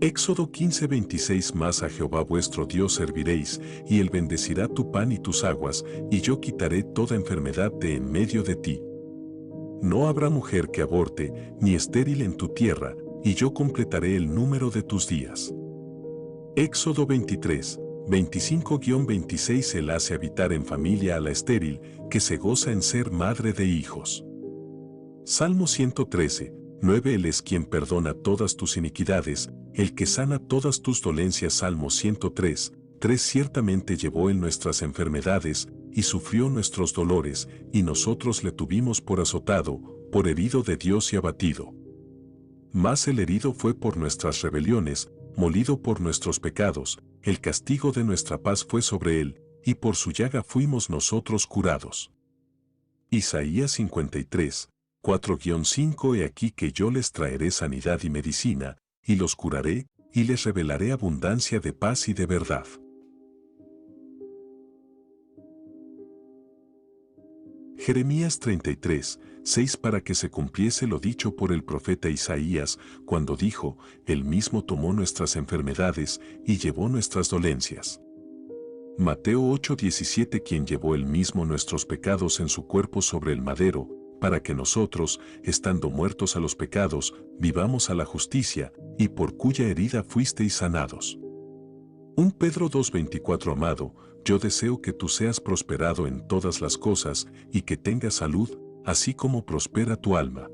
Éxodo 15:26 Mas a Jehová vuestro Dios serviréis, y él bendecirá tu pan y tus aguas, y yo quitaré toda enfermedad de en medio de ti. No habrá mujer que aborte, ni estéril en tu tierra, y yo completaré el número de tus días. Éxodo 23:25-26 Él hace habitar en familia a la estéril, que se goza en ser madre de hijos. Salmo 113:9 Él es quien perdona todas tus iniquidades, el que sana todas tus dolencias. Salmo 103:3 Ciertamente llevó en nuestras enfermedades, y sufrió nuestros dolores, y nosotros le tuvimos por azotado, por herido de Dios y abatido. Mas el herido fue por nuestras rebeliones, molido por nuestros pecados, el castigo de nuestra paz fue sobre él, y por su llaga fuimos nosotros curados. Isaías 53, 4-5 He aquí que yo les traeré sanidad y medicina, y los curaré, y les revelaré abundancia de paz y de verdad. Jeremías 33, 6 Para que se cumpliese lo dicho por el profeta Isaías, cuando dijo, Él mismo tomó nuestras enfermedades y llevó nuestras dolencias. Mateo 8:17 Quien llevó él mismo nuestros pecados en su cuerpo sobre el madero, para que nosotros, estando muertos a los pecados, vivamos a la justicia, y por cuya herida fuisteis sanados. 1 Pedro 2:24 Amado, yo deseo que tú seas prosperado en todas las cosas, y que tengas salud, así como prospera tu alma.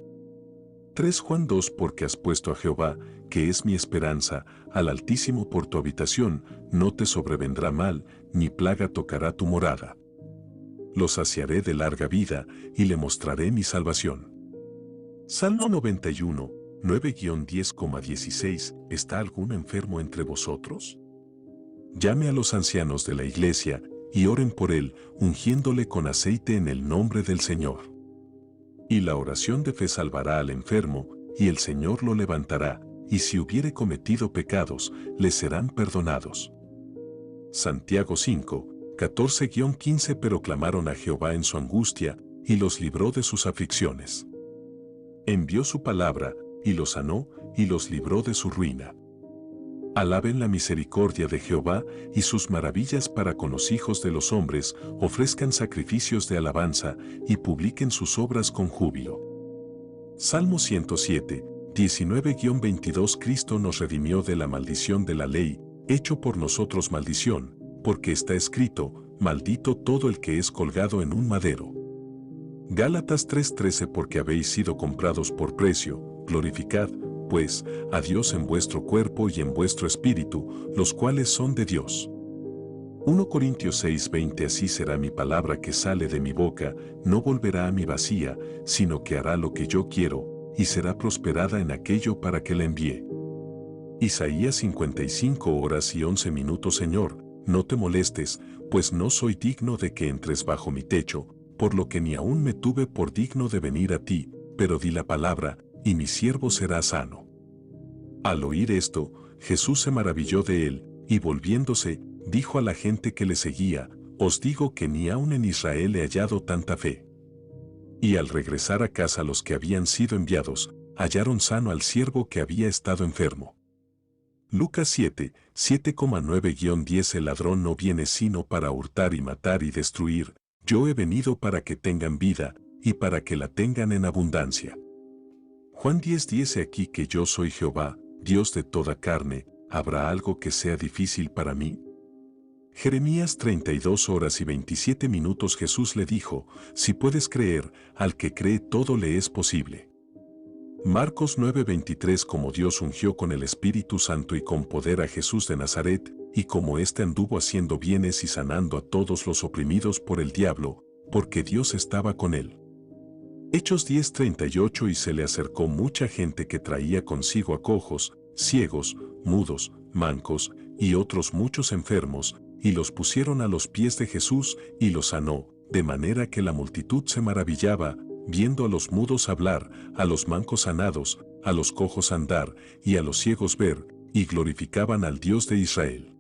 3 Juan 2 Porque has puesto a Jehová, que es mi esperanza, al Altísimo por tu habitación, no te sobrevendrá mal, ni plaga tocará tu morada. Lo saciaré de larga vida, y le mostraré mi salvación. Salmo 91, 9-10,16 ¿Está algún enfermo entre vosotros? Llame a los ancianos de la iglesia, y oren por él, ungiéndole con aceite en el nombre del Señor. Y la oración de fe salvará al enfermo, y el Señor lo levantará, y si hubiere cometido pecados, le serán perdonados. Santiago 5, 14-15 Pero clamaron a Jehová en su angustia, y los libró de sus aflicciones. Envió su palabra, y los sanó, y los libró de su ruina. Alaben la misericordia de Jehová, y sus maravillas para con los hijos de los hombres, ofrezcan sacrificios de alabanza, y publiquen sus obras con júbilo. Salmo 107, 19-22 Cristo nos redimió de la maldición de la ley, hecho por nosotros maldición, porque está escrito, maldito todo el que es colgado en un madero. Gálatas 3:13 Porque habéis sido comprados por precio, glorificad, pues, a Dios en vuestro cuerpo y en vuestro espíritu, los cuales son de Dios. 1 Corintios 6:20 Así será mi palabra que sale de mi boca, no volverá a mi vacía, sino que hará lo que yo quiero, y será prosperada en aquello para que la envíe. Isaías 55 horas y 11 minutos Señor, no te molestes, pues no soy digno de que entres bajo mi techo, por lo que ni aún me tuve por digno de venir a ti, pero di la palabra, y mi siervo será sano. Al oír esto, Jesús se maravilló de él, y volviéndose, dijo a la gente que le seguía, os digo que ni aun en Israel he hallado tanta fe. Y al regresar a casa los que habían sido enviados, hallaron sano al siervo que había estado enfermo. Lucas 7, 7,9-10 El ladrón no viene sino para hurtar y matar y destruir, yo he venido para que tengan vida, y para que la tengan en abundancia. Juan 10:10 He aquí que yo soy Jehová, Dios de toda carne, ¿habrá algo que sea difícil para mí? Jeremías 32 horas y 27 minutos Jesús le dijo, si puedes creer, al que cree todo le es posible. Marcos 9:23 Como Dios ungió con el Espíritu Santo y con poder a Jesús de Nazaret, y como éste anduvo haciendo bienes y sanando a todos los oprimidos por el diablo, porque Dios estaba con él. Hechos 10:38 Y se le acercó mucha gente que traía consigo a cojos, ciegos, mudos, mancos, y otros muchos enfermos, y los pusieron a los pies de Jesús, y los sanó, de manera que la multitud se maravillaba, viendo a los mudos hablar, a los mancos sanados, a los cojos andar, y a los ciegos ver, y glorificaban al Dios de Israel.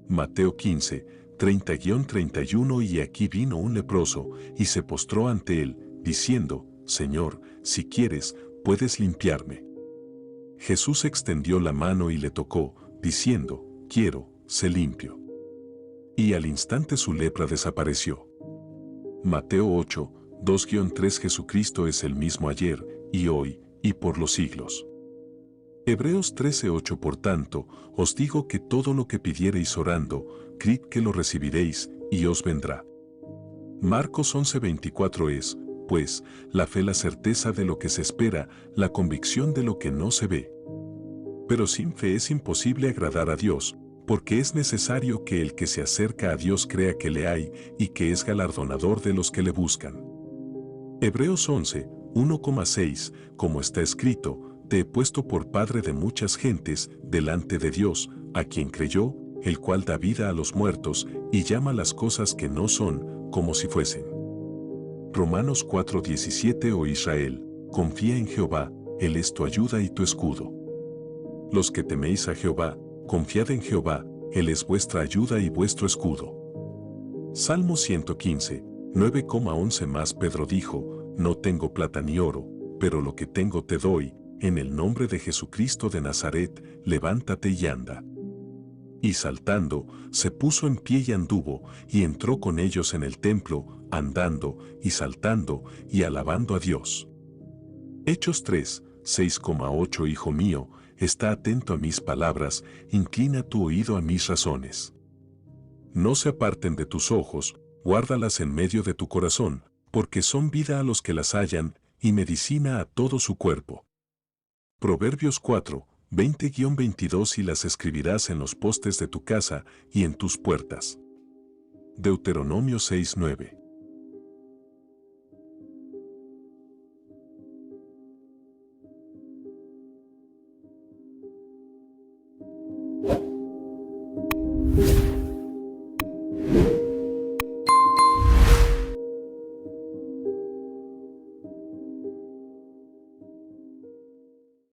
Mateo 15, 30-31 Y aquí vino un leproso, y se postró ante él, diciendo, Señor, si quieres, puedes limpiarme. Jesús extendió la mano y le tocó, diciendo, quiero, sé limpio. Y al instante su lepra desapareció. Mateo 8, 2-3 Jesucristo es el mismo ayer, y hoy, y por los siglos. Hebreos 13:8 Por tanto, os digo que todo lo que pidiereis orando, creed que lo recibiréis, y os vendrá. Marcos 11:24 Es, pues, la fe la certeza de lo que se espera, la convicción de lo que no se ve. Pero sin fe es imposible agradar a Dios, porque es necesario que el que se acerca a Dios crea que le hay y que es galardonador de los que le buscan. Hebreos 11, 1,6, como está escrito, te he puesto por padre de muchas gentes delante de Dios, a quien creyó, el cual da vida a los muertos y llama las cosas que no son, como si fuesen. Romanos 4:17. Oh Israel, confía en Jehová, Él es tu ayuda y tu escudo. Los que teméis a Jehová, confiad en Jehová, Él es vuestra ayuda y vuestro escudo. Salmo 115, 9,11. Más Pedro dijo, no tengo plata ni oro, pero lo que tengo te doy, en el nombre de Jesucristo de Nazaret, levántate y anda. Y saltando, se puso en pie y anduvo, y entró con ellos en el templo, andando, y saltando, y alabando a Dios. Hechos 3, 6,8. Hijo mío, está atento a mis palabras, inclina tu oído a mis razones. No se aparten de tus ojos, guárdalas en medio de tu corazón, porque son vida a los que las hallan, y medicina a todo su cuerpo. Proverbios 4, 20-22. Y las escribirás en los postes de tu casa y en tus puertas. Deuteronomio 6, 9.